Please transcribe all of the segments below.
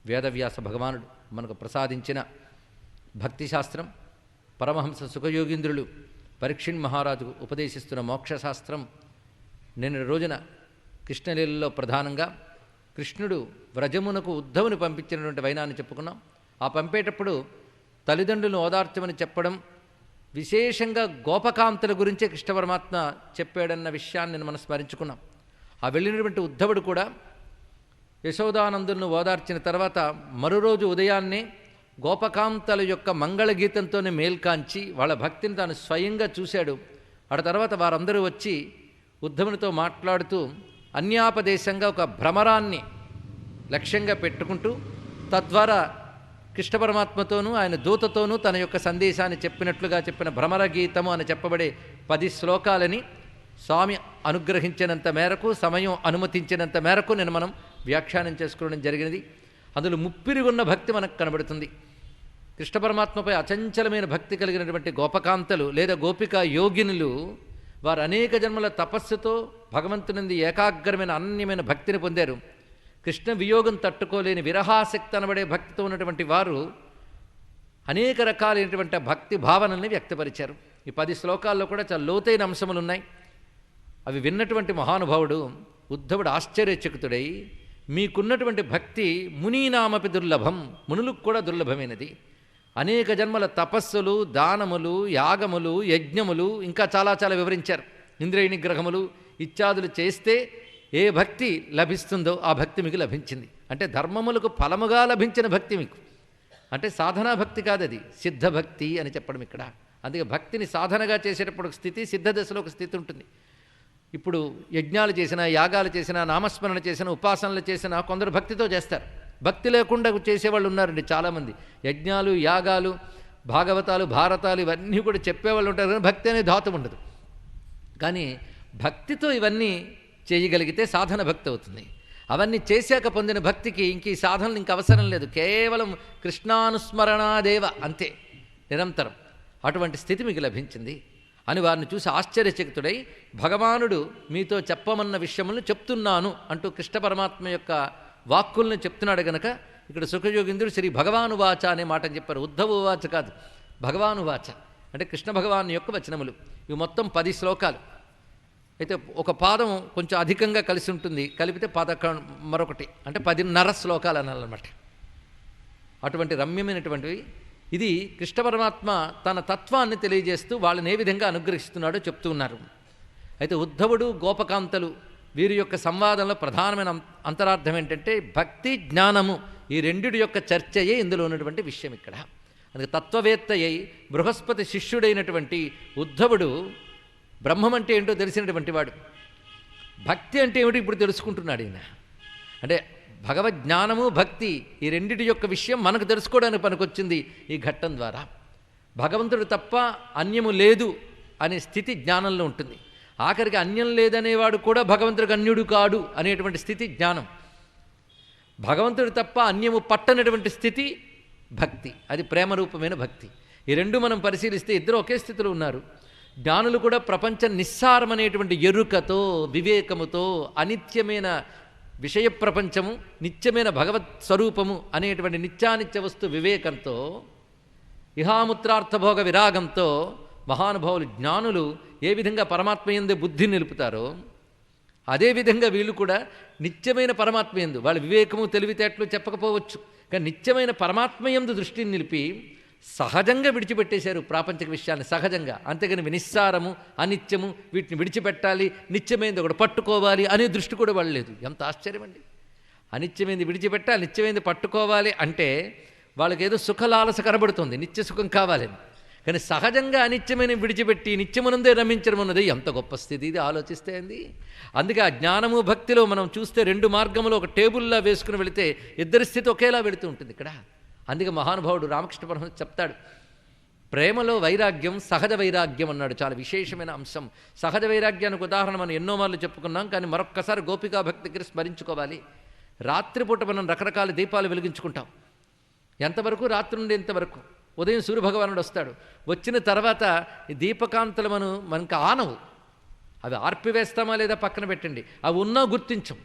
వేదవ్యాస భగవానుడు మనకు ప్రసాదించిన భక్తి శాస్త్రం, పరమహంస సుఖయోగీంద్రులు పరీక్షిణ్ మహారాజుకు ఉపదేశిస్తున్న మోక్షశాస్త్రం. నిన్న రోజున కృష్ణలీలలో ప్రధానంగా కృష్ణుడు వ్రజమునకు ఉద్ధవుని పంపించినటువంటి వైనాన్ని చెప్పుకున్నాం. ఆ పంపేటప్పుడు తల్లిదండ్రులను ఓదార్చమని చెప్పడం, విశేషంగా గోపకాంతల గురించే కృష్ణ పరమాత్మ చెప్పాడన్న విషయాన్ని మనం స్మరించుకున్నాం. ఆ వెళ్ళినటువంటి ఉద్ధవుడు కూడా యశోదానందులను ఓదార్చిన తర్వాత మరోరోజు ఉదయాన్నే గోపకాంతల యొక్క మంగళగీతంతోనే మేల్కాంచి వాళ్ళ భక్తిని తాను స్వయంగా చూశాడు. ఆ తర్వాత వారందరూ వచ్చి ఉద్ధవునితో మాట్లాడుతూ అన్యాపదేశంగా ఒక భ్రమరాన్ని లక్ష్యంగా పెట్టుకుంటూ తద్వారా కృష్ణ పరమాత్మతోనూ ఆయన దూతతోనూ తన యొక్క సందేశాన్ని చెప్పినట్లుగా చెప్పిన భ్రమర గీతము అని చెప్పబడే 10 శ్లోకాలని స్వామి అనుగ్రహించినంత మేరకు, సమయం అనుమతించినంత మేరకు నేను మనం వ్యాఖ్యానం చేసుకోవడం జరిగినది. అందులో ముప్పిరి ఉన్న భక్తి మనకు కనబడుతుంది. కృష్ణ పరమాత్మపై అచంచలమైన భక్తి కలిగినటువంటి గోపకాంతలు లేదా గోపికా యోగినులు వారు అనేక జన్మల తపస్సుతో భగవంతునింది ఏకాగ్రమైన అనన్యమైన భక్తిని పొందారు. కృష్ణ వియోగం తట్టుకోలేని విరహాసక్తి అనబడే భక్తితో ఉన్నటువంటి వారు అనేక రకాలైనటువంటి భక్తి భావనల్ని వ్యక్తపరిచారు. ఈ 10 శ్లోకాల్లో కూడా చాలా లోతైన అంశములు ఉన్నాయి. అవి విన్నటువంటి మహానుభావుడు ఉద్ధవుడు ఆశ్చర్యచకితుడై, మీకున్నటువంటి భక్తి మునీనామపి దుర్లభం, మునులకు కూడా దుర్లభమైనది. అనేక జన్మల తపస్సులు, దానములు, యాగములు, యజ్ఞములు ఇంకా చాలా చాలా వివరించారు. ఇంద్రియ నిగ్రహములు ఇత్యాదులు చేస్తే ఏ భక్తి లభిస్తుందో ఆ భక్తి మీకు లభించింది. అంటే ధర్మములకు ఫలముగా లభించిన భక్తి మీకు, అంటే సాధనా భక్తి కాదు, అది సిద్ధభక్తి అని చెప్పడం ఇక్కడ. అందుకే భక్తిని సాధనగా చేసేటప్పుడు ఒక స్థితి, సిద్ధ దశలో ఒక స్థితి ఉంటుంది. ఇప్పుడు యజ్ఞాలు చేసినా, యాగాలు చేసినా, నామస్మరణ చేసినా, ఉపాసనలు చేసినా కొందరు భక్తితో చేస్తారు. భక్తి లేకుండా చేసేవాళ్ళు ఉన్నారండి చాలామంది. యజ్ఞాలు, యాగాలు, భాగవతాలు, భారతాలు ఇవన్నీ కూడా చెప్పేవాళ్ళు ఉంటారు, కానీ భక్తి అనే ధాతు ఉండదు. కానీ భక్తితో ఇవన్నీ చేయగలిగితే సాధన భక్తి అవుతుంది. అవన్నీ చేశాక పొందిన భక్తికి ఇంక ఈ సాధనలు ఇంక అవసరం లేదు, కేవలం కృష్ణానుస్మరణాదేవ అంతే, నిరంతరం. అటువంటి స్థితి మీకు లభించింది అని వారిని చూసి ఆశ్చర్యచకితుడై, భగవానుడు మీతో చెప్పమన్న విషయములను చెప్తున్నాను అంటూ కృష్ణ పరమాత్మ యొక్క వాక్కుల్ని చెప్తున్నాడు గనక ఇక్కడ సుఖయోగీంద్రుడు శ్రీ భగవానువాచ అనే మాటని చెప్పారు. ఉద్ధవువాచ కాదు, భగవానువాచ అంటే కృష్ణ భగవాను యొక్క వచనములు. ఇవి మొత్తం 10 శ్లోకాలు. అయితే ఒక పాదం కొంచెం అధికంగా కలిసి ఉంటుంది, కలిపితే మరొకటి అంటే 10.5 శ్లోకాలు అనాలన్నమాట. అటువంటి రమ్యమైనటువంటివి. ఇది కృష్ణ పరమాత్మ తన తత్వాన్ని తెలియజేస్తూ వాళ్ళని ఏ విధంగా అనుగ్రహిస్తున్నాడో చెప్తూ ఉన్నారు. అయితే ఉద్ధవుడు, గోపకాంతలు వీరి యొక్క సంవాదంలో ప్రధానమైన అంతరార్థం ఏంటంటే భక్తి, జ్ఞానము ఈ రెండిటి యొక్క చర్చయే ఇందులో ఉన్నటువంటి విషయం ఇక్కడ. అందుకే తత్వవేత్త అయి బృహస్పతి శిష్యుడైనటువంటి ఉద్ధవుడు బ్రహ్మం అంటే ఏంటో తెలిసినటువంటి వాడు, భక్తి అంటే ఏమిటి ఇప్పుడు తెలుసుకుంటున్నాడు ఈయన. అంటే భగవజ్ఞానము, భక్తి ఈ రెండిటి యొక్క విషయం మనకు తెలుసుకోవడానికి పనికొచ్చింది ఈ ఘట్టం ద్వారా. భగవంతుడు తప్ప అన్యము లేదు అనే స్థితి జ్ఞానంలో ఉంటుంది. ఆఖరికి అన్యం లేదనేవాడు కూడా భగవంతుడికి అన్యుడు కాడు అనేటువంటి స్థితి జ్ఞానం. భగవంతుడు తప్ప అన్యము పట్టనటువంటి స్థితి భక్తి, అది ప్రేమరూపమైన భక్తి. ఈ రెండు మనం పరిశీలిస్తే ఇద్దరు ఒకే స్థితిలో ఉన్నారు. జ్ఞానులు కూడా ప్రపంచం నిస్సారమనేటువంటి ఎరుకతో, వివేకముతో, అనిత్యమైన విషయ ప్రపంచము, నిత్యమైన భగవత్ స్వరూపము అనేటువంటి నిత్యానిత్య వస్తు వివేకంతో, ఇహాముత్రార్థభోగ విరాగంతో మహానుభావులు జ్ఞానులు ఏ విధంగా పరమాత్మయందు బుద్ధి నిలుపుతారో అదేవిధంగా వీళ్ళు కూడా నిత్యమైన పరమాత్మయందు, వాళ్ళ వివేకము తెలివితేటలు చెప్పకపోవచ్చు, కానీ నిత్యమైన పరమాత్మయందు దృష్టిని నిలిపి సహజంగా విడిచిపెట్టేశారు ప్రాపంచిక విషయాన్ని సహజంగా. అంతేగాని నిస్సారము, అనిత్యము వీటిని విడిచిపెట్టాలి, నిత్యమైనది ఒకటి పట్టుకోవాలి అనే దృష్టి కూడా వాళ్ళు లేదు. ఎంత ఆశ్చర్యం అండి! అనిత్యమైనది విడిచిపెట్టాలి, నిత్యమైనది పట్టుకోవాలి అంటే వాళ్ళకి ఏదో సుఖలాలస కనబడుతుంది, నిత్య సుఖం కావాలని. కానీ సహజంగా అనిత్యమైన విడిచిపెట్టి నిత్యమునందే రమించడం ఉన్నది ఎంత గొప్ప స్థితి, ఇది ఆలోచిస్తే అంది. అందుకే ఆ జ్ఞానము భక్తిలో మనం చూస్తే రెండు మార్గములు ఒక టేబుల్లా వేసుకుని వెళితే ఇద్దరి స్థితి ఒకేలా వెళుతూ ఉంటుంది ఇక్కడ. అందుకే మహానుభావుడు రామకృష్ణ పరమహంస చెప్తాడు, ప్రేమలో వైరాగ్యం సహజ వైరాగ్యం అన్నాడు. చాలా విశేషమైన అంశం. సహజ వైరాగ్యానికి ఉదాహరణ మనం ఎన్నో మార్లు చెప్పుకున్నాం, కానీ మరొక్కసారి గోపికా భక్తి దగ్గర స్మరించుకోవాలి. రాత్రిపూట మనం రకరకాల దీపాలు వెలిగించుకుంటాం. ఎంతవరకు? రాత్రి నుండి ఎంతవరకు? ఉదయం సూర్యభగవానుడు వస్తాడు, వచ్చిన తర్వాత ఈ దీపకాంతలు మనకు ఆనవు. అవి ఆర్పివేస్తామా లేదా పక్కన పెట్టండి, అవి ఉన్నా గుర్తించం.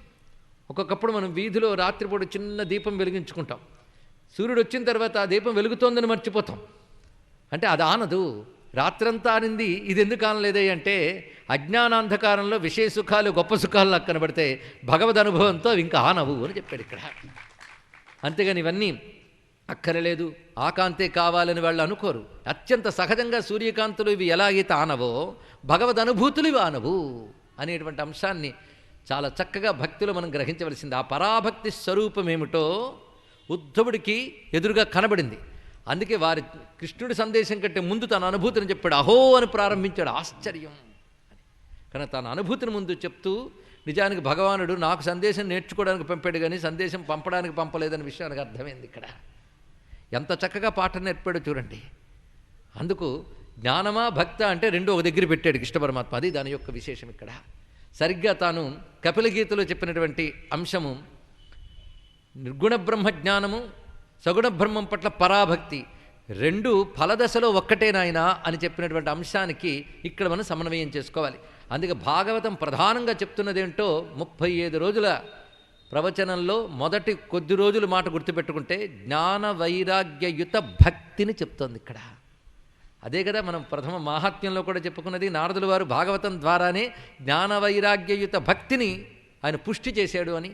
ఒక్కొక్కప్పుడు మనం వీధిలో రాత్రిపూట చిన్న దీపం వెలిగించుకుంటాం. సూర్యుడు వచ్చిన తర్వాత ఆ దీపం వెలుగుతోందని మర్చిపోతాం. అంటే అది ఆనదు. రాత్రంతా ఆనింది ఇది ఎందుకు ఆనలేదే అంటే అజ్ఞానాంధకారంలో విషయ సుఖాలు గొప్ప సుఖాలు నాకు కనబడితే భగవద్ అనుభవంతో అవి ఇంకా ఆనవు అని చెప్పాడు ఇక్కడ. అంతేగాని ఇవన్నీ అక్కరలేదు ఆకాంతే కావాలని వాళ్ళు అనుకోరు. అత్యంత సహజంగా సూర్యకాంతులు ఇవి ఎలాగైతే ఆనవో భగవద్ అనుభూతులు ఇవి ఆనవు అనేటువంటి అంశాన్ని చాలా చక్కగా భక్తిలో మనం గ్రహించవలసింది. ఆ పరాభక్తి స్వరూపం ఏమిటో ఉద్ధవుడికి ఎదురుగా కనబడింది. అందుకే వారి కృష్ణుడి సందేశం కంటే ముందు తన అనుభూతిని చెప్పాడు. అహో అని ప్రారంభించాడు. ఆశ్చర్యం అని. కానీ తన అనుభూతిని ముందు చెప్తూ నిజానికి భగవానుడు నాకు సందేశం నేర్చుకోవడానికి పంపాడు కానీ సందేశం పంపడానికి పంపలేదనే విషయానికి అర్థమైంది ఇక్కడ. ఎంత చక్కగా పాఠం నేర్పాడో చూడండి. అందుకు జ్ఞానమా భక్త అంటే రెండు ఒక దగ్గర పెట్టాడు కృష్ణ పరమాత్మ. అది దాని యొక్క విశేషం ఇక్కడ. సరిగ్గా తాను కపిలగీతలో చెప్పినటువంటి అంశము నిర్గుణ బ్రహ్మ జ్ఞానము సగుణ బ్రహ్మం పట్ల పరాభక్తి రెండు ఫలదశలో ఒక్కటేనాయనా అని చెప్పినటువంటి అంశానికి ఇక్కడ మనం సమన్వయం చేసుకోవాలి. అందుకే భాగవతం ప్రధానంగా చెప్తున్నదేంటో 35 రోజుల ప్రవచనంలో మొదటి కొద్ది రోజుల మాట గుర్తుపెట్టుకుంటే జ్ఞాన వైరాగ్యయుత భక్తిని చెప్తోంది ఇక్కడ. అదే కదా మనం ప్రథమ మాహాత్మ్యంలో కూడా చెప్పుకున్నది. నారదుల వారు భాగవతం ద్వారానే జ్ఞాన వైరాగ్యయుత భక్తిని ఆయన పుష్టి చేశాడు అని.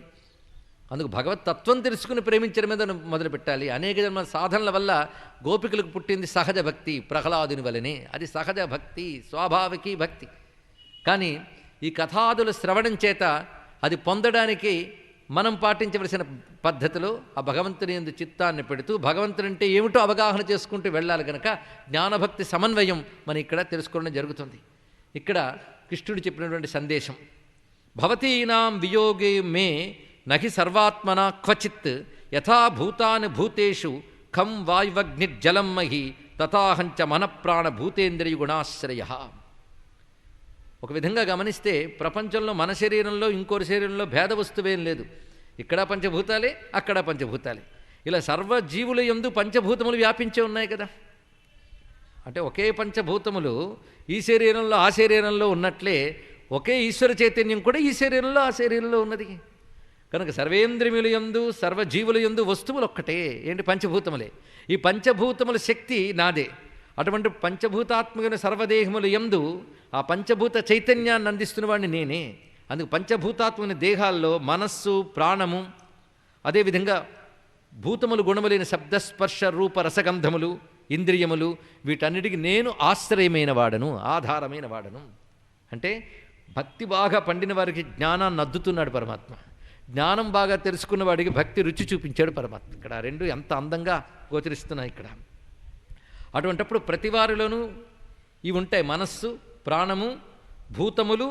అందుకు భగవత్ తత్వం తెలుసుకుని ప్రేమించడం మీద మొదలు పెట్టాలి. అనేక జన్మ సాధనల వల్ల గోపికలకు పుట్టింది సహజ భక్తి ప్రహ్లాదుని వలనే. అది సహజ భక్తి, స్వాభావికీ భక్తి. కానీ ఈ కథాదుల శ్రవణం చేత అది పొందడానికి మనం పాటించవలసిన పద్ధతిలో ఆ భగవంతుని యందు చిత్తాన్ని పెడుతూ భగవంతుడంటే ఏమిటో అవగాహన చేసుకుంటూ వెళ్ళాలి. కనుక జ్ఞానభక్తి సమన్వయం మనం ఇక్కడ తెలుసుకోవడం జరుగుతుంది. ఇక్కడ కృష్ణుడు చెప్పినటువంటి సందేశం భవతీనాం వియోగే మే నహి సర్వాత్మన క్వచిత్ యథా భూతాని భూతేషు ఖం వాయువగ్నిర్జలం మహి తథాహంచ మనఃప్రాణ భూతేంద్రియ గుణాశ్రయ. ఒక విధంగా గమనిస్తే ప్రపంచంలో మన శరీరంలో ఇంకోరి శరీరంలో భేద వస్తువేం లేదు. ఇక్కడ పంచభూతాలే అక్కడ పంచభూతాలే. ఇలా సర్వజీవుల యందు పంచభూతములు వ్యాపించే ఉన్నాయి కదా. అంటే ఒకే పంచభూతములు ఈ శరీరంలో ఆ శరీరంలో ఉన్నట్లే ఒకే ఈశ్వర చైతన్యం కూడా ఈ శరీరంలో ఆ శరీరంలో ఉన్నది. కనుక సర్వేంద్రియముల యందు సర్వజీవుల యందు వస్తువులు ఒక్కటే. ఏంటి? పంచభూతములే. ఈ పంచభూతముల శక్తి నాదే. అటువంటి పంచభూతాత్మకమైన సర్వదేహముల యందు ఆ పంచభూత చైతన్యాన్ని అందిస్తున్న వాడిని నేనే. అందుకు పంచభూతాత్మకమైన దేహాల్లో మనస్సు ప్రాణము అదేవిధంగా భూతములు గుణములైన శబ్దస్పర్శ రూప రసగంధములు ఇంద్రియములు వీటన్నిటికీ నేను ఆశ్రయమైన వాడను, ఆధారమైన వాడను. అంటే భక్తి బాగా పండిన వారికి జ్ఞానాన్ని అద్దుతున్నాడు పరమాత్మ. జ్ఞానం బాగా తెలుసుకున్న వాడికి భక్తి రుచి చూపించాడు పరమాత్మ. ఇక్కడ రెండు ఎంత అందంగా గోచరిస్తున్నాయి ఇక్కడ. అటువంటప్పుడు ప్రతి వారిలోనూ ఇవి ఉంటాయి. మనస్సు ప్రాణము భూతములు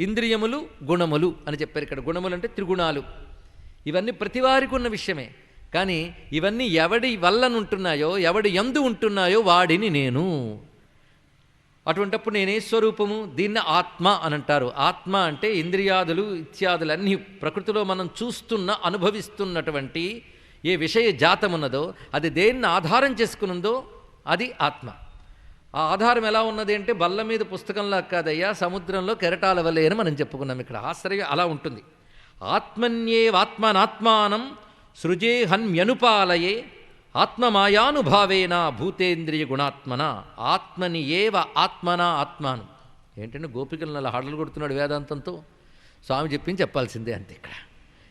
ఇంద్రియములు గుణములు అని చెప్పారు ఇక్కడ. గుణములు అంటే త్రిగుణాలు. ఇవన్నీ ప్రతి వారికి ఉన్న విషయమే. కానీ ఇవన్నీ ఎవడి వల్లనుంటున్నాయో ఎవడి యందు ఉంటున్నాయో వాడిని నేను. అటువంటప్పుడు నేనే స్వరూపము. దీన్ని ఆత్మ అని అంటారు. ఆత్మ అంటే ఇంద్రియాదులు ఇత్యాదులన్నీ ప్రకృతిలో మనం చూస్తున్న అనుభవిస్తున్నటువంటి ఏ విషయ జాతమున్నదో అది దేన్ని ఆధారం చేసుకునుందో అది ఆత్మ. ఆ ఆధారం ఎలా ఉన్నది అంటే బల్ల మీద పుస్తకంలా కాదయ్యా, సముద్రంలో కెరటాల వల్లే అని మనం చెప్పుకున్నాం. ఇక్కడ ఆశ్రయం అలా ఉంటుంది. ఆత్మన్యేవాత్మనాత్మానం సృజేహన్యనుపాలయే ఆత్మమాయానుభావేన భూతేంద్రియ గుణాత్మన ఆత్మని ఏవ ఆత్మనా ఆత్మానం. ఏంటంటే గోపికలను అలా హడలు కొడుతున్నాడు వేదాంతంతో. స్వామి చెప్పింది చెప్పాల్సిందే అంతే. ఇక్కడ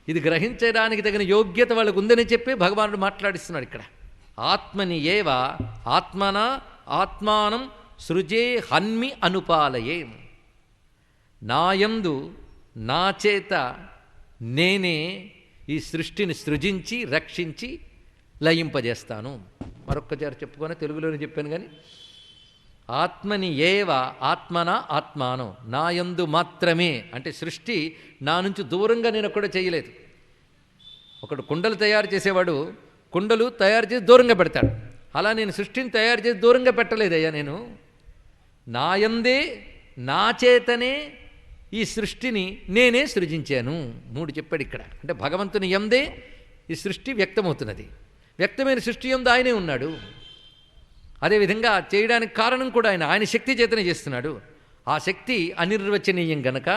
ఇది గ్రహించడానికి తగిన యోగ్యత వాళ్ళకు ఉందని చెప్పి భగవానుడు మాట్లాడిస్తున్నాడు ఇక్కడ. ఆత్మని ఏవ ఆత్మనా ఆత్మానం సృజే హన్మి అనుపాలయే. నాయందు నా చేత నేనే ఈ సృష్టిని సృజించి రక్షించి లయింపజేస్తాను. మరొక్కసారి చెప్పుకొని తెలుగులోనే చెప్పాను కానీ ఆత్మని ఏవ ఆత్మన ఆత్మానం. నాయందు మాత్రమే అంటే సృష్టి నా నుంచి దూరంగా నేను కూడా చేయలేదు. ఒకడు కుండలు తయారు చేసేవాడు కుండలు తయారు చేసి దూరంగా పెడతాడు. అలా నేను సృష్టిని తయారు చేసి దూరంగా పెట్టలేదయ్యా. నేను నాయందే నా చేతనే ఈ సృష్టిని నేనే సృజించాను. 3 చెప్పాడు ఇక్కడ. అంటే భగవంతుని యందే ఈ సృష్టి వ్యక్తమవుతున్నది. వ్యక్తమైన సృష్టి యందు ఆయనే ఉన్నాడు. అదేవిధంగా చేయడానికి కారణం కూడా ఆయన శక్తి చేతనే చేస్తున్నాడు. ఆ శక్తి అనిర్వచనీయం గనక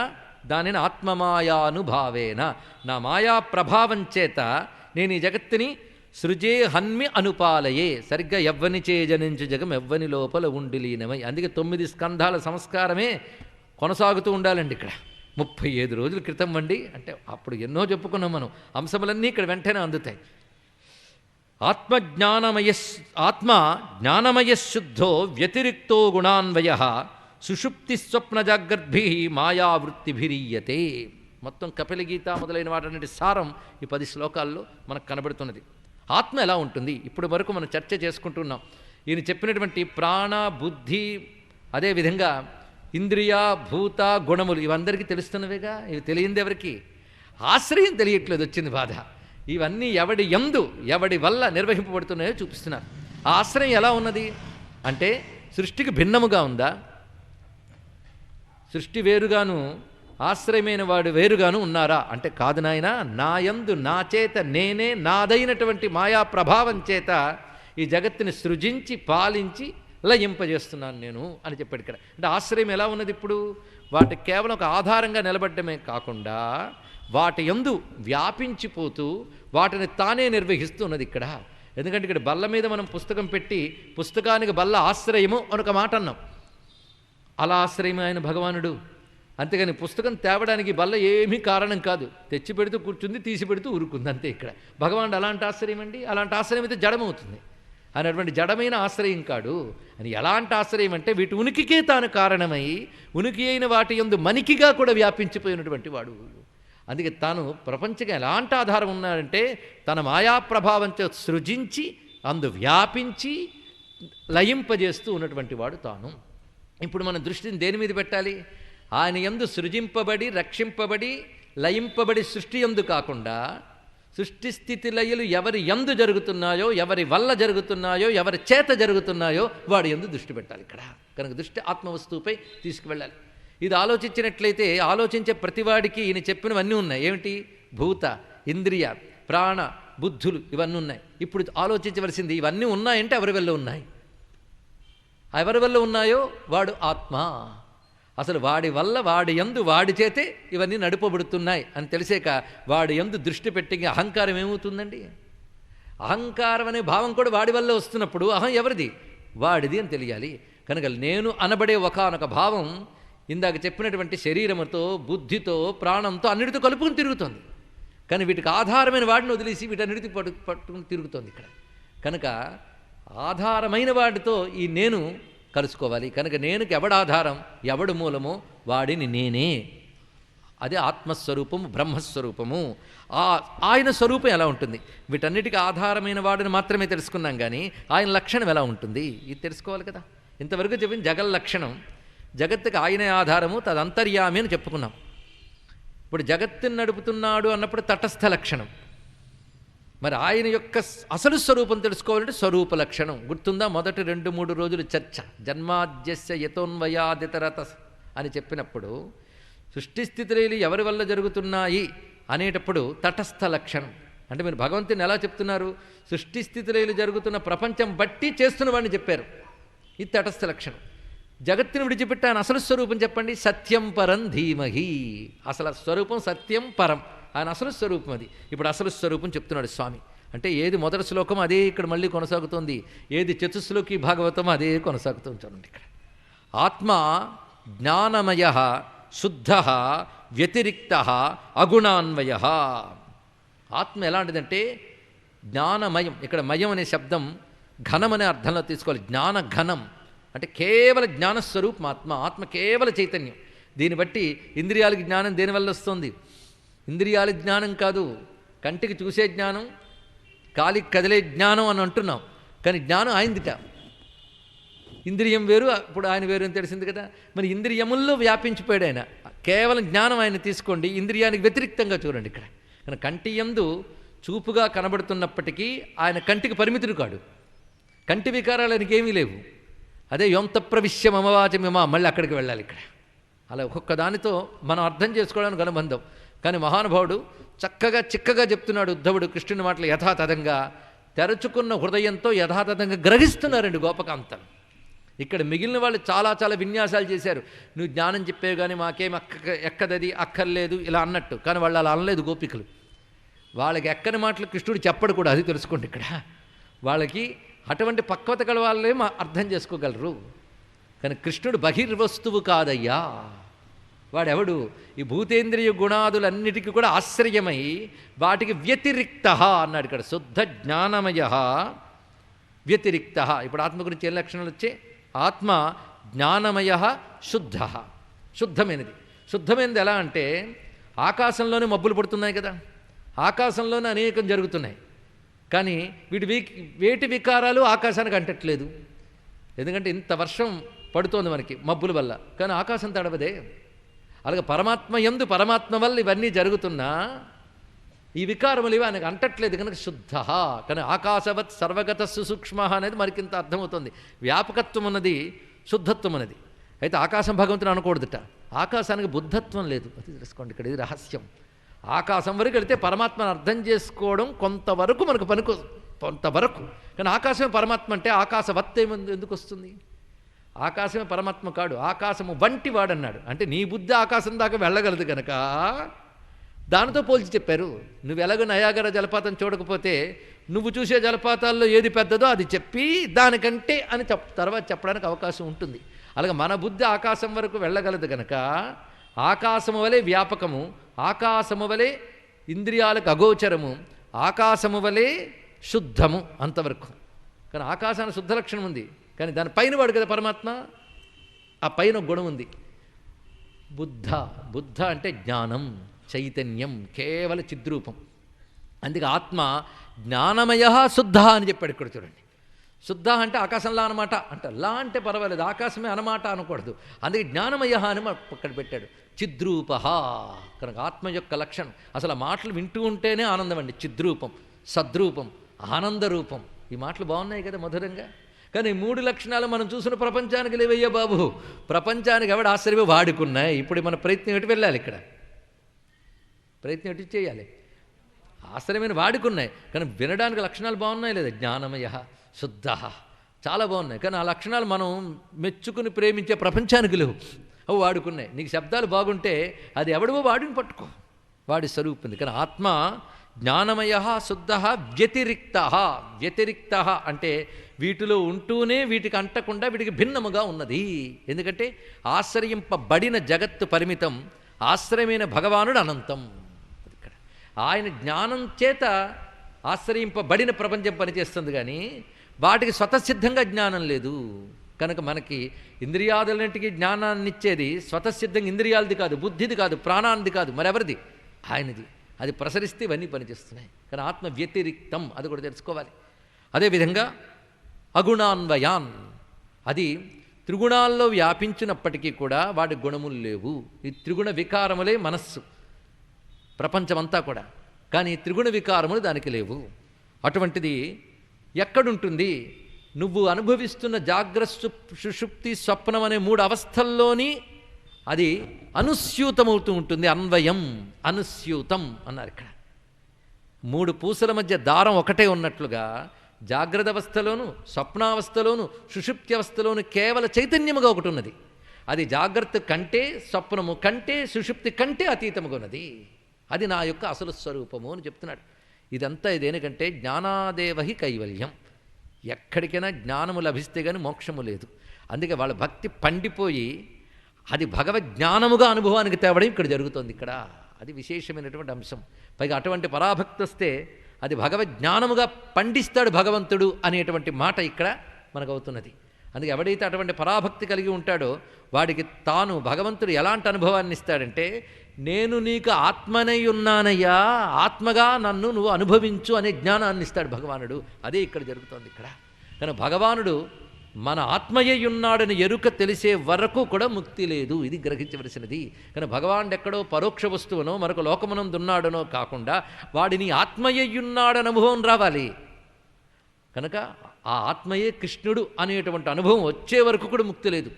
దానిని ఆత్మమాయానుభావేన, నా మాయా ప్రభావం చేత నేను ఈ జగత్తుని సృజే హన్మి అనుపాలయే, సరిగ్గా ఎవ్వని చేజనించు జగం ఎవ్వని లోపల ఉండి లీనమై. అందుకే 9 స్కంధాల సంస్కారమే కొనసాగుతూ ఉండాలండి. ఇక్కడ 35 రోజుల క్రితం అండి అంటే అప్పుడు ఎన్నో చెప్పుకున్నాం మనం. అంశములన్నీ ఇక్కడ వెంటనే అందుతాయి. ఆత్మ జ్ఞానమయశుద్ధో వ్యతిరిక్తో గుణాన్వయ సుషుప్తి స్వప్న జాగ్రద్భి మాయావృత్తిభిరీయతే. మొత్తం కపిలగీత మొదలైన వాటన్నిటి సారం ఈ 10 శ్లోకాల్లో మనకు కనబడుతున్నది. ఆత్మ ఎలా ఉంటుంది ఇప్పుడు వరకు మనం చర్చ చేసుకుంటున్నాం. ఈయన చెప్పినటువంటి ప్రాణ, బుద్ధి, అదేవిధంగా ఇంద్రియ, భూత, గుణములు ఇవందరికీ తెలుస్తున్నవేగా. ఇవి తెలియంది ఎవరికి? ఆశ్రయం తెలియట్లేదు, వచ్చింది బాధ. ఇవన్నీ ఎవడి యందు ఎవడి వల్ల నిర్వహింపబడుతున్నాయో చూపిస్తున్నారు. ఆ ఆశ్రయం ఎలా ఉన్నది అంటే సృష్టికి భిన్నముగా ఉందా? సృష్టి వేరుగాను ఆశ్రయమైన వాడు వేరుగాను ఉన్నారా అంటే కాదు నాయన. నా యందు నా చేత నేనే నాదైనటువంటి మాయా ప్రభావం చేత ఈ జగత్తుని సృజించి పాలించి లయింపజేస్తున్నాను నేను అని చెప్పాడు ఇక్కడ. అంటే ఆశ్రయం ఎలా ఉన్నది ఇప్పుడు? వాటికి కేవలం ఒక ఆధారంగా నిలబడ్డమే కాకుండా వాటి యందు వ్యాపించిపోతూ వాటిని తానే నిర్వహిస్తున్నది ఇక్కడ. ఎందుకంటే ఇక్కడ బల్ల మీద మనం పుస్తకం పెట్టి పుస్తకానికి బల్ల ఆశ్రయము అని ఒక మాట అన్నాం. అలా ఆశ్రయమే ఆయన భగవానుడు. అంతేగాని పుస్తకం తేవడానికి బల్ల ఏమీ కారణం కాదు. తెచ్చి పెడుతూ కూర్చుంది, తీసి పెడుతూ ఊరుకుంది, అంతే. ఇక్కడ భగవానుడు అలాంటి ఆశ్రయం అండి. అలాంటి ఆశ్రయం అయితే జడమవుతుంది. అనేటువంటి జడమైన ఆశ్రయం కాడు. అని ఎలాంటి ఆశ్రయం అంటే వీటి ఉనికికే తాను కారణమై ఉనికి అయిన వాటి యందు మనికిగా కూడా వ్యాపించిపోయినటువంటి వాడు. అందుకే తాను ప్రపంచంగా ఎలాంటి ఆధారం ఉన్నాడంటే తన మాయాప్రభావంతో సృజించి అందు వ్యాపించి లయింపజేస్తూ ఉన్నటువంటి వాడు తాను. ఇప్పుడు మన దృష్టిని దేని మీద పెట్టాలి? ఆయన యందు సృజింపబడి రక్షింపబడి లయింపబడి సృష్టి యందు కాకుండా సృష్టి స్థితి లయలు ఎవరి యందు జరుగుతున్నాయో, ఎవరి వల్ల జరుగుతున్నాయో, ఎవరి చేత జరుగుతున్నాయో వాడి యందు దృష్టి పెట్టాలి ఇక్కడ. కనుక దృష్టి ఆత్మవస్తువుపై తీసుకువెళ్ళాలి. ఇది ఆలోచించినట్లయితే ఆలోచించే ప్రతివాడికి ఈయన చెప్పినవన్నీ ఉన్నాయి. ఏమిటి? భూత, ఇంద్రియ, ప్రాణ, బుద్ధులు ఇవన్నీ ఉన్నాయి. ఇప్పుడు ఆలోచించవలసింది ఇవన్నీ ఉన్నాయంటే ఎవరి వల్ల ఉన్నాయి? ఎవరి వల్ల ఉన్నాయో వాడు ఆత్మ. అసలు వాడి వల్ల వాడి యందు వాడి చేతే ఇవన్నీ నడుపబడుతున్నాయి అని తెలిసాక వాడి యందు దృష్టి పెట్టి అహంకారం ఏమవుతుందండి? అహంకారం అనే భావం కూడా వాడి వల్ల వస్తున్నప్పుడు అహం ఎవరిది? వాడిది అని తెలియాలి. కనుక నేను అనబడే ఒకానొక భావం ఇందాక చెప్పినటువంటి శరీరముతో, బుద్ధితో, ప్రాణంతో అన్నిటితో కలుపుకుని తిరుగుతోంది. కానీ వీటికి ఆధారమైన వాడిని వదిలేసి వీటన్నిటికి పట్టుకుని తిరుగుతోంది ఇక్కడ. కనుక ఆధారమైన వాడితో ఈ నేను కలుసుకోవాలి. కనుక నేనుకి ఎవడాధారం, ఎవడు మూలమో వాడిని నేనే. అదే ఆత్మస్వరూపము, బ్రహ్మస్వరూపము. ఆయన స్వరూపం ఎలా ఉంటుంది? వీటన్నిటికీ ఆధారమైన వాడిని మాత్రమే తెలుసుకున్నాం, కానీ ఆయన లక్షణం ఎలా ఉంటుంది ఇది తెలుసుకోవాలి కదా. ఇంతవరకు చెప్పిన జగల్ లక్షణం, జగత్తుకి ఆయనే ఆధారము, తదంతర్యామి అని చెప్పుకున్నాం. ఇప్పుడు జగత్తుని నడుపుతున్నాడు అన్నప్పుడు తటస్థ లక్షణం. మరి ఆయన యొక్క అసలు స్వరూపం తెలుసుకోవాలంటే స్వరూప లక్షణం. గుర్తుందా? మొదటి 2-3 రోజులు చర్చ. జన్మాద్యస్య యతోన్వయాదితరత అని చెప్పినప్పుడు సృష్టి స్థితులు ఎవరి వల్ల జరుగుతున్నాయి అనేటప్పుడు తటస్థ లక్షణం. అంటే మీరు భగవంతుని ఎలా చెప్తున్నారు? సృష్టి స్థితులు జరుగుతున్న ప్రపంచం బట్టి చేస్తున్న వాడిని చెప్పారు. ఇది తటస్థ లక్షణం. జగత్తుని విడిచిపెట్టి ఆయన అసలు స్వరూపం చెప్పండి. సత్యం పరం ధీమహి. అసలు స్వరూపం సత్యం పరం, ఆయన అసలు స్వరూపం అది. ఇప్పుడు అసలు స్వరూపం చెప్తున్నాడు స్వామి. అంటే ఏది మొదటి శ్లోకం అదే ఇక్కడ మళ్ళీ కొనసాగుతోంది, ఏది చతుశ్లోకి భాగవతం అదే కొనసాగుతుంది. చూడండి ఇక్కడ ఆత్మ జ్ఞానమయ శుద్ధ వ్యతిరిక్త అగుణాన్వయ. ఆత్మ ఎలాంటిదంటే జ్ఞానమయం. ఇక్కడ మయం అనే శబ్దం ఘనం అనే అర్థంలో తీసుకోవాలి. జ్ఞాన ఘనం అంటే కేవల జ్ఞానస్వరూపం ఆత్మ. ఆత్మ కేవల చైతన్యం. దీన్ని బట్టి ఇంద్రియాలకి జ్ఞానం దేనివల్ల వస్తుంది? ఇంద్రియాల జ్ఞానం కాదు, కంటికి చూసే జ్ఞానం, కాలికి కదిలే జ్ఞానం అని అంటున్నాం. కానీ జ్ఞానం ఆయనదిట. ఇంద్రియం వేరు, ఇప్పుడు ఆయన వేరు అని తెలిసింది కదా. మరి ఇంద్రియముల్లో వ్యాపించిపోయాడు ఆయన. కేవలం జ్ఞానం ఆయన తీసుకోండి, ఇంద్రియానికి వ్యతిరిక్తంగా చూడండి ఇక్కడ. కానీ కంటి యందు చూపుగా కనబడుతున్నప్పటికీ ఆయన కంటికి పరిమితుడు కాడు. కంటి వికారాలు ఆయనకి ఏమీ లేవు. అదే యోంత ప్రవిశ్యం అమవాచమిమా, మళ్ళీ అక్కడికి వెళ్ళాలి ఇక్కడ. అలా ఒక్కొక్క దానితో మనం అర్థం చేసుకోవడానికి అనుబంధం. కానీ మహానుభావుడు చక్కగా చిక్కగా చెప్తున్నాడు ఉద్ధవుడు కృష్ణుని మాటలు యథాతథంగా. తెరచుకున్న హృదయంతో యథాతథంగా గ్రహిస్తున్నారండి గోపకాంతలు. ఇక్కడ మిగిలిన వాళ్ళు చాలా చాలా విన్యాసాలు చేశారు. నువ్వు జ్ఞానం చెప్పేవి కానీ మాకేం ఎక్కదది అక్కర్లేదు ఇలా అన్నట్టు. కానీ వాళ్ళు అలా అనలేదు గోపికలు. వాళ్ళకి ఎక్కని మాటలు కృష్ణుడు చెప్పడు కూడా, అది తెలుసుకోండి ఇక్కడ. వాళ్ళకి అటువంటి పక్వత గల వాళ్ళే అర్థం చేసుకోగలరు. కానీ కృష్ణుడు బహిర్వస్తువు కాదయ్యా. వాడెవడు? ఈ భూతేంద్రియ గుణాదులన్నిటికీ కూడా ఆశ్రయమై వాటికి వ్యతిరిక్త అన్నాడు ఇక్కడ. శుద్ధ జ్ఞానమయ వ్యతిరిక్త. ఇప్పుడు ఆత్మ గురించి ఏ లక్షణాలు వచ్చాయి? ఆత్మ జ్ఞానమయ శుద్ధ, శుద్ధమైనది. శుద్ధమైనది ఎలా అంటే ఆకాశంలోనే మబ్బులు పడుతున్నాయి కదా, ఆకాశంలోనే అనేకం జరుగుతున్నాయి. కానీ వేటి వికారాలు ఆకాశానికి అంటట్లేదు. ఎందుకంటే ఇంత వర్షం పడుతోంది మనకి మబ్బుల వల్ల, కానీ ఆకాశం తడవదే. అలాగే పరమాత్మ యందు పరమాత్మ వల్ల ఇవన్నీ జరుగుతున్నా ఈ వికారములు ఇవి ఆయనకు అంటట్లేదు కనుక శుద్ధ. కానీ ఆకాశవత్ సర్వగత సుసూక్ష్మ అనేది మరికింత అర్థమవుతుంది. వ్యాపకత్వం ఉన్నది, శుద్ధత్వం ఉన్నది. అయితే ఆకాశం భగవంతుని అనకూడదుట. ఆకాశానికి బుద్ధత్వం లేదు, అది తెలుసుకోండి ఇక్కడ. ఇది రహస్యం. ఆకాశం వరకు వెళితే పరమాత్మను అర్థం చేసుకోవడం కొంతవరకు మనకు కొంతవరకు. కానీ ఆకాశమే పరమాత్మ అంటే ఆకాశవత్ ఎందుకు వస్తుంది? ఆకాశమే పరమాత్మ కాడు, ఆకాశము వంటి వాడన్నాడు. అంటే నీ బుద్ధి ఆకాశం దాకా వెళ్ళగలదు కనుక దానితో పోల్చి చెప్పారు. నువ్వు ఎలాగో నయాగర జలపాతం చూడకపోతే నువ్వు చూసే జలపాతాల్లో ఏది పెద్దదో అది చెప్పి దానికంటే అని తర్వాత చెప్పడానికి అవకాశం ఉంటుంది. అలాగే మన బుద్ధి ఆకాశం వరకు వెళ్ళగలదు కనుక ఆకాశము వలె వ్యాపకము, ఆకాశము వలె ఇంద్రియాలకు అగోచరము, ఆకాశము వలె శుద్ధము అంతవరకు. కానీ ఆకాశానికి శుద్ధ లక్షణం ఉంది, కానీ దాని పైన వాడు కదా పరమాత్మ. ఆ పైన గుణం ఉంది బుద్ధ. బుద్ధ అంటే జ్ఞానం, చైతన్యం, కేవల చిద్రూపం. అందుకే ఆత్మ జ్ఞానమయ శుద్ధ అని చెప్పాడు ఇక్కడ చూడండి. శుద్ధ అంటే ఆకాశంలా అనమాట అంట. లా అంటే పర్వాలేదు, ఆకాశమే అనమాట అనకూడదు. అందుకే జ్ఞానమయ అని పక్కన పెట్టాడు. చిద్రూప కనుక ఆత్మ యొక్క లక్షణం. అసలు ఆ మాటలు వింటూ ఉంటేనే ఆనందం అండి. చిద్రూపం, సద్రూపం, ఆనందరూపం. ఈ మాటలు బాగున్నాయి కదా మధురంగా. కానీ 3 లక్షణాలు మనం చూసిన ప్రపంచానికి లేవయ్యా బాబు. ప్రపంచానికి ఎవడు ఆశ్చర్యం వాడుకున్నాయి. ఇప్పుడు మన ప్రయత్నం ఎటు వెళ్ళాలి? ఇక్కడ ప్రయత్నం ఎటు చేయాలి? ఆశ్చర్యమైన వాడుకున్నాయి, కానీ వినడానికి లక్షణాలు బాగున్నాయి లేదా? జ్ఞానమయ శుద్ధ చాలా బాగున్నాయి, కానీ ఆ లక్షణాలు మనం మెచ్చుకుని ప్రేమించే ప్రపంచానికి లేవు. అవి వాడుకున్నాయి. నీకు శబ్దాలు బాగుంటే అది ఎవడివో వాడిని పట్టుకో, వాడి స్వరూపం. కానీ ఆత్మ జ్ఞానమయ శుద్ధ వ్యతిరిక్త. వ్యతిరిక్త అంటే వీటిలో ఉంటూనే వీటికి అంటకుండా వీటికి భిన్నముగా ఉన్నది. ఎందుకంటే ఆశ్రయింపబడిన జగత్తు పరిమితం, ఆశ్రయమైన భగవానుడు అనంతం. ఇక్కడ ఆయన జ్ఞానం చేత ఆశ్రయింపబడిన ప్రపంచం పనిచేస్తుంది, కానీ వాటికి స్వతసిద్ధంగా జ్ఞానం లేదు. కనుక మనకి ఇంద్రియాదులన్నింటికి జ్ఞానాన్ని ఇచ్చేది స్వతసిద్ధంగా ఇంద్రియాలది కాదు, బుద్ధిది కాదు, ప్రాణానిది కాదు, మరెవరిది? ఆయనది. అది ప్రసరిస్తే ఇవన్నీ పనిచేస్తున్నాయి. కానీ ఆత్మ వ్యతిరిక్తం, అది కూడా తెలుసుకోవాలి. అదేవిధంగా అగుణాన్వయాన్, అది త్రిగుణాల్లో వ్యాపించినప్పటికీ కూడా వాటి గుణములు లేవు. ఈ త్రిగుణ వికారములే మనస్సు, ప్రపంచమంతా కూడా. కానీ త్రిగుణ వికారములు దానికి లేవు. అటువంటిది ఎక్కడుంటుంది? నువ్వు అనుభవిస్తున్న జాగ్రత్త, సుషుప్తి, స్వప్నం అనే 3 అవస్థల్లోని అది అనుస్యూతమవుతూ ఉంటుంది. అన్వయం, అనుస్యూతం అన్నారు ఇక్కడ. 3 పూసల మధ్య దారం ఒకటే ఉన్నట్లుగా జాగ్రత్త అవస్థలోను, స్వప్నావస్థలోను, సుషుప్తి అవస్థలోను కేవల చైతన్యముగా ఒకటి ఉన్నది. అది జాగ్రత్త కంటే, స్వప్నము కంటే, సుషుప్తి కంటే అతీతముగా ఉన్నది. అది నా యొక్క అసలు స్వరూపము అని చెప్తున్నాడు. ఇదంతా ఇదేనికంటే జ్ఞానాదేవహి కైవల్యం. ఎక్కడికైనా జ్ఞానము లభిస్తే కానీ మోక్షము లేదు. అందుకే వాళ్ళ భక్తి పండిపోయి అది భగవజ్ఞానముగా అనుభవానికి తేవడం ఇక్కడ జరుగుతుంది. ఇక్కడ అది విశేషమైనటువంటి అంశం. పైగా అటువంటి పరాభక్తి వస్తే అది భగవజ్ఞానముగా పండిస్తాడు భగవంతుడు అనేటువంటి మాట ఇక్కడ మనకు అవుతున్నది. అందుకే ఎవడైతే అటువంటి పరాభక్తి కలిగి ఉంటాడో వాడికి తాను భగవంతుడు ఎలాంటి అనుభవాన్ని ఇస్తాడంటే, నేను నీకు ఆత్మనై ఉన్నానయ్యా, ఆత్మగా నన్ను నువ్వు అనుభవించు అనే జ్ఞానాన్ని ఇస్తాడు భగవానుడు. అదే ఇక్కడ జరుగుతోంది ఇక్కడ. కానీ భగవానుడు మన ఆత్మయ్య ఉన్నాడని ఎరుక తెలిసే వరకు కూడా ముక్తి లేదు. ఇది గ్రహించవలసినది. కానీ భగవానుడు ఎక్కడో పరోక్ష వస్తువునో మరొక లోకమునందున్నాడనో కాకుండా వాడిని ఆత్మయ్య ఉన్నాడని అనుభవం రావాలి. కనుక ఆ ఆత్మయే కృష్ణుడు అనేటువంటి అనుభవం వచ్చే వరకు కూడా ముక్తి లేదు.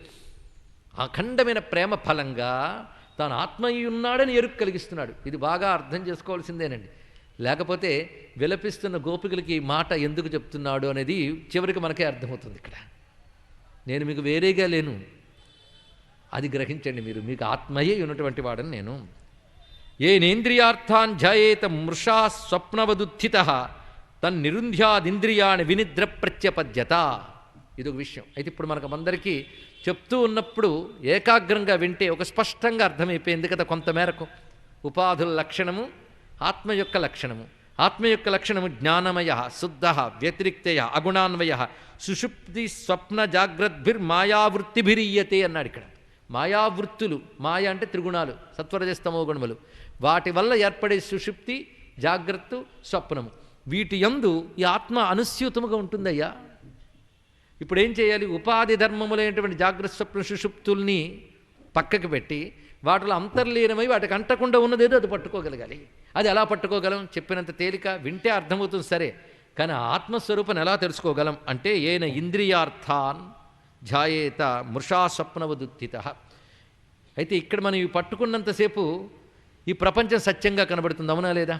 అఖండమైన ప్రేమ ఫలంగా తాను ఆత్మయ్య ఉన్నాడని ఎరుక కలిగిస్తున్నాడు. ఇది బాగా అర్థం చేసుకోవాల్సిందేనండి. లేకపోతే విలపిస్తున్న గోపికలకి ఈ మాట ఎందుకు చెప్తున్నాడు అనేది చివరికి మనకే అర్థమవుతుంది. ఇక్కడ నేను మీకు వేరేగా లేను. అది గ్రహించండి మీరు, మీకు ఆత్మయే ఉన్నటువంటి వాడని నేను. ఏనేంద్రియార్థాన్ ధ్యాయేత మృషా స్వప్నవదుత్థిత తన్నిరుంధ్యాదింద్రియాణి వినిద్ర ప్రత్యపద్యత. ఇదొక విషయం. అయితే ఇప్పుడు మనకు అందరికీ చెప్తూ ఉన్నప్పుడు ఏకాగ్రంగా వింటే ఒక స్పష్టంగా అర్థమైపోయింది కదా కొంతమేరకు. ఉపాధుల లక్షణము, ఆత్మ యొక్క లక్షణము. ఆత్మ యొక్క లక్షణము జ్ఞానమయ, శుద్ధ, వ్యతిరిక్తయ, అగుణాన్వయ, సుషుప్తి స్వప్న జాగ్రద్భిర్మాయావృత్తిభిరీయతే అన్నాడు ఇక్కడ. మాయావృత్తులు, మాయ అంటే త్రిగుణాలు, సత్వరజస్తమో గుణములు, వాటి వల్ల ఏర్పడే సుషుప్తి, జాగ్రత్త, స్వప్నము, వీటి యందు ఈ ఆత్మ అనుస్యూతముగా ఉంటుందయ్యా. ఇప్పుడు ఏం చేయాలి? ఉపాధి ధర్మములైనటువంటి జాగ్రత్త, స్వప్న, సుషుప్తుల్ని పక్కకి పెట్టి వాటిలో అంతర్లీనమై వాటికి అంటకుండా ఉన్నదేదో అది పట్టుకోగలగాలి. అది ఎలా పట్టుకోగలం? చెప్పినంత తేలిక, వింటే అర్థమవుతుంది సరే, కానీ ఆత్మస్వరూపాన్ని ఎలా తెలుసుకోగలం అంటే ఏన ఇంద్రియార్థాన్ ధ్యాయేత మృషా స్వప్నవదుత్థిత. అయితే ఇక్కడ మనం ఇవి పట్టుకున్నంతసేపు ఈ ప్రపంచం సత్యంగా కనబడుతుంది, అవునా లేదా?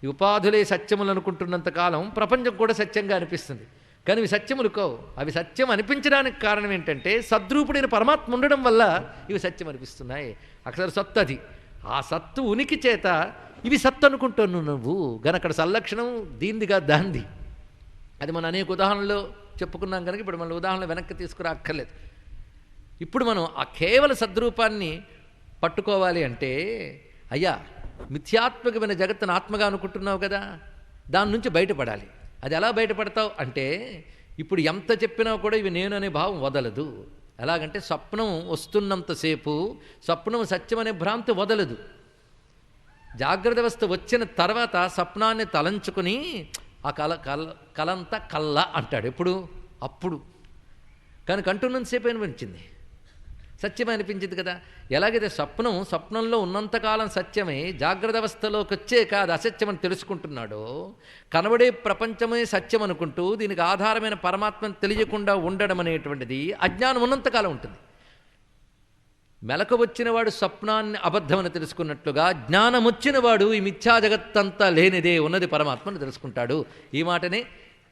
ఈ ఉపాధులే సత్యములు అనుకుంటున్నంత కాలం ప్రపంచం కూడా సత్యంగా అనిపిస్తుంది. కానీ ఇవి సత్యములు కావు. అవి సత్యం అనిపించడానికి కారణం ఏంటంటే సద్రూపుడైన పరమాత్మ ఉండడం వల్ల ఇవి సత్యం అనిపిస్తున్నాయి. అక్షర సత్తు అది. ఆ సత్తు ఉనికి చేత ఇవి సత్తు అనుకుంటాను నువ్వు గన. అక్కడ సంలక్షణం దీనిదిగా దాంది. అది మనం అనేక ఉదాహరణలో చెప్పుకున్నాం కనుక ఇప్పుడు మన ఉదాహరణ వెనక్కి తీసుకురా అక్కర్లేదు. ఇప్పుడు మనం ఆ కేవల సద్రూపాన్ని పట్టుకోవాలి అంటే, అయ్యా మిథ్యాత్మకమైన జగత్తును ఆత్మగా అనుకుంటున్నావు కదా, దాని నుంచి బయటపడాలి. అది ఎలా బయటపడతావు అంటే, ఇప్పుడు ఎంత చెప్పినా కూడా ఇవి నేను అనే భావం వదలదు. ఎలాగంటే స్వప్నం వస్తున్నంతసేపు స్వప్నం సత్యం అనే భ్రాంతి వదలదు. జాగ్రత్త అవస్థ వచ్చిన తర్వాత స్వప్నాన్ని తలంచుకుని ఆ కలంతా కల్ల అంటాడు. ఎప్పుడు? అప్పుడు. కానీ కంటున్నంతసేపు అనిపించింది, సత్యం అనిపించింది కదా. ఎలాగైతే స్వప్నంలో ఉన్నంతకాలం సత్యమే, జాగ్రత్త అవస్థలోకి వచ్చాక అది అసత్యమని తెలుసుకుంటున్నాడో, కనబడే ప్రపంచమే సత్యం అనుకుంటూ దీనికి ఆధారమైన పరమాత్మను తెలియకుండా ఉండడం అనేటువంటిది అజ్ఞానం ఉన్నంతకాలం ఉంటుంది. మెలకు వచ్చినవాడు స్వప్నాన్ని అబద్ధమని తెలుసుకున్నట్లుగా జ్ఞానం వచ్చినవాడు ఈ మిథ్యా జగత్తంతా లేనిదే ఉన్నది పరమాత్మను తెలుసుకుంటాడు. ఈ మాటనే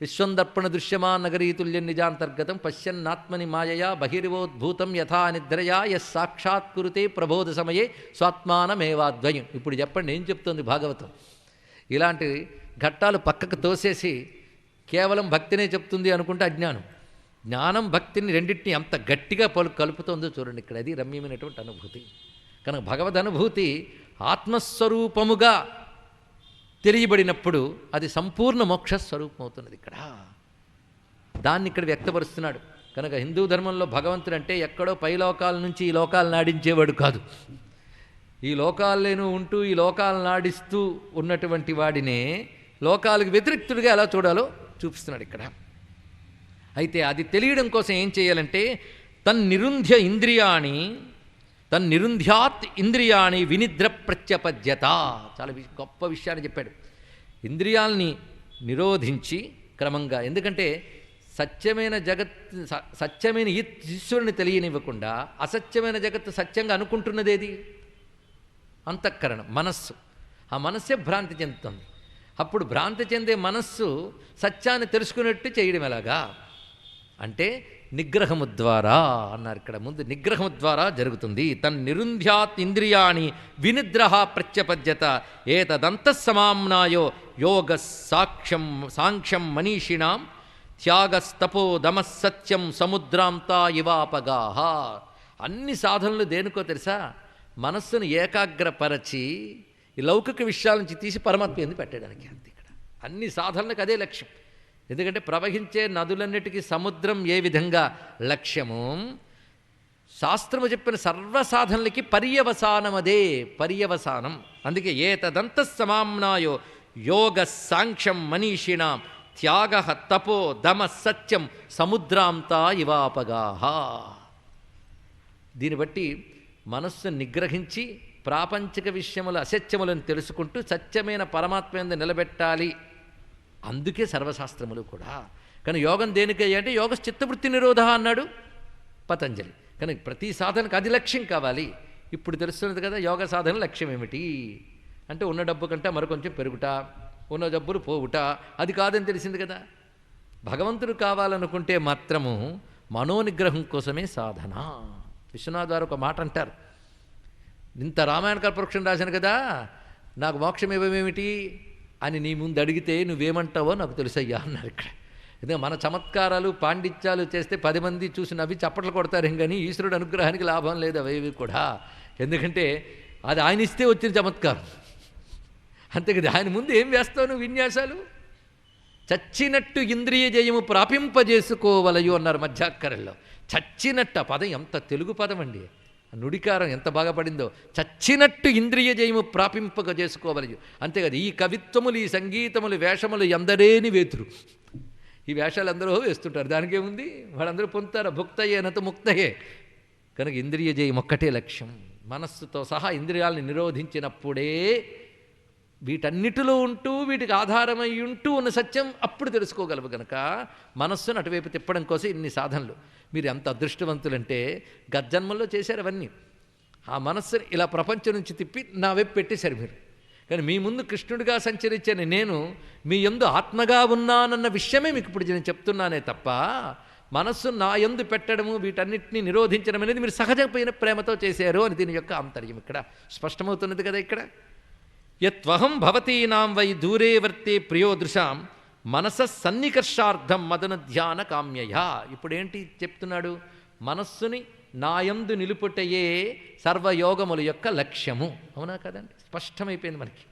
విశ్వందర్పణ దృశ్యమా నగరీతుల్యం నిజాంతర్గతం పశ్యన్నాత్మని మాయయా బహిర్వోద్భూతం యథా నిద్రయా యస్ సాక్షాత్కురుతే ప్రబోధ సమయే స్వాత్మానమేవాద్వయం. ఇప్పుడు చెప్పండి, ఏం చెప్తోంది భాగవతం? ఇలాంటి ఘట్టాలు పక్కకు తోసేసి కేవలం భక్తినే చెప్తుంది అనుకుంటే అజ్ఞానం. జ్ఞానం భక్తిని రెండింటిని ఎంత గట్టిగా కలుపుతోందో చూడండి ఇక్కడ. అది రమ్యమైనటువంటి అనుభూతి. కనుక భగవద్ అనుభూతి ఆత్మస్వరూపముగా తెలియబడినప్పుడు అది సంపూర్ణ మోక్షస్వరూపం అవుతున్నది ఇక్కడ. దాన్ని ఇక్కడ వ్యక్తపరుస్తున్నాడు. కనుక హిందూ ధర్మంలో భగవంతుడు అంటే ఎక్కడో పైలోకాల నుంచి ఈ లోకాలను నాడించేవాడు కాదు. ఈ లోకాల్లోనూ ఉంటూ ఈ లోకాలను నాడిస్తూ ఉన్నటువంటి వాడినే లోకాలకు వ్యతిరిక్తుడిగా ఎలా చూడాలో చూపిస్తున్నాడు ఇక్కడ. అయితే అది తెలియడం కోసం ఏం చేయాలంటే తన్నిరుంధ్యాత్ ఇంద్రియాణి వినిద్ర ప్రత్యపద్యత. చాలా గొప్ప విషయాన్ని చెప్పాడు. ఇంద్రియాల్ని నిరోధించి క్రమంగా, ఎందుకంటే సత్యమైన ఈశ్వరుని తెలియనివ్వకుండా అసత్యమైన జగత్తు సత్యంగా అనుకుంటున్నదేది? అంతఃకరణం, మనస్సు. ఆ మనస్సే భ్రాంతి చెందుతుంది. అప్పుడు భ్రాంతి చెందే మనస్సు సత్యాన్ని తెలుసుకున్నట్టు చేయడం ఎలాగా అంటే నిగ్రహము ద్వారా అన్నారు ఇక్కడ. ముందు నిగ్రహము ద్వారా జరుగుతుంది. తన్నిరుంధ్యాత్ ఇంద్రియాణి వినిద్రహ ప్రత్యపద్యత ఏతదంతఃసమామ్నాయో యోగ సాంఖ్యం మనీషిణాం త్యాగస్తపో దమస్సత్యం సముద్రాంతా ఇవాపగాహ. అన్ని సాధనలు దేనికో తెలుసా? మనస్సును ఏకాగ్రపరచి ఈ లౌకిక విషయాల నుంచి తీసి పరమాత్మ ఎందు పెట్టడానికి. అంతే ఇక్కడ అన్ని సాధనలకు అదే లక్ష్యం. ఎందుకంటే ప్రవహించే నదులన్నిటికీ సముద్రం ఏ విధంగా లక్ష్యము, శాస్త్రము చెప్పిన సర్వసాధనలకి పర్యవసానం అదే పర్యవసానం. అందుకే ఏతదంతఃసమామ్నాయో యోగ సాంఖ్యం మనీషిణాం త్యాగ తపో దమ సత్యం సముద్రాంతా ఇవాపగాహ. దీన్ని బట్టి మనస్సును నిగ్రహించి ప్రాపంచిక విషయముల అసత్యములను తెలుసుకుంటూ సత్యమైన పరమాత్మ యందు నిలబెట్టాలి. అందుకే సర్వశాస్త్రములు కూడా. కానీ యోగం దేనికయ్యా అంటే యోగ చిత్తవృత్తి నిరోధ అన్నాడు పతంజలి. కానీ ప్రతి సాధనకు అది లక్ష్యం కావాలి. ఇప్పుడు తెలుస్తున్నది కదా యోగ సాధన లక్ష్యం ఏమిటి అంటే ఉన్న డబ్బు కంటే మరికొంచెం పెరుగుట, ఉన్న జబ్బులు పోవుట, అది కాదని తెలిసింది కదా. భగవంతుడు కావాలనుకుంటే మాత్రము మనోనిగ్రహం కోసమే సాధన. విశ్వనాథ్ వారు ఒక మాట అంటారు, ఇంత రామాయణ కల్పవృక్షం రాశాను కదా, నాకు మోక్షం ఇవ్వమేమిటి అని నీ ముందు అడిగితే నువ్వేమంటావో నాకు తెలుసయ్యా అన్నారు ఇక్కడ. ఎందుకంటే మన చమత్కారాలు పాండిత్యాలు చేస్తే 10 మంది చూసి నవ్వి చప్పట్లు కొడతారేం కానీ ఈశ్వరుడు అనుగ్రహానికి లాభం లేదు అవేవి కూడా. ఎందుకంటే అది ఆయన ఇస్తే వచ్చిన చమత్కారం, అంతే కదా. ఆయన ముందు ఏం వేస్తావు నువ్వు విన్యాసాలు? చచ్చినట్టు ఇంద్రియ జయము ప్రాపింపజేసుకోవలయు అన్నారు మధ్యాక్కరంలో. చచ్చినట్టు ఆ పదం ఎంత తెలుగు పదం అండి, నుడికారం ఎంత బాగా పడిందో. చచ్చినట్టు ఇంద్రియ జయము ప్రాపింపక చేసుకోవలయు, అంతేకాదు. ఈ కవిత్వములు, ఈ సంగీతములు, వేషములు ఎందరేని వేతురు. ఈ వేషాలు అందరూ వేస్తుంటారు, దానికేముంది, వాళ్ళందరూ పొందుతారు. భుక్తయే నత ముక్తయే. కనుక ఇంద్రియ జయం ఒక్కటే లక్ష్యం. మనస్సుతో సహా ఇంద్రియాలను నిరోధించినప్పుడే వీటన్నిటిలో ఉంటూ వీటికి ఆధారమై ఉంటూ ఉన్న సత్యం అప్పుడు తెలుసుకోగలవు. కనుక మనస్సును అటువైపు తిప్పడం కోసం ఇన్ని సాధనలు. మీరు ఎంత అదృష్టవంతులంటే గజ్జన్మల్లో చేశారు అవన్నీ. ఆ మనస్సుని ఇలా ప్రపంచం నుంచి తిప్పి నా వైపు పెట్టేశారు మీరు. కానీ మీ ముందు కృష్ణుడిగా సంచరించాను నేను, మీ యందు ఆత్మగా ఉన్నానన్న విషయమే మీకు ఇప్పుడు నేను చెప్తున్నానే తప్ప మనస్సు నా యందు పెట్టడము, వీటన్నిటిని నిరోధించడం అనేది మీరు సహజమైన ప్రేమతో చేశారు అని దీని యొక్క ఆంతర్యం ఇక్కడ స్పష్టమవుతున్నది కదా. ఇక్కడ యత్వహం భవతీనాం వై దూరే వర్తే ప్రియోదృశాం మనస సన్నికర్షార్థం మదన ధ్యాన కామ్యయా. ఇప్పుడేంటి చెప్తున్నాడు? మనస్సుని నాయందు నిలుపుటయే సర్వయోగముల యొక్క లక్ష్యము. అవునా కదండి? స్పష్టమైపోయింది మనకి.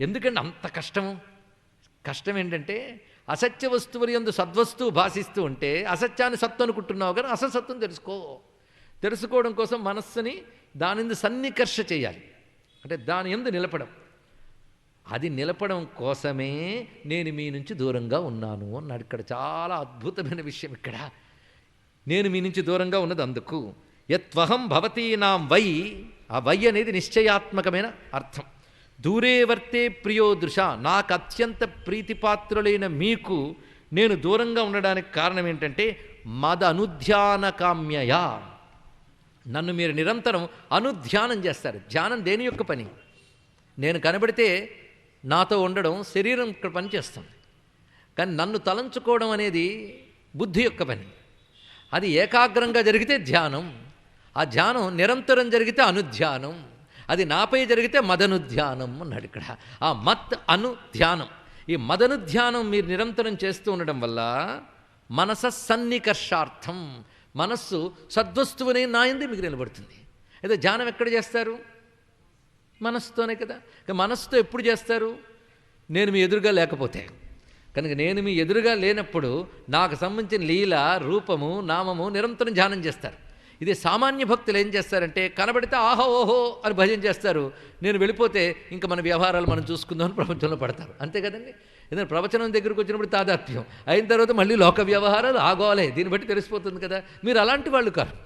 ఎందుకంటే అంత కష్టము? కష్టం ఏంటంటే అసత్య వస్తువులు యందు సద్వస్తువు భాషిస్తూ ఉంటే అసత్యాన్ని సత్తు అనుకుంటున్నావు కానీ అసత్వం తెలుసుకోవడం కోసం మనస్సుని దాని సన్నికర్ష చేయాలి, అంటే దాని యందు నిలపడం. అది నిలపడం కోసమే నేను మీ నుంచి దూరంగా ఉన్నాను అన్నాడు. ఇక్కడ చాలా అద్భుతమైన విషయం ఇక్కడ. నేను మీ నుంచి దూరంగా ఉన్నది అందుకు. యత్వహం భవతీనాం వై, ఆ వై అనేది నిశ్చయాత్మకమైన అర్థం. దూరే వర్తే ప్రియోదృశ, నాకు అత్యంత ప్రీతిపాత్రులైన మీకు నేను దూరంగా ఉండడానికి కారణం ఏంటంటే మద అనుధ్యాన కామ్యయా. నన్ను మీరు నిరంతరం అనుధ్యానం చేస్తారు. ధ్యానం దేని యొక్క పని? నేను కనబడితే నాతో ఉండడం శరీరం ఇక్కడ పనిచేస్తుంది, కానీ నన్ను తలంచుకోవడం అనేది బుద్ధి యొక్క పని. అది ఏకాగ్రంగా జరిగితే ధ్యానం, ఆ ధ్యానం నిరంతరం జరిగితే అనుధ్యానం, అది నాపై జరిగితే మదనుధ్యానం అన్నాడు ఇక్కడ. ఆ మత్ అనుధ్యానం, ఈ మదనుధ్యానం మీరు నిరంతరం చేస్తూ ఉండడం వల్ల మనస సన్నికర్షార్థం, మనస్సు సద్వస్తువునే నాయందే మీకు నిలబడుతుంది. అయితే ధ్యానం ఎక్కడ చేస్తారు? మనస్సుతోనే కదా. మనస్సుతో ఎప్పుడు చేస్తారు? నేను మీ ఎదురుగా లేకపోతే. కనుక నేను మీ ఎదురుగా లేనప్పుడు నాకు సంబంధించిన లీల, రూపము, నామము నిరంతరం ధ్యానం చేస్తారు. ఇది సామాన్య భక్తులు ఏం చేస్తారంటే కనబడితే ఆహో ఓహో అని భజన చేస్తారు, నేను వెళ్ళిపోతే ఇంకా మన వ్యవహారాలు మనం చూసుకుందామని ప్రపంచంలో పడతారు. అంతే కదండి. ఎందుకంటే ప్రవచనం దగ్గరకు వచ్చినప్పుడు తాదాత్మ్యం అయిన తర్వాత మళ్ళీ లోక వ్యవహారాలు ఆగోలే, దీన్ని బట్టి తెలిసిపోతుంది కదా. మీరు అలాంటి వాళ్ళు కారు.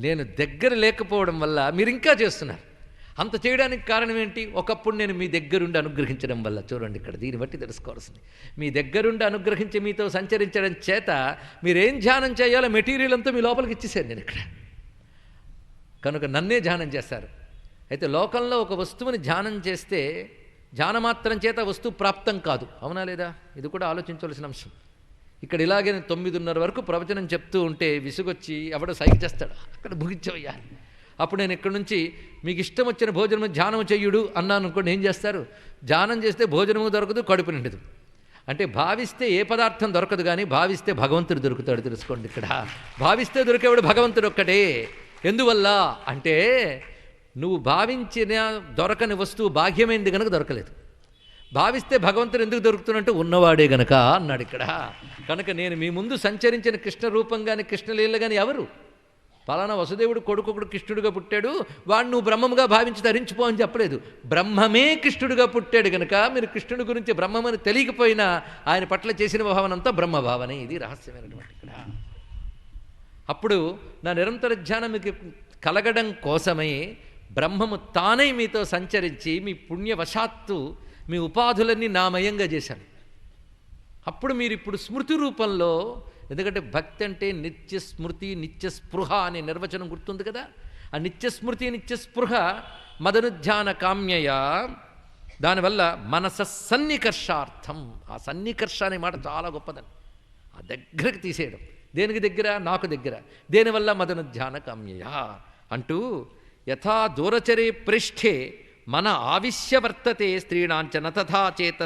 నేను దగ్గర లేకపోవడం వల్ల మీరు ఇంకా చేస్తున్నారు. అంత చేయడానికి కారణం ఏంటి? ఒకప్పుడు నేను మీ దగ్గరుండి అనుగ్రహించడం వల్ల. చూడండి ఇక్కడ దీన్ని బట్టి తెలుసుకోవాల్సింది. మీ దగ్గరుండి అనుగ్రహించి మీతో సంచరించడం చేత మీరేం ధ్యానం చేయాలో మెటీరియల్ అంతా మీ లోపలికి ఇచ్చేసాను నేను ఇక్కడ. కనుక నన్నే ధ్యానం చేస్తారు. అయితే లోకంలో ఒక వస్తువుని ధ్యానం చేస్తే ధ్యానమాత్రం చేత వస్తువు ప్రాప్తం కాదు. అవునా లేదా? ఇది కూడా ఆలోచించవలసిన అంశం. ఇక్కడ ఇలాగే 9:30 వరకు ప్రవచనం చెప్తూ ఉంటే విసుగొచ్చి ఎవడో సైకి చేస్తాడు, అక్కడ ముగించవయ్యాలి. అప్పుడు నేను ఇక్కడ నుంచి మీకు ఇష్టం వచ్చిన భోజనము ధ్యానం చెయ్యుడు అన్నాను అనుకోండి, ఏం చేస్తారు? ధ్యానం చేస్తే భోజనము దొరకదు, కడుపు నిండదు. అంటే భావిస్తే ఏ పదార్థం దొరకదు, కానీ భావిస్తే భగవంతుడు దొరుకుతాడు. తెలుసుకోండి ఇక్కడ. భావిస్తే దొరికేవాడు భగవంతుడు ఒక్కటే. ఎందువల్ల అంటే నువ్వు భావించిన దొరకని వస్తువు బాహ్యమైంది కనుక దొరకలేదు. భావిస్తే భగవంతుడు ఎందుకు దొరుకుతున్నట్టు ఉన్నవాడే గనక అన్నాడు ఇక్కడ. కనుక నేను మీ ముందు సంచరించిన కృష్ణ రూపం కానీ కృష్ణలీల కానీ ఎవరు? పలానా వసుదేవుడు కొడుకొకడు కృష్ణుడిగా పుట్టాడు, వాడు నువ్వు బ్రహ్మముగా భావించి ధరించిపో అని చెప్పలేదు. బ్రహ్మమే కృష్ణుడిగా పుట్టాడు కనుక మీరు కృష్ణుడి గురించి బ్రహ్మమని తెలియకపోయినా ఆయన పట్ల చేసిన భావనంతా బ్రహ్మభావనే. ఇది రహస్యమైనటువంటి ఇక్కడ. అప్పుడు నా నిరంతర ధ్యానం మీకు కలగడం కోసమై బ్రహ్మము తానై మీతో సంచరించి మీ పుణ్యవశాత్తు మీ ఉపాధులన్నీ నామయంగా చేశాను. అప్పుడు మీరు ఇప్పుడు స్మృతి రూపంలో, ఎందుకంటే భక్తి అంటే నిత్య స్మృతి నిత్య స్పృహ అనే నిర్వచనం గుర్తుంది కదా. ఆ నిత్య స్మృతి నిత్య స్పృహ మదనుధ్యాన కామ్యయ, దానివల్ల మనస సన్నికర్షార్థం. ఆ సన్నికర్ష అనే మాట చాలా గొప్పదని, ఆ దగ్గరకు తీసేయడం. దేనికి దగ్గర? నాకు దగ్గర. దేనివల్ల? మదన ధ్యాన కామ్యయ అంటూ యథా దూరచరే ప్రేష్ఠే మన ఆవిశ్య వర్తతే స్త్రీణాంచ నతథా చేత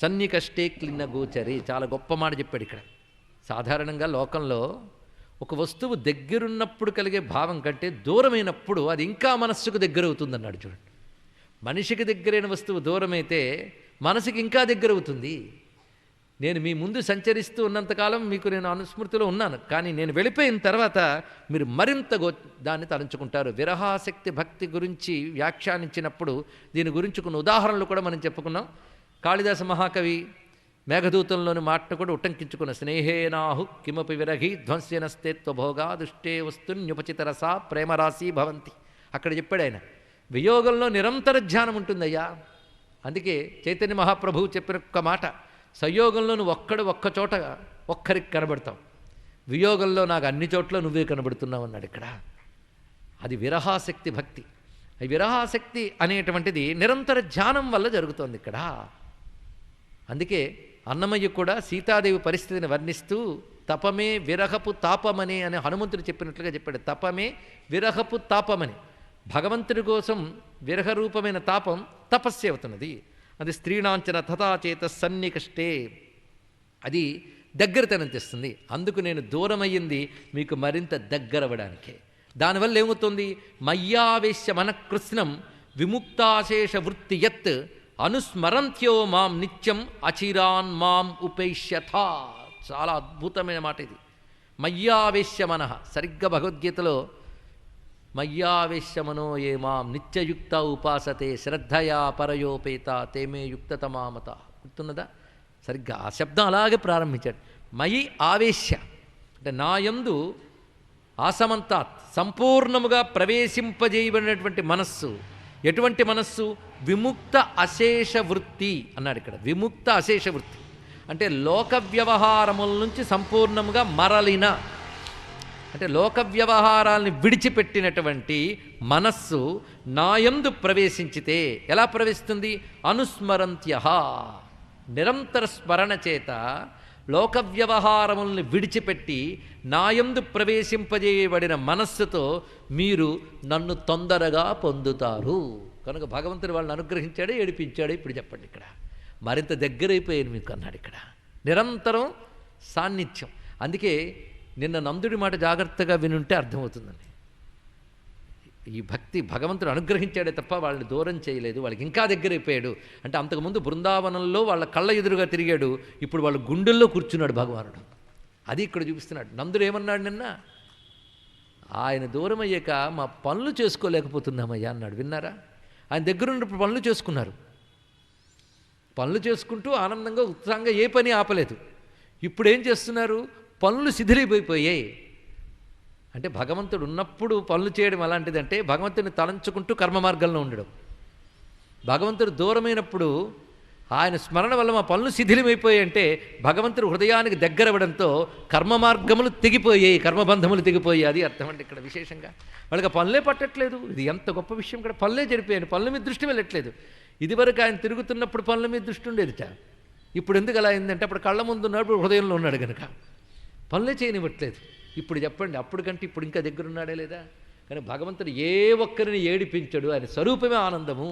సన్నికష్టే క్లిన్న గోచరే. చాలా గొప్ప మాట చెప్పాడు ఇక్కడ. సాధారణంగా లోకంలో ఒక వస్తువు దగ్గరున్నప్పుడు కలిగే భావం కంటే దూరమైనప్పుడు అది ఇంకా మనస్సుకు దగ్గర అవుతుందన్నాడు. చూడండి, మనిషికి దగ్గరైన వస్తువు దూరమైతే మనసుకి ఇంకా దగ్గర అవుతుంది. నేను మీ ముందు సంచరిస్తూ ఉన్నంతకాలం మీకు నేను అనుస్మృతిలో ఉన్నాను, కానీ నేను వెళ్ళిపోయిన తర్వాత మీరు మరింత దాన్ని తలంచుకుంటారు. విరహాశక్తి భక్తి గురించి వ్యాఖ్యానించినప్పుడు దీని గురించి కొన్ని ఉదాహరణలు కూడా మనం చెప్పుకున్నాం. కాళిదాస మహాకవి మేఘదూతంలోని మాటను కూడా ఉట్టంకించుకున్న స్నేహేనాహు కిమపి విరహి ధ్వంస్యనస్తే త్వభోగా దుష్టే వస్తున్యుపచితరసా ప్రేమరాశి భవంతి. అక్కడ చెప్పాడు ఆయన, వియోగంలో నిరంతర ధ్యానం ఉంటుందయ్యా. అందుకే చైతన్య మహాప్రభువు చెప్పిన ఒక్క మాట, సంయోగంలో నువ్వు ఒక్కచోట ఒక్కరికి కనబడతావు, వియోగంలో నాకు అన్ని చోట్ల నువ్వే కనబడుతున్నావు అన్నాడు ఇక్కడ. అది విరహాశక్తి భక్తి. ఈ విరహాశక్తి అనేటువంటిది నిరంతర ధ్యానం వల్ల జరుగుతోంది ఇక్కడ. అందుకే అన్నమయ్య కూడా సీతాదేవి పరిస్థితిని వర్ణిస్తూ తపమే విరహపు తాపమనే అని హనుమంతుడు చెప్పినట్లుగా చెప్పాడు. తపమే విరహపు తాపమని. భగవంతుడి కోసం విరహరూపమైన తాపం తపస్సు అవుతున్నది. అది స్త్రీణాంచన తథాచేత సన్నికష్టే, అది దగ్గరతనం తెస్తుంది. అందుకు నేను దూరమయ్యింది మీకు మరింత దగ్గరవడానికే. దానివల్ల ఏమవుతుంది? మయ్యావేశ్య మనఃకృష్ణం విముక్తాశేష వృత్తి యత్ అనుస్మరంత్యో మాం నిత్యం అచిరాన్ మాం ఉపేష్యథ. చాలా అద్భుతమైన మాట ఇది. మయ్యావేశ్య మనః, సరిగ్గా భగవద్గీతలో మయ్యావేశ్యమనో ఏ మాం నిత్యయుక్త ఉపాసతే శ్రద్ధయా పరయోపేత తేమే యుక్తతమామత. గుర్తున్నదా? సరిగ్గా ఆ శబ్దం అలాగే ప్రారంభించాడు. మయి ఆవేశ్య అంటే నాయందు ఆసమంతాత్ సంపూర్ణముగా ప్రవేశింపజేయబడినటువంటి మనస్సు. ఎటువంటి మనస్సు? విముక్త అశేష వృత్తి అన్నాడు ఇక్కడ. విముక్త అశేష వృత్తి అంటే లోక వ్యవహారముల నుంచి సంపూర్ణముగా మరలిన, అంటే లోక వ్యవహారాల్ని విడిచిపెట్టినటువంటి మనస్సు నాయందు ప్రవేశించితే ఎలా ప్రవేశిస్తుంది? అనుస్మరంత్యః, నిరంతర స్మరణ చేత లోక వ్యవహారముల్ని విడిచిపెట్టి నాయందు ప్రవేశింపజేయబడిన మనస్సుతో మీరు నన్ను తొందరగా పొందుతారు. కనుక భగవంతుడు వాళ్ళని అనుగ్రహించాడే, ఏడిపించాడే. ఇప్పుడు చెప్పండి, ఇక్కడ మరింత దగ్గరైపోయాను మీకు అన్నాడు ఇక్కడ. నిరంతరం సాన్నిధ్యం. అందుకే నిన్న నందుడి మాట జాగ్రత్తగా వినుంటే అర్థమవుతుందండి. ఈ భక్తి భగవంతుడు అనుగ్రహించాడే తప్ప వాళ్ళని దూరం చేయలేదు, వాళ్ళకి ఇంకా దగ్గరైపోయాడు. అంటే అంతకుముందు బృందావనంలో వాళ్ళ కళ్ళ ఎదురుగా తిరిగాడు, ఇప్పుడు వాళ్ళ గుండెల్లో కూర్చున్నాడు భగవానుడు. అది ఇక్కడ చూపిస్తున్నాడు. నందుడు ఏమన్నాడు నిన్న? ఆయన దూరం అయ్యాక మా పనులు చేసుకోలేకపోతున్నామయ్యా అన్నాడు. విన్నారా? ఆయన దగ్గర ఉన్నప్పుడు పనులు చేసుకున్నారు, పనులు చేసుకుంటూ ఆనందంగా ఉత్సాహంగా ఏ పని ఆపలేదు. ఇప్పుడు ఏం చేస్తున్నారు? పనులు శిథిలైపోయాయి. అంటే భగవంతుడు ఉన్నప్పుడు పనులు చేయడం అలాంటిదంటే భగవంతుడిని తలంచుకుంటూ కర్మ మార్గంలో ఉండడం. భగవంతుడు దూరమైనప్పుడు ఆయన స్మరణ వల్ల మా పనులు శిథిలమైపోయాయి అంటే భగవంతుడు హృదయానికి దగ్గరవ్వడంతో కర్మ మార్గములు తెగిపోయాయి, కర్మబంధములు తెగిపోయాయి. అది అర్థం అండి ఇక్కడ విశేషంగా. వాళ్ళకి పనులే పట్టట్లేదు. ఇది ఎంత గొప్ప విషయం. ఇక్కడ పనులే జరిపోయాయి, పనుల మీద దృష్టి వెళ్ళట్లేదు. ఇదివరకు ఆయన తిరుగుతున్నప్పుడు పనుల మీద దృష్టి ఉండేదిట. ఇప్పుడు ఎందుకు అలా అయిందంటే అప్పుడు కళ్ళ ముందు ఉన్నప్పుడు హృదయంలో ఉన్నాడు కనుక పనులే చేయనివ్వట్లేదు. ఇప్పుడు చెప్పండి, అప్పుడు కంటే ఇప్పుడు ఇంకా దగ్గరున్నాడే లేదా? కానీ భగవంతుడు ఏ ఒక్కరిని ఏడిపించడు, ఆయన స్వరూపమే ఆనందము.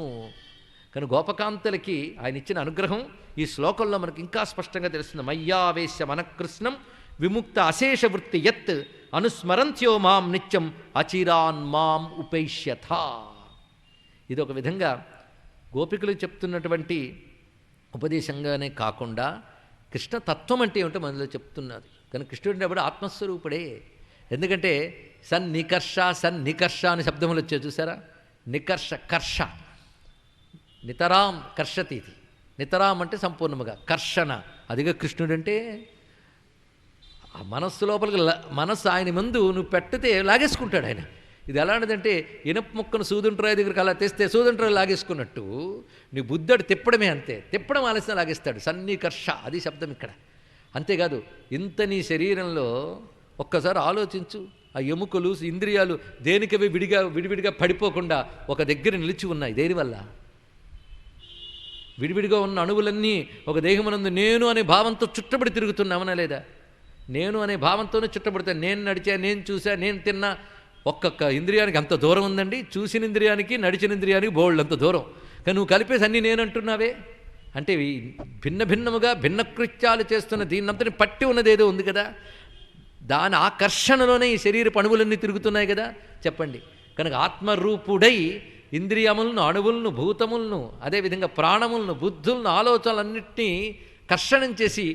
కానీ గోపకాంతలకి ఆయన ఇచ్చిన అనుగ్రహం ఈ శ్లోకంలో మనకి ఇంకా స్పష్టంగా తెలుస్తుంది. మయ్యావేశ్య మనఃకృష్ణం విముక్త అశేష వృత్తి యత్ అనుస్మరంత్యో మాం నిత్యం అచిరాన్ మాం ఉపేష్యథ. ఇది ఒక విధంగా గోపికలు చెప్తున్నటువంటి ఉపదేశంగానే కాకుండా కృష్ణతత్వం అంటే ఏమిటో మనలో చెప్తున్నది. కానీ కృష్ణుడు ఎప్పుడు ఆత్మస్వరూపుడే. ఎందుకంటే సన్నికర్ష అని శబ్దములు వచ్చాయి చూసారా? నికర్ష, కర్ష, నితరాం కర్షతి. ఇది నితరాం అంటే సంపూర్ణముగా, కర్షణ అదిగా కృష్ణుడు అంటే. ఆ మనస్సు లోపలికి మనస్సు ఆయన ముందు నువ్వు పెట్టితే లాగేసుకుంటాడు ఆయన. ఇది ఎలాంటిదంటే ఇనప ముక్కను సూదుంట్రాయి దగ్గరికి అలా తెస్తే సూదుంట్రాయి లాగేసుకున్నట్టు నీ బుద్ధుడు తిప్పడమే, అంతే. తిప్పడం ఆలస్యం లాగేస్తాడు. సన్నికర్ష అది శబ్దం ఇక్కడ. అంతేకాదు, ఇంత నీ శరీరంలో ఒక్కసారి ఆలోచించు, ఆ ఎముకలు ఇంద్రియాలు దేనికవి విడివిడిగా పడిపోకుండా ఒక దగ్గర నిలిచి ఉన్నాయి. దేనివల్ల? విడివిడిగా ఉన్న అణువులన్నీ ఒక దేహమునందు నేను అనే భావంతో చుట్టబడి తిరుగుతున్నామనా లేదా? నేను అనే భావంతోనే చుట్టబడతాను. నేను నడిచా, నేను చూసా, నేను తిన్నా. ఒక్కొక్క ఇంద్రియానికి అంత దూరం ఉందండి. చూసిన ఇంద్రియానికి నడిచిన ఇంద్రియానికి బోల్డ్ అంత దూరం. కానీ నువ్వు కలిపేసి అన్నీ నేనంటున్నావే అంటే భిన్న భిన్నముగా భిన్న కృత్యాలు చేస్తున్న దీన్నంతని పట్టి ఉన్నదేదో ఉంది కదా, దాని ఆకర్షణలోనే ఈ శరీర అణువులన్నీ తిరుగుతున్నాయి కదా. చెప్పండి. కనుక ఆత్మరూపుడై ఇంద్రియములను, అణువులను, భూతములను, అదేవిధంగా ప్రాణములను, బుద్ధులను, ఆలోచనలన్నింటినీ కర్షణం చేసి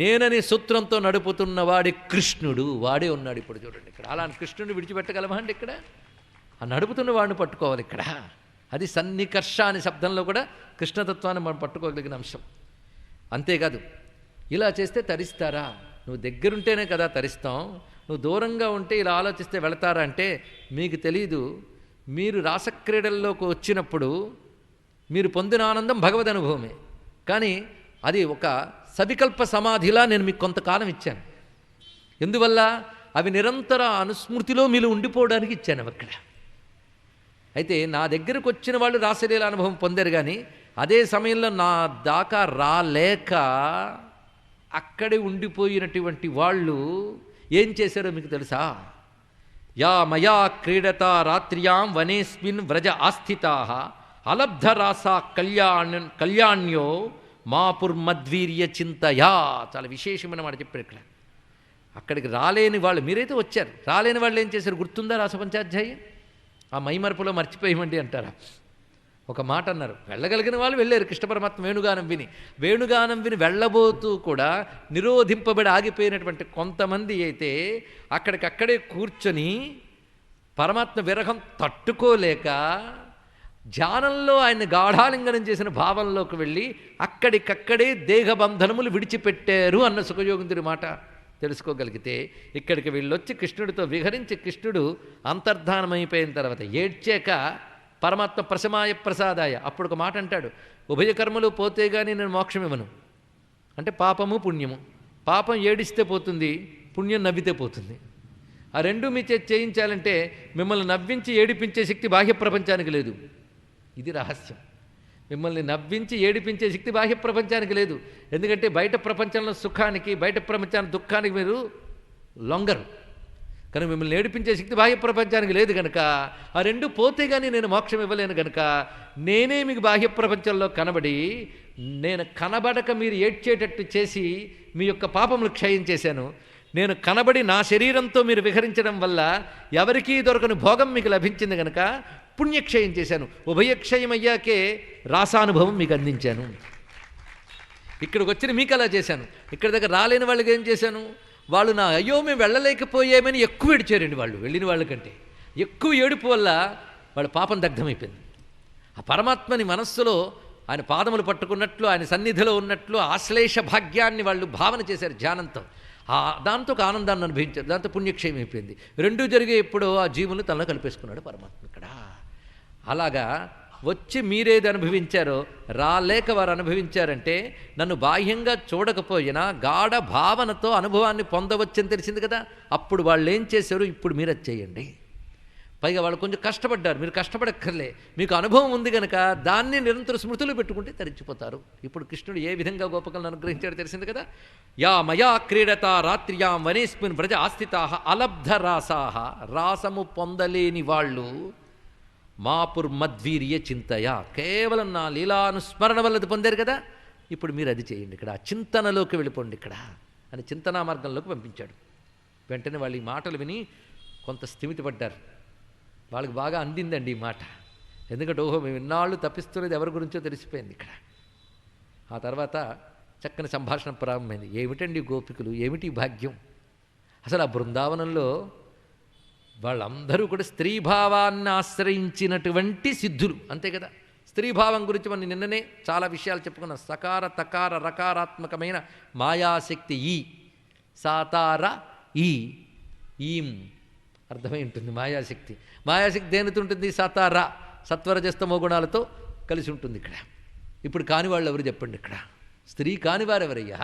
నేననే సూత్రంతో నడుపుతున్న వాడి కృష్ణుడు. వాడే ఉన్నాడు ఇప్పుడు చూడండి ఇక్కడ. అలాంటి కృష్ణుడిని విడిచిపెట్టగలమా అండి? ఇక్కడ ఆ నడుపుతున్న వాడిని పట్టుకోవాలి ఇక్కడ. అది సన్నికర్ష అనే శబ్దంలో కూడా కృష్ణతత్వాన్ని మనం పట్టుకోగలిగిన అంశం. అంతేకాదు, ఇలా చేస్తే తరిస్తారా? నువ్వు దగ్గరుంటేనే కదా తరిస్తాం. నువ్వు దూరంగా ఉంటే ఇలా ఆలోచిస్తే వెళతారా అంటే మీకు తెలీదు. మీరు రాసక్రీడల్లోకి వచ్చినప్పుడు మీరు పొందిన ఆనందం భగవద్ అనుభవమే. కానీ అది ఒక సవికల్ప సమాధిలా నేను మీకు కొంతకాలం ఇచ్చాను. ఎందువల్ల? అవి నిరంతర అనుస్మృతిలో మీరు ఉండిపోవడానికి ఇచ్చాను అక్కడ. అయితే నా దగ్గరకు వచ్చిన వాళ్ళు రాసలీల అనుభవం పొందారు. కానీ అదే సమయంలో నా దాకా రాలేక అక్కడే ఉండిపోయినటువంటి వాళ్ళు ఏం చేశారో మీకు తెలుసా? యా మయా క్రీడత రాత్ర్యాం వనేస్మిన్ వ్రజ ఆస్థితా అలబ్ధరాసా కళ్యాణ్యో మాపుర్మద్వీర్య చింతయా. చాలా విశేషమైన మాట చెప్పారు ఇక్కడ. అక్కడికి రాలేని వాళ్ళు, మీరైతే వచ్చారు, రాలేని వాళ్ళు ఏం చేశారు గుర్తుందా? రాసపంచాధ్యాయం ఆ మైమరపులో మర్చిపోయమండి అంటారా? ఒక మాట అన్నారు. వెళ్ళగలిగిన వాళ్ళు వెళ్ళారు. కృష్ణ పరమాత్మ వేణుగానం విని వెళ్ళబోతూ కూడా నిరోధింపబడి ఆగిపోయినటువంటి కొంతమంది అయితే అక్కడికక్కడే కూర్చొని పరమాత్మ విరహం తట్టుకోలేక ధ్యానంలో ఆయన గాఢాలింగనం చేసిన భావంలోకి వెళ్ళి అక్కడికక్కడే దేహబంధనములు విడిచిపెట్టారు అన్న సుఖయోగిందుడి మాట తెలుసుకోగలిగితే, ఇక్కడికి వీళ్ళొచ్చి కృష్ణుడితో విహరించి కృష్ణుడు అంతర్ధానమైపోయిన తర్వాత ఏడ్చాక పరమాత్మ ప్రసమాయ ప్రసాదాయ అప్పుడు ఒక మాట అంటాడు, ఉభయకర్మలు పోతే కానీ నేను మోక్షం ఇవ్వను అంటే పాపము పుణ్యము. పాపం ఏడిస్తే పోతుంది, పుణ్యం నవ్వితే పోతుంది. ఆ రెండూ మీ చేయించాలంటే మిమ్మల్ని నవ్వించి ఏడిపించే శక్తి బాహ్య ప్రపంచానికి లేదు. ఇది రహస్యం. మిమ్మల్ని నవ్వించి ఏడిపించే శక్తి బాహ్య ప్రపంచానికి లేదు. ఎందుకంటే బయట ప్రపంచంలో సుఖానికి, బయట ప్రపంచానికి దుఃఖానికి మీరు లొంగరు. కనుక మిమ్మల్ని ఏడిపించే శక్తి బాహ్య ప్రపంచానికి లేదు కనుక ఆ రెండు పోతే కానీ నేను మోక్షం ఇవ్వలేను కనుక నేనే మీకు బాహ్య ప్రపంచంలో కనబడి నేను కనబడక మీరు ఏడ్చేటట్టు చేసి మీ యొక్క పాపములు క్షయం చేశాను. నేను కనబడి నా శరీరంతో మీరు విహరించడం వల్ల ఎవరికీ దొరకని భోగం మీకు లభించింది కనుక పుణ్యక్షయం చేశాను. ఉభయక్షయం అయ్యాకే రాసానుభవం మీకు అందించాను. ఇక్కడికి వచ్చిన మీకు అలా చేశాను. ఇక్కడ దగ్గర రాలేని వాళ్ళకి ఏం చేశాను? వాళ్ళు నా అయ్యో మేము వెళ్ళలేకపోయామని ఎక్కువ ఏడిచారండి. వాళ్ళు వెళ్ళిన వాళ్ళకంటే ఎక్కువ ఏడుపు వల్ల వాళ్ళ పాపం దగ్ధమైపోయింది. ఆ పరమాత్మని మనస్సులో ఆయన పాదములు పట్టుకున్నట్లు, ఆయన సన్నిధిలో ఉన్నట్లు ఆశ్లేష భాగ్యాన్ని వాళ్ళు భావన చేశారు ధ్యానంతో. దాంతో ఒక ఆనందాన్ని అనుభవించారు. దాంతో పుణ్యక్షయం అయిపోయింది. రెండూ జరిగే ఎప్పుడో ఆ జీవులను తనలో కలిపేసుకున్నాడు పరమాత్మ ఇక్కడ. అలాగా వచ్చి మీరేది అనుభవించారో రాలేక వారు అనుభవించారంటే నన్ను బాహ్యంగా చూడకపోయినా గాఢ భావనతో అనుభవాన్ని పొందవచ్చని తెలిసింది కదా. అప్పుడు వాళ్ళు ఏం చేశారు? ఇప్పుడు మీరు అది చేయండి. పైగా వాళ్ళు కొంచెం కష్టపడ్డారు, మీరు కష్టపడక్కర్లే. మీకు అనుభవం ఉంది కనుక దాన్ని నిరంతర స్మృతులు పెట్టుకుంటే తరించిపోతారు. ఇప్పుడు కృష్ణుడు ఏ విధంగా గోపకులను అనుగ్రహించాడో తెలిసింది కదా. యా మయా క్రీడత రాత్ర్యాం వనేస్మిన్ వ్రజ ఆస్థితా అలబ్ధ రాసాహ, రాసము పొందలేని వాళ్ళు మాపుర్మద్వీర్య చింతయా, కేవలం నా లీలానుస్మరణ వల్ల పొందారు కదా. ఇప్పుడు మీరు అది చేయండి. ఇక్కడ చింతనలోకి వెళ్ళిపోండి ఇక్కడ అని చింతనా మార్గంలోకి పంపించాడు. వెంటనే వాళ్ళు ఈ మాటలు విని కొంత స్థిమితి పడ్డారు. వాళ్ళకి బాగా అందిందండి ఈ మాట. ఎందుకంటే ఓహో మేము ఇన్నాళ్ళు తప్పిస్తున్నది ఎవరి గురించో తెలిసిపోయింది ఇక్కడ. ఆ తర్వాత చక్కని సంభాషణ ప్రారంభమైంది. ఏమిటండి గోపికలు, ఏమిటి భాగ్యం! అసలు ఆ బృందావనంలో వాళ్ళందరూ కూడా స్త్రీభావాన్ని ఆశ్రయించినటువంటి సిద్ధులు, అంతే కదా. స్త్రీభావం గురించి మనం నిన్ననే చాలా విషయాలు చెప్పుకున్నాం. సకార తకార రకారాత్మకమైన మాయాశక్తి ఈ సాతార ఈం అర్థమై ఉంటుంది. మాయాశక్తి దేనితో ఉంటుంది? సతార సత్వరజస్తమో గుణాలతో కలిసి ఉంటుంది ఇక్కడ. ఇప్పుడు కానివాళ్ళు ఎవరు చెప్పండి? ఇక్కడ స్త్రీ కానివారెవరయ్యా?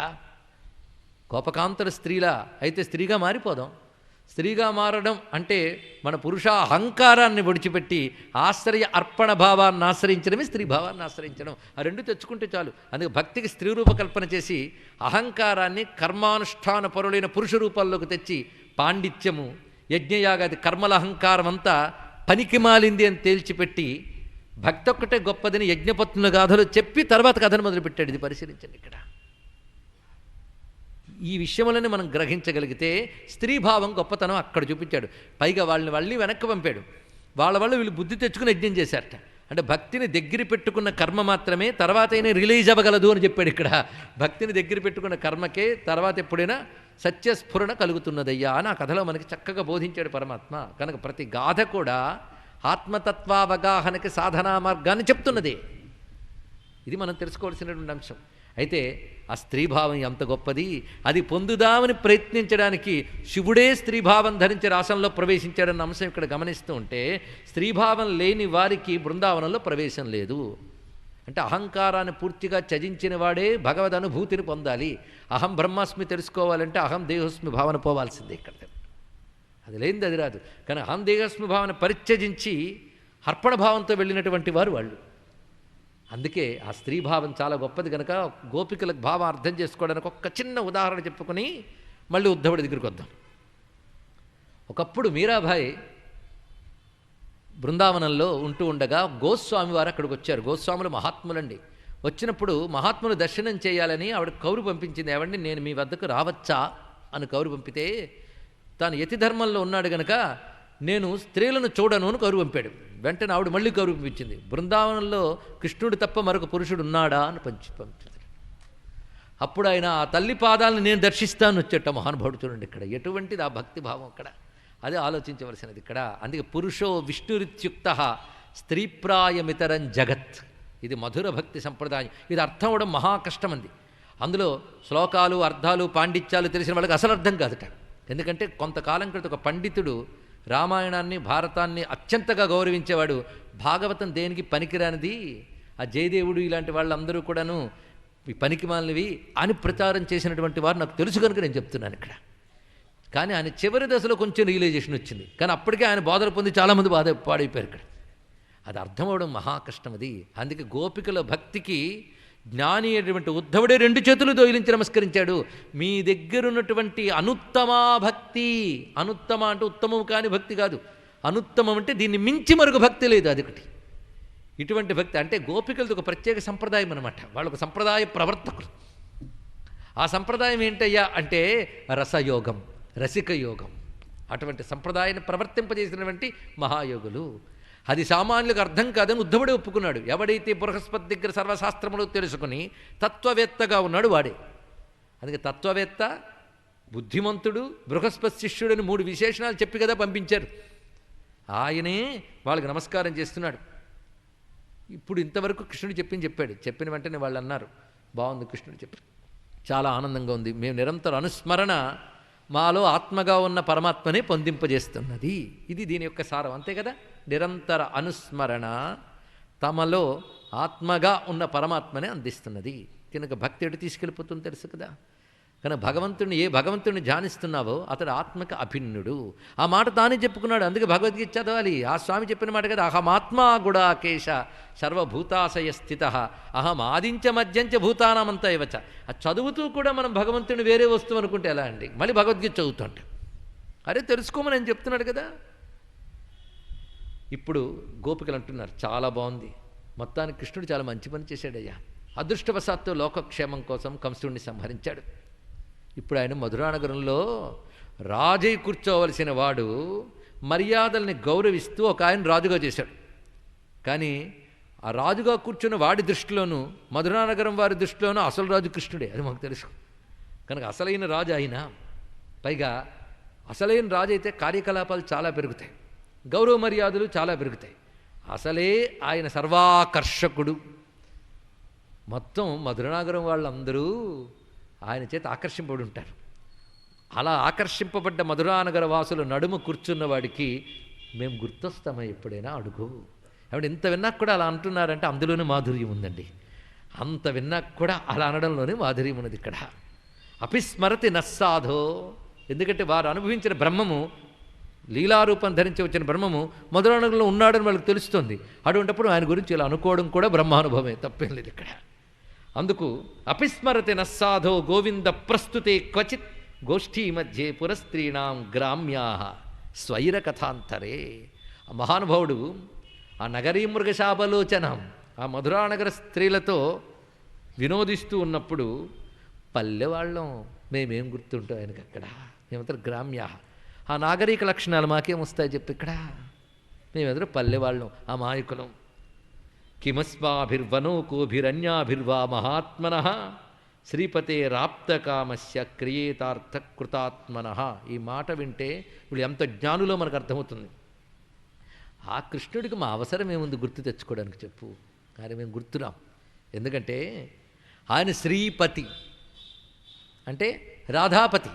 కోపకాంతర స్త్రీలా అయితే స్త్రీగా మారిపోదాం. స్త్రీగా మారడం అంటే మన పురుష అహంకారాన్ని విడిచిపెట్టి ఆశ్రయ అర్పణ భావాన్ని ఆశ్రయించడమే స్త్రీ భావాన్ని ఆశ్రయించడం. ఆ రెండు తెచ్చుకుంటే చాలు. అందుకే భక్తికి స్త్రీ రూపకల్పన చేసి అహంకారాన్ని కర్మానుష్ఠాన పరులైన పురుష రూపాల్లోకి తెచ్చి పాండిత్యము యజ్ఞయాగాది కర్మల అహంకారం అంతా పనికి మాలింది అని తేల్చిపెట్టి భక్తి ఒక్కటే గొప్పదని యజ్ఞపత్నుల గాథలు చెప్పి తర్వాత కథను మొదలుపెట్టాడు. ఇది పరిశీలించండి. ఇక్కడ ఈ విషయములని మనం గ్రహించగలిగితే స్త్రీభావం గొప్పతనం అక్కడ చూపించాడు. పైగా వాళ్ళని మళ్ళీ వెనక్కి పంపాడు. వాళ్ళ వీళ్ళు బుద్ధి తెచ్చుకుని యజ్ఞం చేశారట. అంటే భక్తిని దగ్గర పెట్టుకున్న కర్మ మాత్రమే తర్వాత అయినా రిలీజ్ అవ్వగలదు అని చెప్పాడు. ఇక్కడ భక్తిని దగ్గర పెట్టుకున్న కర్మకే తర్వాత ఎప్పుడైనా సత్యస్ఫురణ కలుగుతున్నదయ్యా అని ఆ కథలో మనకి చక్కగా బోధించాడు పరమాత్మ. కనుక ప్రతి గాథ కూడా ఆత్మతత్వావగాహనకి సాధనా మార్గాన్ని చెప్తున్నది. ఇది మనం తెలుసుకోవాల్సినటువంటి అంశం. అయితే ఆ స్త్రీభావం ఎంత గొప్పది, అది పొందుదామని ప్రయత్నించడానికి శివుడే స్త్రీభావం ధరించి రాసంలో ప్రవేశించాడన్న అంశం ఇక్కడ గమనిస్తూ ఉంటే స్త్రీభావం లేని వారికి బృందావనంలో ప్రవేశం లేదు. అంటే అహంకారాన్ని పూర్తిగా త్యజించిన వాడే భగవద్ అనుభూతిని పొందాలి. అహం బ్రహ్మాస్మి తెలుసుకోవాలంటే అహం దేహోస్మి భావన పోవాల్సిందే. ఇక్కడ అది లేనిది అది రాదు. కానీ అహం దేహోస్మి భావన పరిత్యజించి అర్పణ భావంతో వెళ్ళినటువంటి వారు వాళ్ళు. అందుకే ఆ స్త్రీభావం చాలా గొప్పది. కనుక గోపికలకు భావం అర్థం చేసుకోవడానికి ఒక్క చిన్న ఉదాహరణ చెప్పుకొని మళ్ళీ ఉద్ధవుడి దగ్గరికి వద్దాం. ఒకప్పుడు మీరాబాయి బృందావనంలో ఉంటూ ఉండగా గోస్వామి వారు అక్కడికి వచ్చారు. గోస్వాములు మహాత్ములండి. వచ్చినప్పుడు మహాత్ములు దర్శనం చేయాలని ఆవిడ కౌరు పంపించింది. ఏమండి నేను మీ వద్దకు రావచ్చా అని కౌరు పంపితే తాను యతిధర్మంలో ఉన్నాడు గనక నేను స్త్రీలను చూడను అని కౌరు పంపాడు. వెంటనే ఆవిడ మళ్ళీ కౌరు పంపించింది. బృందావనంలో కృష్ణుడు తప్ప మరొక పురుషుడు ఉన్నాడా అని పంపించాడు. అప్పుడు ఆయన ఆ తల్లి పాదాలను నేను దర్శిస్తాను వచ్చేట మహానుభావుడు. చూడండి ఇక్కడ ఎటువంటిది ఆ భక్తి భావం. అక్కడ అదే ఆలోచించవలసినది ఇక్కడ. అందుకే పురుషో విష్ణురిత్యుక్త స్త్రీప్రాయమితరం జగత్. ఇది మధుర భక్తి సంప్రదాయం. ఇది అర్థం అవడం మహా కష్టం అంది. అందులో శ్లోకాలు అర్థాలు పాండిత్యాలు తెలిసిన వాళ్ళకి అసలు అర్థం కాదుట. ఎందుకంటే కొంతకాలం క్రితం ఒక పండితుడు రామాయణాన్ని భారతాన్ని అత్యంతగా గౌరవించేవాడు భాగవతం దేనికి పనికిరానిది, ఆ జయదేవుడు ఇలాంటి వాళ్ళందరూ కూడాను పనికిమాలినవి అని ప్రచారం చేసినటువంటి వారు నాకు తెలుసు కనుక నేను చెప్తున్నాను ఇక్కడ. కానీ ఆయన చివరి దశలో కొంచెం రియలైజేషన్ వచ్చింది. కానీ అప్పటికే ఆయన బాధలు పొంది చాలామంది పాడైపోయారు ఇక్కడ. అది అర్థం అవడం మహా కష్టం అది. అందుకే గోపికల భక్తికి జ్ఞాని అటువంటి ఉద్ధవుడే 2 చేతులు దోయిలించి నమస్కరించాడు. మీ దగ్గర ఉన్నటువంటి అనుత్తమా భక్తి, అనుత్తమ అంటే ఉత్తమం కాని భక్తి కాదు, అనుత్తమం అంటే దీన్ని మించి మరొక భక్తి లేదు. అది ఒకటి. ఇటువంటి భక్తి అంటే గోపికలది ఒక ప్రత్యేక సంప్రదాయం అనమాట. వాళ్ళొక సంప్రదాయ ప్రవర్తకులు. ఆ సంప్రదాయం ఏంటయ్యా అంటే రసయోగం, రసిక యోగం. అటువంటి సంప్రదాయాన్ని ప్రవర్తింపజేసినటువంటి మహాయోగులు. అది సామాన్యులకు అర్థం కాదని ఉద్ధవుడే ఒప్పుకున్నాడు. ఎవడైతే బృహస్పతి దగ్గర సర్వశాస్త్రములు తెలుసుకుని తత్వవేత్తగా ఉన్నాడు వాడే. అందుకే తత్వవేత్త, బుద్ధిమంతుడు, బృహస్పతి శిష్యుడని 3 విశేషణాలు చెప్పి కదా పంపించారు. ఆయనే వాళ్ళకి నమస్కారం చేస్తున్నాడు. ఇప్పుడు ఇంతవరకు కృష్ణుడు చెప్పాడు. చెప్పిన వెంటనే వాళ్ళు అన్నారు బాగుంది కృష్ణుడు చెప్పారు, చాలా ఆనందంగా ఉంది. మేము నిరంతర అనుస్మరణ మాలో ఆత్మగా ఉన్న పరమాత్మనే పొందింపజేస్తున్నది. ఇది దీని యొక్క సారం. అంతే కదా. నిరంతర అనుస్మరణ తమలో ఆత్మగా ఉన్న పరమాత్మనే అందిస్తున్నది. కనుక భక్తి ఎటు తీసుకెళ్ళిపోతుంది తెలుసు కదా. కానీ ఏ భగవంతుడిని ధ్యానిస్తున్నావో అతడు ఆత్మకి అభిన్నుడు. ఆ మాట తానే చెప్పుకున్నాడు. అందుకే భగవద్గీత చదవాలి. ఆ స్వామి చెప్పిన మాట కదా, అహమాత్మా గుడాకేశ సర్వభూతాశయ స్థిత అహం ఆదించ మధ్యంచ భూతానామంతా ఇవచ్చ. అది చదువుతూ కూడా మనం భగవంతుడిని వేరే వస్తువు అనుకుంటే ఎలా అండి. మళ్ళీ భగవద్గీత చదువుతుంటే అరే తెలుసుకోమని ఆయన చెప్తున్నాడు కదా. ఇప్పుడు గోపికలు అంటున్నారు చాలా బాగుంది, మొత్తానికి కృష్ణుడు చాలా మంచి పని చేశాడయ్యా. అదృష్టవశాత్తు లోకక్షేమం కోసం కంసుడిని సంహరించాడు. ఇప్పుడు ఆయన మధురానగరంలో రాజై కూర్చోవలసిన వాడు మర్యాదల్ని గౌరవిస్తూ ఒక ఆయన రాజుగా చేశాడు. కానీ ఆ రాజుగా కూర్చున్న వాడి దృష్టిలోనూ మధురానగరం వారి దృష్టిలోనూ అసలు రాజు కృష్ణుడే. అది మాకు తెలుసు. కనుక అసలైన రాజు ఆయన. పైగా అసలైన రాజు అయితే కార్యకలాపాలు చాలా పెరుగుతాయి, గౌరవ మర్యాదలు చాలా పెరుగుతాయి. అసలే ఆయన సర్వాకర్షకుడు. మొత్తం మధురానగరం వాళ్ళందరూ ఆయన చేత ఆకర్షింపబడి ఉంటారు. అలా ఆకర్షింపబడ్డ మధురానగర వాసులు నడుము కూర్చున్నవాడికి మేము గుర్తొస్తామా ఎప్పుడైనా అడుగు. ఆవిడ ఇంత విన్నాక కూడా అలా అంటున్నారంటే అందులోనే మాధుర్యం ఉందండి. అంత విన్నాక కూడా అలా అనడంలోనే మాధుర్యం ఉన్నది ఇక్కడ. అపిస్మరతి నస్సాధో ఎందుకంటే వారు అనుభవించిన బ్రహ్మము, లీలారూపం ధరించి వచ్చిన బ్రహ్మము మధురానగరంలో ఉన్నాడని వాళ్ళకి తెలుస్తుంది. అటువంటిప్పుడు ఆయన గురించి ఇలా అనుకోవడం కూడా బ్రహ్మానుభవమే, తప్పేం లేదు ఇక్కడ. అందుకు అపిస్మరతి నస్సాధో గోవింద ప్రస్తుతే క్వచిత్ గోష్ఠీ మధ్యే పురస్త్రీణాం గ్రామ్యా స్వైర కథాంతరే. ఆ మహానుభావుడు ఆ నగరీ మృగశాపలోచనం ఆ మధురానగర స్త్రీలతో వినోదిస్తూ ఉన్నప్పుడు పల్లెవాళ్ళం మేమేం గుర్తుంటాం ఆయనకి అక్కడ, మేమంతా గ్రామ్యా. ఆ నాగరిక లక్షణాలు మాకేం వస్తాయి చెప్పి ఇక్కడ, మేమెదురు పల్లెవాళ్ళం అమాయకులం. కిమస్మాభిర్వనోకోభిరన్యాభిర్వా మహాత్మన శ్రీపతే రాప్తకామస్య క్రియేతార్థ కృతాత్మన. ఈ మాట వింటే వీళ్ళు ఎంత జ్ఞానులో మనకు అర్థమవుతుంది. ఆ కృష్ణుడికి మా అవసరం ఏముంది గుర్తు తెచ్చుకోవడానికి చెప్పు, కానీ మేము గుర్తురాం. ఎందుకంటే ఆయన శ్రీపతి అంటే రాధాపతి.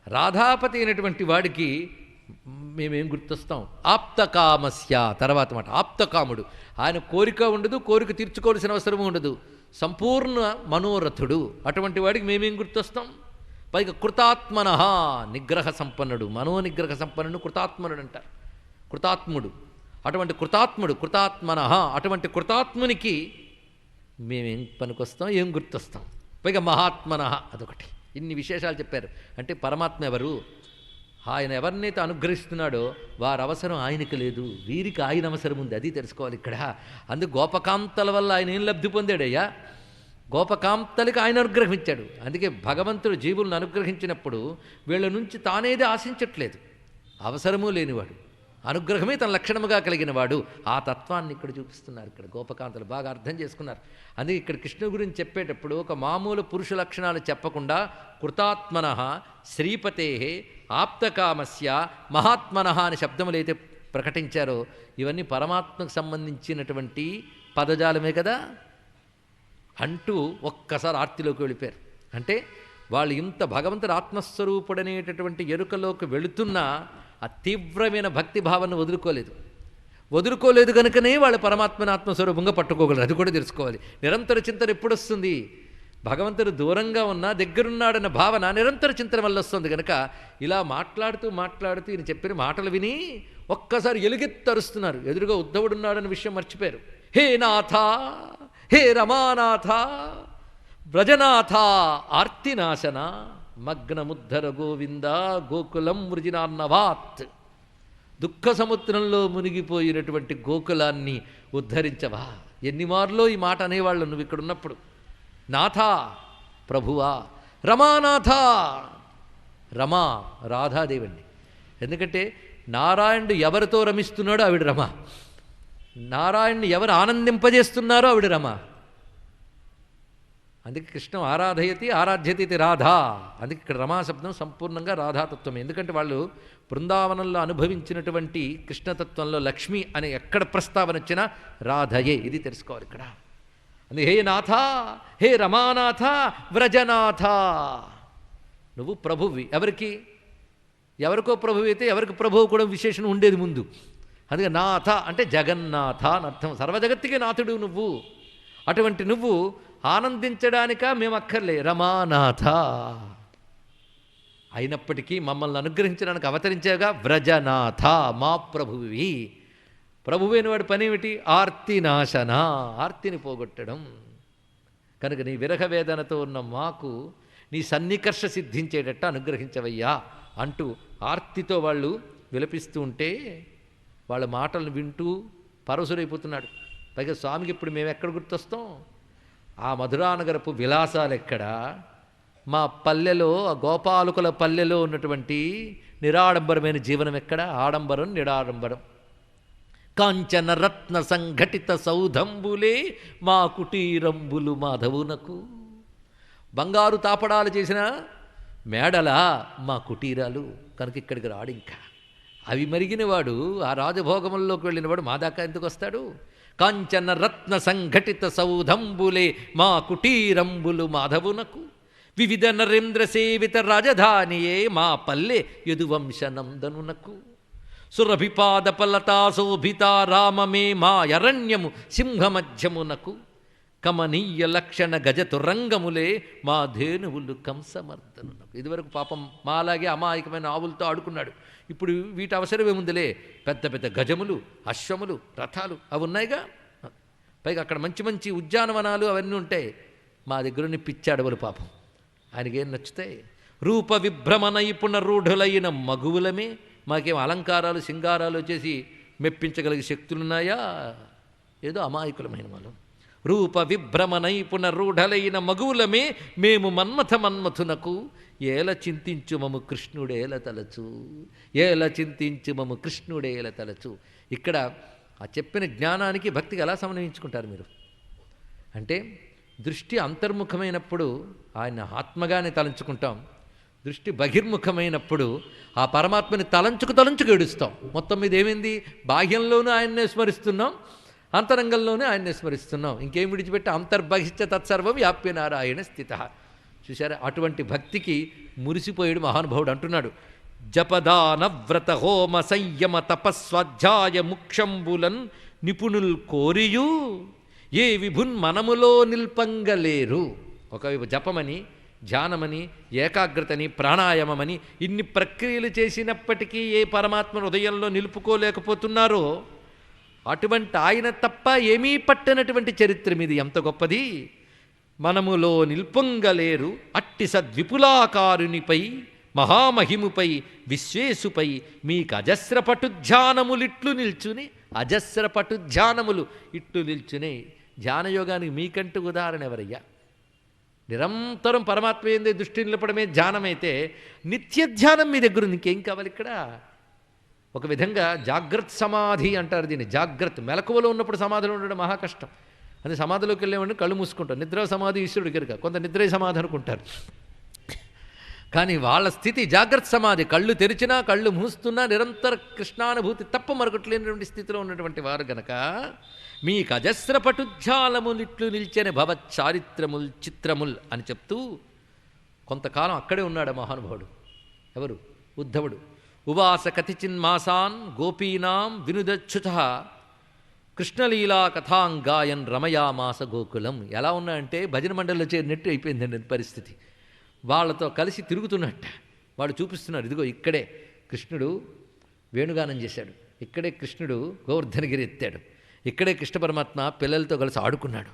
రాధాపతి అయినటువంటి వాడికి మేమేం గుర్తొస్తాం? ఆప్తకామస్య తర్వాత మాట. ఆప్తకాముడు, ఆయన కోరిక ఉండదు, కోరిక తీర్చుకోవాల్సిన అవసరం ఉండదు, సంపూర్ణ మనోరథుడు. అటువంటి వాడికి మేమేం గుర్తొస్తాం? పైగా కృతాత్మన, నిగ్రహ సంపన్నుడు, మనోనిగ్రహ సంపన్నుడు కృతాత్మనుడు అంటారు. కృతాత్ముడు, అటువంటి కృతాత్ముడు, కృతాత్మన, అటువంటి కృతాత్మునికి మేమేం పనికొస్తాం, ఏం గుర్తొస్తాం? పైగా మహాత్మన, అదొకటి. ఇన్ని విశేషాలు చెప్పారు. అంటే పరమాత్మ ఎవరు? ఆయన ఎవరినైతే అనుగ్రహిస్తున్నాడో వారి అవసరం ఆయనకి లేదు, వీరికి ఆయన అవసరం ఉంది, అది తెలుసుకోవాలి ఇక్కడ. అందుకు గోపకాంతల వల్ల ఆయన ఏం లబ్ధి పొందాడయ్యా? గోపకాంతలకి ఆయన అనుగ్రహించాడు. అందుకే భగవంతుడు జీవులను అనుగ్రహించినప్పుడు వీళ్ళ నుంచి తానేది ఆశించట్లేదు, అవసరమూ లేనివాడు, అనుగ్రహమే తన లక్షణముగా కలిగినవాడు. ఆ తత్వాన్ని ఇక్కడ చూపిస్తున్నారు. ఇక్కడ గోపకాంతలు బాగా అర్థం చేసుకున్నారు. అందుకే ఇక్కడ కృష్ణుడి గురించి చెప్పేటప్పుడు ఒక మామూలు పురుష లక్షణాలు చెప్పకుండా కృతాత్మన, శ్రీపతే, ఆప్తకామస్య, మహాత్మన అని శబ్దములైతే ప్రకటించారో ఇవన్నీ పరమాత్మకు సంబంధించినటువంటి పదజాలమే కదా అంటూ ఒక్కసారి ఆర్తిలోకి వెళ్ళిపోయారు. అంటే వాళ్ళు ఇంత భగవంతుడు ఆత్మస్వరూపుడనేటటువంటి ఎరుకలోకి వెళుతున్నా ఆ తీవ్రమైన భక్తి భావాన్ని వదులుకోలేదు కనుకనే వాళ్ళు పరమాత్మని ఆత్మస్వరూపంగా పట్టుకోగలరు. అది కూడా తెలుసుకోవాలి. నిరంతర చింతన ఎప్పుడు వస్తుంది? భగవంతుడు దూరంగా ఉన్నా దగ్గరున్నాడన్న భావన నిరంతర చింతన వల్ల వస్తుంది. కనుక ఇలా మాట్లాడుతూ ఈయన చెప్పిన మాటలు విని ఒక్కసారి ఎలుగెత్తరుస్తున్నారు. ఎదురుగా ఉద్ధవుడున్నాడన్న విషయం మర్చిపోయారు. హే నాథ, హే రమానాథ, వ్రజనాథ, ఆర్తినాశన, మగ్నముద్ధర గోవింద, గోకులం వృజినాన్నవాత్. దుఃఖ సముద్రంలో మునిగిపోయినటువంటి గోకులాన్ని ఉద్ధరించవా. ఎన్నిమార్లో ఈ మాట అనేవాళ్ళు నువ్వు ఇక్కడ ఉన్నప్పుడు. నాథ, ప్రభువా, రమానాథ. రమా రాధాదేవండి. ఎందుకంటే నారాయణుడు ఎవరితో రమిస్తున్నాడో ఆవిడ రమ, నారాయణుని ఎవరు ఆనందింపజేస్తున్నారో ఆవిడ రమ. అందుకే కృష్ణం ఆరాధయతి ఆరాధ్యతి రాధా. అందుకే ఇక్కడ రమాశబ్దం సంపూర్ణంగా రాధాతత్వమే. ఎందుకంటే వాళ్ళు బృందావనంలో అనుభవించినటువంటి కృష్ణతత్వంలో లక్ష్మి అని ఎక్కడ ప్రస్తావన వచ్చినా రాధయే, ఇది తెలుసుకోవాలి ఇక్కడ. అందుకే హే నాథ, హే రమానాథ, వ్రజనాథ, నువ్వు ప్రభువి. ఎవరికో ప్రభువు అయితే ఎవరికి ప్రభువు కూడా విశేషణం ఉండేది ముందు. అందుకే నాథ అంటే జగన్నాథ అని అర్థం. సర్వజగత్తుకి నాథుడు నువ్వు. అటువంటి నువ్వు ఆనందించడానిక మేము అక్కర్లే, రమానాథ. అయినప్పటికీ మమ్మల్ని అనుగ్రహించడానికి అవతరించాగా వ్రజనాథ, మా ప్రభువి. ప్రభువైన వాడి పనేమిటి? ఆర్తినాశన, ఆర్తిని పోగొట్టడం. కనుక నీ విరహ వేదనతో ఉన్న మాకు నీ సన్నికర్ష సిద్ధించేటట్టు అనుగ్రహించవయ్యా అంటూ ఆర్తితో వాళ్ళు విలపిస్తూ ఉంటే వాళ్ళ మాటలను వింటూ పరవశురైపోతున్నాడు. పైగా స్వామికి ఇప్పుడు మేము ఎక్కడ గుర్తొస్తాం? ఆ మధురానగరపు విలాసాలు ఎక్కడ? మా పల్లెలో, ఆ గోపాలకుల పల్లెలో ఉన్నటువంటి నిరాడంబరమైన జీవనం ఎక్కడ? ఆడంబరం, నిరాడంబరం. కాంచన రత్న సంఘటిత సౌధంబులే మా కుటీరంబులు మాధవునకు. బంగారు తాపడాలు చేసిన మేడలా మా కుటీరాలు. కనుక ఇక్కడికి రాడు. ఇంకా అవి మరిగినవాడు, ఆ రాజభోగముల్లోకి వెళ్ళినవాడు మా దాకా ఎందుకు వస్తాడు? కాంచన రత్న సంఘటిత సౌధంబులే మా కుటీరంబులు మాధవునకు. వివిధ నరేంద్ర సేవిత రాజధానియే మా పల్లె యదువంశనందనునకు. సురభిపాద పలతా శోభితా రామమే మా అరణ్యము సింహమధ్యమునకు. కమనీయ లక్షణ గజ తురంగములే మా ధేనువులు కంసమర్దను. ఇదివరకు పాపం మా అలాగే అమాయకమైన ఆవులతో ఆడుకున్నాడు. ఇప్పుడు వీటి అవసరం ఏముందిలే, పెద్ద పెద్ద గజములు, అశ్వములు, రథాలు అవి ఉన్నాయిగా. పైగా అక్కడ మంచి మంచి ఉద్యానవనాలు అవన్నీ ఉంటాయి. మా దగ్గరని పిచ్చాడవలు పాపం, ఆయనకేం నచ్చుతాయి. రూప విభ్రమణై పునరూఢులైన మగువులమే, మాకేం అలంకారాలు సింగారాలు చేసి మెప్పించగలిగే శక్తులున్నాయా? ఏదో అమాయకులమైన వాళ్ళు. రూప విభ్రమణై పునరూఢలైన మగువులమే మేము మన్మథునకు ఏల చింతించు మము కృష్ణుడేల తలచు, ఏల చింతించు మము కృష్ణుడేల తలచు. ఇక్కడ ఆ చెప్పిన జ్ఞానానికి భక్తికి ఎలా సమన్వయించుకుంటారు మీరు అంటే, దృష్టి అంతర్ముఖమైనప్పుడు ఆయన ఆత్మగానే తలంచుకుంటాం, దృష్టి బహిర్ముఖమైనప్పుడు ఆ పరమాత్మని తలంచుకు ఏడుస్తాం. మొత్తం మీద ఏమైంది, బాహ్యంలోనూ ఆయన్నే స్మరిస్తున్నాం, అంతరంగంలోనే ఆయన్నే స్మరిస్తున్నాం. ఇంకేం విడిచిపెట్టి అంతర్బహిష్ట తత్సర్వం వ్యాప్య నారాయణ స్థిత. చూశారా, అటువంటి భక్తికి మురిసిపోయాడు మహానుభావుడు. అంటున్నాడు, జపదాన వ్రత హోమ సంయమ తపస్వాధ్యాయ ముక్షంబులన్ నిపుణుల్ కోరియు ఏ విభున్ మనములో నిల్పంగలేరు. ఒకవైపు జపమని, ధ్యానమని, ఏకాగ్రతని, ప్రాణాయామమని ఇన్ని ప్రక్రియలు చేసినప్పటికీ ఏ పరమాత్మ హృదయంలో నిలుపుకోలేకపోతున్నారో అటువంటి ఆయన తప్ప ఏమీ పట్టనటువంటి చరిత్ర మీది ఎంత గొప్పది. మనములో నిల్పొంగలేరు అట్టి సద్విపులాకారునిపై మహామహిముపై విశ్వేశుపై మీకు అజస్రపటుధ్యానములిట్లు నిల్చుని, అజస్రపటుధ్యానములు ఇట్లు నిల్చునే. ధ్యానయోగానికి మీకంటూ ఉదాహరణ ఎవరయ్యా? నిరంతరం పరమాత్మ ఏందే దృష్టి నిలపడమే ధ్యానమైతే నిత్య ధ్యానం మీ దగ్గర ఉంది, ఇంకేం కావాలి ఇక్కడ? ఒక విధంగా జాగ్రత్త సమాధి అంటారు దీన్ని. జాగ్రత్త మెలకువలో ఉన్నప్పుడు సమాధిలో ఉండడం మహా కష్టం. అది సమాధిలోకి వెళ్ళేవాడిని కళ్ళు మూసుకుంటారు. నిద్ర సమాధి ఈశ్వరుడు కనుక కొంత నిద్రే సమాధి అనుకుంటారు. కానీ వాళ్ళ స్థితి జాగ్రత్త సమాధి. కళ్ళు తెరిచినా కళ్ళు మూస్తున్నా నిరంతర కృష్ణానుభూతి తప్ప మరొకటి లేనటువంటి స్థితిలో ఉన్నటువంటి వారు గనక మీకు అజస్రపటుధ్యాలములిట్లు నిల్చని భవత్ చారిత్రముల్ చిత్రముల్ అని చెప్తూ కొంతకాలం అక్కడే ఉన్నాడు మహానుభావుడు. ఎవరు? ఉద్ధవుడు. ఉవాస కతిచిన్మాసాన్ గోపీనాం వినుదచ్యుత కృష్ణలీలా కథాంగాయన్ రమయామాస గోకులం. ఎలా ఉన్నాయంటే భజన మండలిలో చేరినట్టు అయిపోయిందండి పరిస్థితి. వాళ్ళతో కలిసి తిరుగుతున్నట్ట. వాడు చూపిస్తున్నారు, ఇదిగో ఇక్కడే కృష్ణుడు వేణుగానం చేశాడు, ఇక్కడే కృష్ణుడు గోవర్ధనగిరి ఎత్తాడు, ఇక్కడే కృష్ణ పరమాత్మ పిల్లలతో కలిసి ఆడుకున్నాడు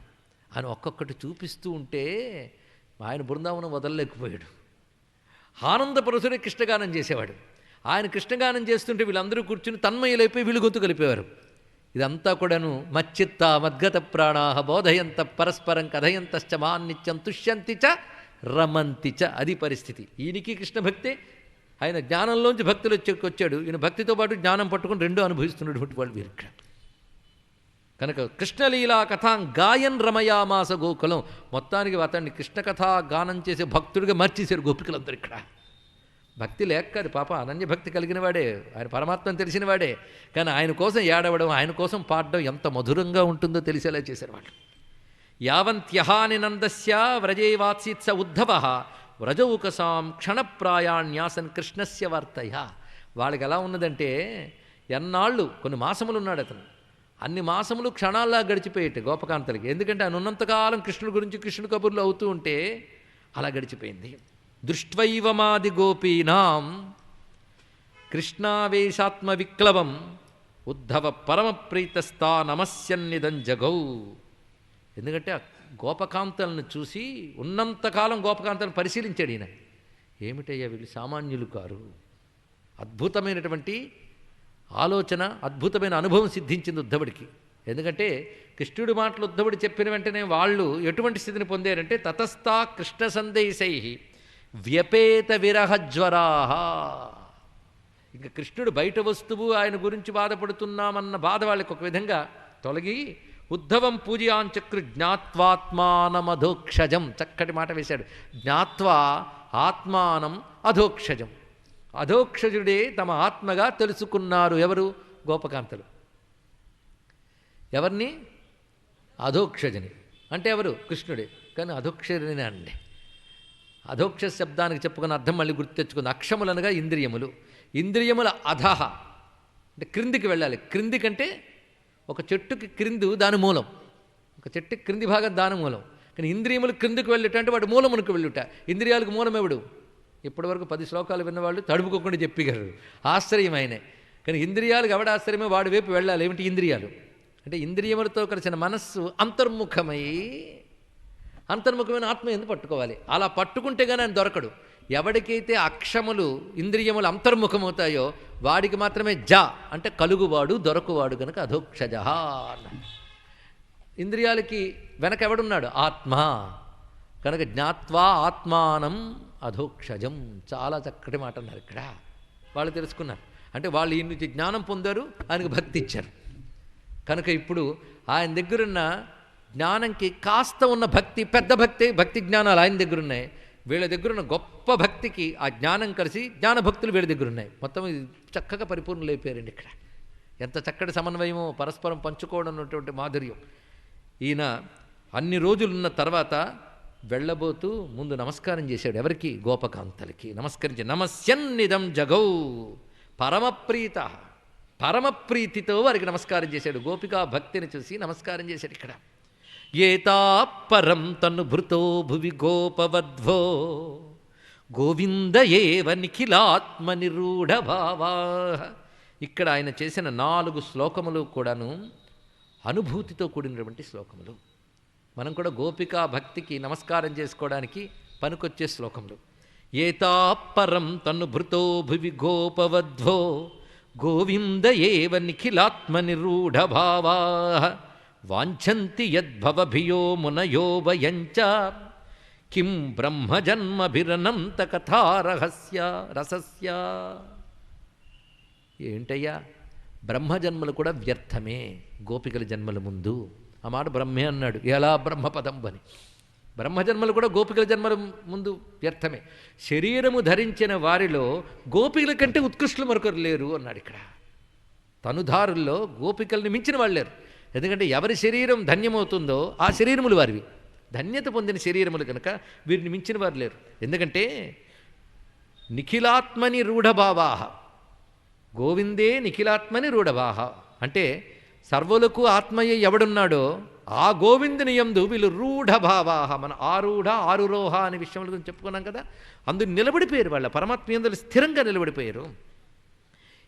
అని ఒక్కొక్కటి చూపిస్తూ ఉంటే ఆయన బృందావనం వదలలేకపోయాడు. ఆనందపరుసుడే కృష్ణగానం చేసేవాడు. ఆయన కృష్ణగానం చేస్తుంటే వీళ్ళందరూ కూర్చుని తన్మయులైపోయి వీళ్ళు గొంతు కలిపేవారు. ఇదంతా కూడాను మచ్చిత్త మద్గత ప్రాణాహ బోధయంత పరస్పరం కథయంతశ్చ మాన్నిత్యం తుష్యంతి చ రమంతి చ. అది పరిస్థితి. ఈయనకి కృష్ణ భక్తే, ఆయన జ్ఞానంలోంచి భక్తులు వచ్చాడు. ఈయన భక్తితో పాటు జ్ఞానం పట్టుకుని రెండూ అనుభవిస్తున్నటువంటి వాళ్ళు వీరు ఇక్కడ. కనుక కృష్ణలీలా కథాం గాయన్ రమయామాస గోకులం. మొత్తానికి అతన్ని కృష్ణ కథా గానం చేసే భక్తుడిగా మార్చేశారు గోపికలందరూ ఇక్కడ. భక్తి లేక కాదు పాప, అనన్య భక్తి కలిగిన వాడే, ఆయన పరమాత్మను తెలిసిన వాడే. కానీ ఆయన కోసం ఏడవడం, ఆయన కోసం పాడడం ఎంత మధురంగా ఉంటుందో తెలిసేలా చేశారు వాళ్ళు. యావంత్యహాని నందస్య వ్రజైవాత్సీత్స ఉద్ధవ వ్రజౌకసాం క్షణప్రాయాణ్యాసన్ కృష్ణస్య వార్తయ. వాళ్ళకి ఎలా ఉన్నదంటే, ఎన్నాళ్ళు కొన్ని మాసములు ఉన్నాడు అతను, అన్ని మాసములు క్షణాల్లా గడిచిపోయేట గోపకాంతలకి. ఎందుకంటే ఆయన ఉన్నంతకాలం కృష్ణుడి గురించి కృష్ణుడి కబుర్లు అవుతూ ఉంటే అలా గడిచిపోయింది. దృష్ట్వైవమాది గోపీనాం కృష్ణావేశాత్మ విక్లవం ఉద్ధవ పరమప్రీతస్థా నమస్యన్నిదం జగౌ. ఎందుకంటే ఆ గోపకాంతలను చూసి ఉన్నంతకాలం గోపకాంతలను పరిశీలించాడు ఈయన. ఏమిటయ్యా వీళ్ళు సామాన్యులు కారు. అద్భుతమైనటువంటి ఆలోచన, అద్భుతమైన అనుభవం సిద్ధించింది ఉద్ధవుడికి. ఎందుకంటే కృష్ణుడి మాటలు ఉద్ధవుడు చెప్పిన వెంటనే వాళ్ళు ఎటువంటి స్థితిని పొందారంటే, తతస్థా కృష్ణ సందేశై వ్యపేత విరహజ్వరా. ఇంకా కృష్ణుడు బయట వస్తువు, ఆయన గురించి బాధపడుతున్నామన్న బాధ వాళ్ళకి ఒక విధంగా తొలగి ఉద్ధవం పూజయాంచక్రు జ్ఞాత్వాత్మానమధోక్షజం. చక్కటి మాట వేశాడు. జ్ఞాత్వా ఆత్మానం అధోక్షజం. అధోక్షజుడే తమ ఆత్మగా తెలుసుకున్నారు. ఎవరు? గోపకాంతలు. ఎవరిని? అధోక్షజని. అంటే ఎవరు? కృష్ణుడే. కానీ అధోక్షజనే అండి. అధోక్ష శబ్దానికి చెప్పుకున్న అర్థం మళ్ళీ గుర్తు తెచ్చుకుంది. అక్షములనగా ఇంద్రియములు. ఇంద్రియముల అధహ అంటే క్రిందికి వెళ్ళాలి. క్రిందికంటే ఒక చెట్టుకి క్రిందు దాని మూలం. ఒక చెట్టు క్రింది భాగం దాని మూలం, కానీ ఇంద్రియములు క్రిందికి వెళ్ళుట అంటే వాడు మూలమునకు వెళ్ళుట. ఇంద్రియాలకు మూలమెవడు? ఇప్పటివరకు 10 శ్లోకాలు విన్నవాళ్ళు తడుపుకోకుండా చెప్పగలరు, ఆశ్చర్యం ఆయనే. కానీ ఇంద్రియాలకు ఎవడ ఆశ్చర్యమో వాడి వైపు వెళ్ళాలి. ఏమిటి ఇంద్రియాలు అంటే? ఇంద్రియములతో కలిసిన మనస్సు అంతర్ముఖమైన ఆత్మ ఎందుకు పట్టుకోవాలి. అలా పట్టుకుంటే కానీ ఆయన దొరకడు. ఎవడికైతే అక్షములు ఇంద్రియములు అంతర్ముఖమవుతాయో వాడికి మాత్రమే అంటే కలుగువాడు, దొరకువాడు కనుక అధోక్షజ. ఇంద్రియాలకి వెనక ఎవడున్నాడు? ఆత్మ. కనుక జ్ఞాత్వా ఆత్మానం అధోక్షజం. చాలా చక్కటి మాట అన్నారు ఇక్కడ. వాళ్ళు తెలుసుకున్నారు అంటే వాళ్ళు ఈ నుంచి జ్ఞానం పొందారు, ఆయనకు భక్తి ఇచ్చారు. కనుక ఇప్పుడు ఆయన దగ్గరున్న జ్ఞానంకి కాస్త ఉన్న భక్తి, పెద్ద భక్తి జ్ఞానాలు ఆయన దగ్గరున్నాయి. వీళ్ళ దగ్గరున్న గొప్ప భక్తికి ఆ జ్ఞానం కలిసి జ్ఞానభక్తులు వీళ్ళ దగ్గరున్నాయి. మొత్తం చక్కగా పరిపూర్ణులైపోయారండి ఇక్కడ. ఎంత చక్కటి సమన్వయమో, పరస్పరం పంచుకోవడం ఉన్నటువంటి మాధుర్యం. ఈయన అన్ని రోజులున్న తర్వాత వెళ్ళబోతూ ముందు నమస్కారం చేశాడు. ఎవరికి? గోపకాంతలకి నమస్కరించి, నమస్యన్నిదం జగౌ పరమప్రీతితో వారికి నమస్కారం చేశాడు. గోపికా భక్తిని చూసి నమస్కారం చేశాడు ఇక్కడ. ఏతాపరం తను భృతో భువి గోపవధ్వో గోవింద ఏవ నిఖిలాత్మ నిరూఢ భావా. ఇక్కడ ఆయన చేసిన 4 శ్లోకములు కూడాను అనుభూతితో కూడినటువంటి శ్లోకములు. మనం కూడా గోపికా భక్తికి నమస్కారం చేసుకోవడానికి పనికొచ్చే శ్లోకములు. ఏతాపరం తను భృతో భువి గోపవధ్వో గోవింద ఏవ నిఖిలాత్మ నిరూఢ భావా వాంఛంతి యద్భవభియో మునయో వయంచ కిం బ్రహ్మజన్మభిరనంత కథారహస్య. ఏంటయ్యా, బ్రహ్మజన్మలు కూడా వ్యర్థమే గోపికల జన్మల ముందు. ఆ మాట బ్రహ్మే అన్నాడు. ఎలా బ్రహ్మపదం అని. బ్రహ్మజన్మలు కూడా గోపికల జన్మల ముందు వ్యర్థమే. శరీరము ధరించిన వారిలో గోపికల కంటే ఉత్కృష్టులు మరొకరు లేరు అన్నాడు ఇక్కడ. తనుధారుల్లో గోపికల్ని మించిన వాళ్ళు లేరు. ఎందుకంటే ఎవరి శరీరం ధన్యమవుతుందో ఆ శరీరములు వారివి. ధన్యత పొందిన శరీరములు కనుక వీరిని మించిన వారు లేరు. ఎందుకంటే నిఖిలాత్మని రూఢభావాహ, గోవిందే నిఖిలాత్మని రూఢభాహ అంటే సర్వులకు ఆత్మయ్య ఎవడున్నాడో ఆ గోవిందుని యందు వీళ్ళు రూఢభావాహ. మన ఆరురోహ అనే విషయంలో గురించి చెప్పుకున్నాం కదా. అందు నిలబడిపోయారు. వాళ్ళ పరమాత్మ యందు స్థిరంగా నిలబడిపోయారు.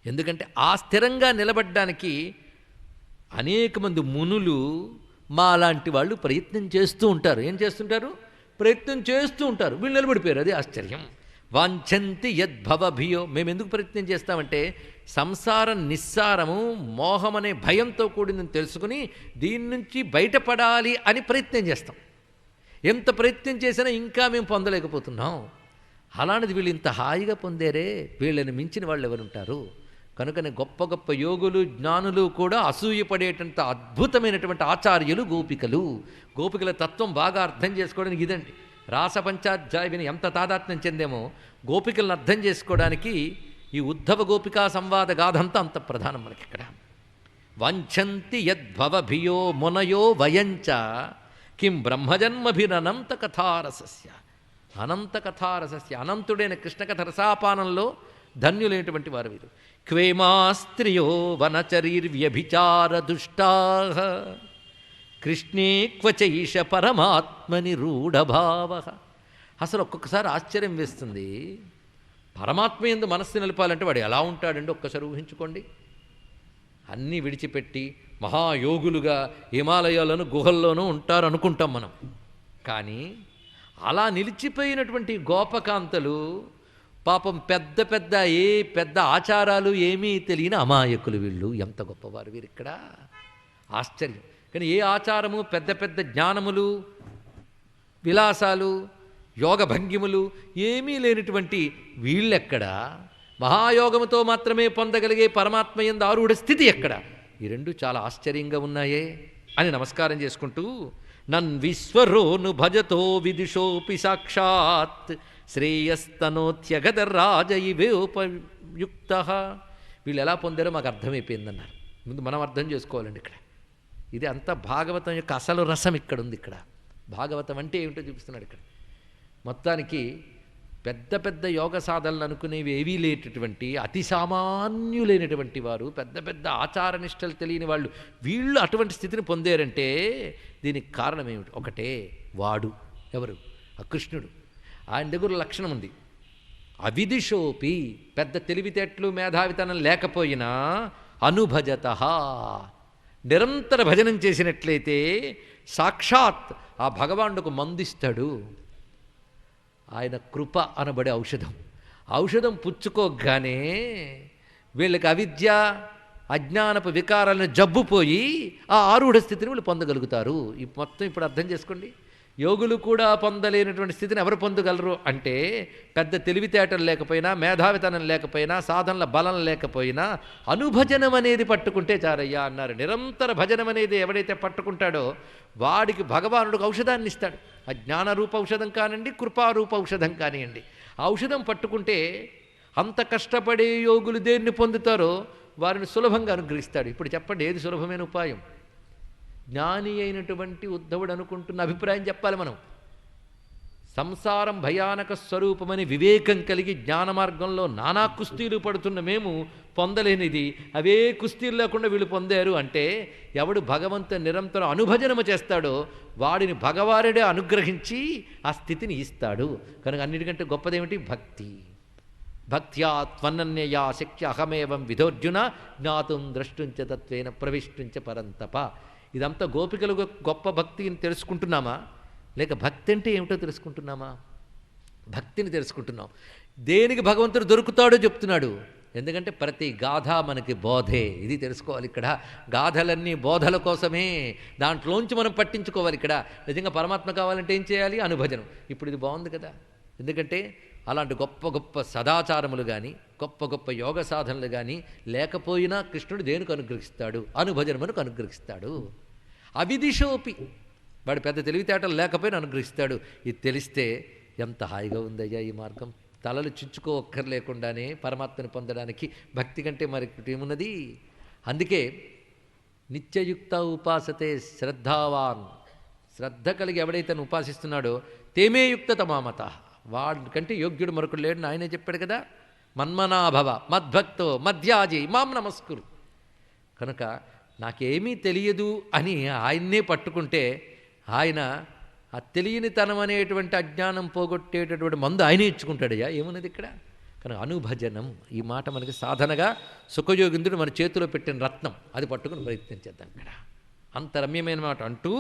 ఎందుకంటే ఆ స్థిరంగా నిలబడ్డానికి అనేక మంది మునులు మాలాంటి వాళ్ళు ప్రయత్నం చేస్తూ ఉంటారు. ఏం చేస్తుంటారు? ప్రయత్నం చేస్తూ ఉంటారు. వీళ్ళు నిలబడిపోయారు. అది ఆశ్చర్యం. వాంఛంతి యద్భవభియో. మేము ఎందుకు ప్రయత్నం చేస్తామంటే సంసారం నిస్సారము, మోహం అనే భయంతో కూడిందని తెలుసుకుని దీని నుంచి బయటపడాలి అని ప్రయత్నం చేస్తాం. ఎంత ప్రయత్నం చేసినా ఇంకా మేము పొందలేకపోతున్నాం. అలాంటిది వీళ్ళు ఇంత హాయిగా పొందేరే, వీళ్ళని మించిన వాళ్ళు ఎవరుంటారు? కనుకనే గొప్ప గొప్ప యోగులు, జ్ఞానులు కూడా అసూయపడేటంత అద్భుతమైనటువంటి ఆచార్యులు గోపికలు. గోపికల తత్వం బాగా అర్థం చేసుకోవడానికి ఇదండి. రాసపంచాధ్యాయ విని ఎంత తాదాత్మ్యం చెందేమో గోపికలను అర్థం చేసుకోవడానికి ఈ ఉద్ధవ గోపికా సంవాద గాథంతా అంత ప్రధానం మనకి ఇక్కడ. వంఛంతి యద్భవభియో మునయో వయంచ కిం బ్రహ్మజన్మభిరనంత కథారసస్య. అనంత కథారసస్య, అనంతుడైన కృష్ణకథ రసాపానంలో ధన్యులైనటువంటి వారు వీరు. క్వేమాస్త్రియో వనచరీర్వ్యభిచార దుష్టా కృష్ణే క్వచైష పరమాత్మని రూఢభావ. అసలు ఒక్కొక్కసారి ఆశ్చర్యం వేస్తుంది. పరమాత్మ యందు మనస్సు నిలపాలంటే వాడు ఎలా ఉంటాడండి ఒక్కసారి ఊహించుకోండి. అన్నీ విడిచిపెట్టి మహాయోగులుగా హిమాలయాలను గుహల్లోనూ ఉంటారు అనుకుంటాం మనం. కానీ అలా నిలిచిపోయినటువంటి గోపకాంతలు పాపం పెద్ద ఆచారాలు ఏమీ తెలియని అమాయకులు వీళ్ళు. ఎంత గొప్పవారు వీరు ఇక్కడ. ఆశ్చర్యం. కానీ ఏ ఆచారము, పెద్ద జ్ఞానములు, విలాసాలు, యోగ భంగిములు ఏమీ లేనటువంటి వీళ్ళెక్కడ? మహాయోగముతో మాత్రమే పొందగలిగే పరమాత్మ యందు ఆరూఢ స్థితి ఎక్కడ? ఈ రెండు చాలా ఆశ్చర్యంగా ఉన్నాయే అని నమస్కారం చేసుకుంటూ, నన్ విశ్వరోను భజతో విదుషోపి సాక్షాత్ శ్రేయస్తనోత్యగదరాజ ఇవేపయుక్త. వీళ్ళు ఎలా పొందారో మాకు అర్థమైపోయిందన్నారు. ముందు మనం అర్థం చేసుకోవాలండి ఇక్కడ. ఇది అంతా భాగవతం యొక్క అసలు రసం ఇక్కడ ఉంది. ఇక్కడ భాగవతం అంటే ఏమిటో చూపిస్తున్నాడు ఇక్కడ. మొత్తానికి పెద్ద పెద్ద యోగ సాధనలు అనుకునేవి ఏవీ లేనటువంటి అతి సామాన్యులైనటువంటి వారు, పెద్ద పెద్ద ఆచార నిష్టలు తెలియని వాళ్ళు, వీళ్ళు అటువంటి స్థితిని పొందారంటే దీనికి కారణం ఏమిటి? ఒకటే, వాడు ఎవరు? ఆ కృష్ణుడు. ఆయన దగ్గర లక్షణం ఉంది, అవిదిషోపి, పెద్ద తెలివితేటలు మేధావితనం లేకపోయినా అనుభజత, నిరంతర భజనం చేసినట్లయితే సాక్షాత్ ఆ భగవానుడికి మందిస్తాడు. ఆయన కృప అనబడే ఔషధం పుచ్చుకోగానే వీళ్ళకి అవిద్య అజ్ఞానపు వికారాలను జబ్బుపోయి ఆ ఆరూఢ స్థితిని వీళ్ళు పొందగలుగుతారు. ఈ మొత్తం ఇప్పుడు అర్థం చేసుకోండి. యోగులు కూడా పొందలేనటువంటి స్థితిని ఎవరు పొందగలరు అంటే, పెద్ద తెలివితేటలు లేకపోయినా, మేధావితనం లేకపోయినా, సాధనల బలం లేకపోయినా అనుభజనం అనేది పట్టుకుంటే చారయ్యా అన్నారు. నిరంతర భజనం అనేది ఎవడైతే పట్టుకుంటాడో వాడికి భగవానుడికి ఔషధాన్ని ఇస్తాడు. ఆ జ్ఞానరూప ఔషధం కానివ్వండి, కృపారూప ఔషధం కానివ్వండి. ఆ ఔషధం పట్టుకుంటే అంత కష్టపడే యోగులు దేన్ని పొందుతారో వారిని సులభంగా అనుగ్రహిస్తాడు. ఇప్పుడు చెప్పండి, ఏది సులభమైన ఉపాయం? జ్ఞాని అయినటువంటి ఉద్ధవుడు అనుకుంటున్న అభిప్రాయం చెప్పాలి మనం. సంసారం భయానక స్వరూపమని వివేకం కలిగి జ్ఞాన మార్గంలో నానా కుస్తీలు పడుతున్న మేము పొందలేనిది అవే కుస్తీలు లేకుండా వీళ్ళు పొందారు అంటే, ఎవడు భగవంతు నిరంతరం అనుభజనము చేస్తాడో వాడిని భగవానుడే అనుగ్రహించి ఆ స్థితిని ఇస్తాడు. కనుక అన్నిటికంటే గొప్పదేమిటి? భక్తి. భక్త్యా త్వన్నన్యయా శక్తి అహమేవం విధోర్జున జ్ఞాతుం ద్రష్టుంచ తత్వేన ప్రవిష్టుంచ పరంతప. ఇదంతా గోపికలు గొప్ప భక్తిని తెలుసుకుంటున్నామా, లేక భక్తి అంటే ఏమిటో తెలుసుకుంటున్నామా? భక్తిని తెలుసుకుంటున్నాం. దేనికి భగవంతుడు దొరుకుతాడో చెప్తున్నాడు. ఎందుకంటే ప్రతి గాథ మనకి బోధే. ఇది తెలుసుకోవాలి. ఇక్కడ గాథలన్నీ బోధల కోసమే, దాంట్లోంచి మనం పట్టించుకోవాలి. ఇక్కడ నిజంగా పరమాత్మ కావాలంటే ఏం చేయాలి? అనుభజనం. ఇప్పుడు ఇది బాగుంది కదా. ఎందుకంటే అలాంటి గొప్ప గొప్ప సదాచారములు కానీ, గొప్ప గొప్ప యోగ సాధనలు కానీ లేకపోయినా కృష్ణుడు దేనికి అనుగ్రహిస్తాడు? అనుభజనమునకు అనుగ్రహిస్తాడు. అవిదిషోపి, వాడు పెద్ద తెలివితేటలు లేకపోయినా అనుగ్రహిస్తాడు. ఇది తెలిస్తే ఎంత హాయిగా ఉందయ్యా ఈ మార్గం. తలలు చుచ్చుకోక్కర్లేకుండానే పరమాత్మని పొందడానికి భక్తి కంటే మరి ఏమున్నది? అందుకే నిత్యయుక్త ఉపాసతే శ్రద్ధావాన్, శ్రద్ధ కలిగి ఎవడైతే ఉపాసిస్తున్నాడో తేమే యుక్త తమామత, వాడికంటే యోగ్యుడు మరొకడు లేడు. ఆయనే చెప్పాడు కదా, మన్మనాభవ మద్భక్తో మధ్యాజి మాం నమస్కురు. కనుక నాకేమీ తెలియదు అని ఆయన్నే పట్టుకుంటే ఆయన ఆ తెలియనితనం అనేటువంటి అజ్ఞానం పోగొట్టేటటువంటి మందు ఆయనే ఇచ్చుకుంటాడయ్యా. ఏమున్నది ఇక్కడ? కనుక అనుభజనం, ఈ మాట మనకి సాధనగా సుఖయోగింద్రుడు మన చేతిలో పెట్టిన రత్నం, అది పట్టుకుని ప్రయత్నం చేద్దాం. ఇక్కడ అంత రమ్యమైన మాట అంటూ,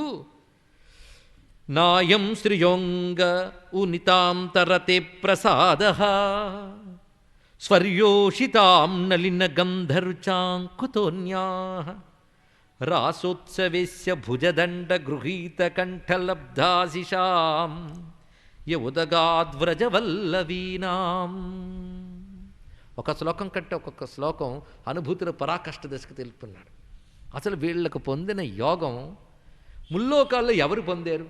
నాయం శ్రియోంగ ఉనితాంతరతే ప్రసాదః స్వర్యోషితాం నలిన గంధరుచాంకుతోన్యాః రాసోత్సవేస్య భుజదండ గృహీత కంఠలబ్ధాశిషాం యఉదగాద్వ్రజవల్లవీనాం. ఒక శ్లోకం కంటే ఒక్కొక్క శ్లోకం అనుభూతుల పరాకష్ట దశకు తెలుపుతున్నాడు. అసలు వీళ్లకు పొందిన యోగం ముల్లోకాల్లో ఎవరు పొందారు?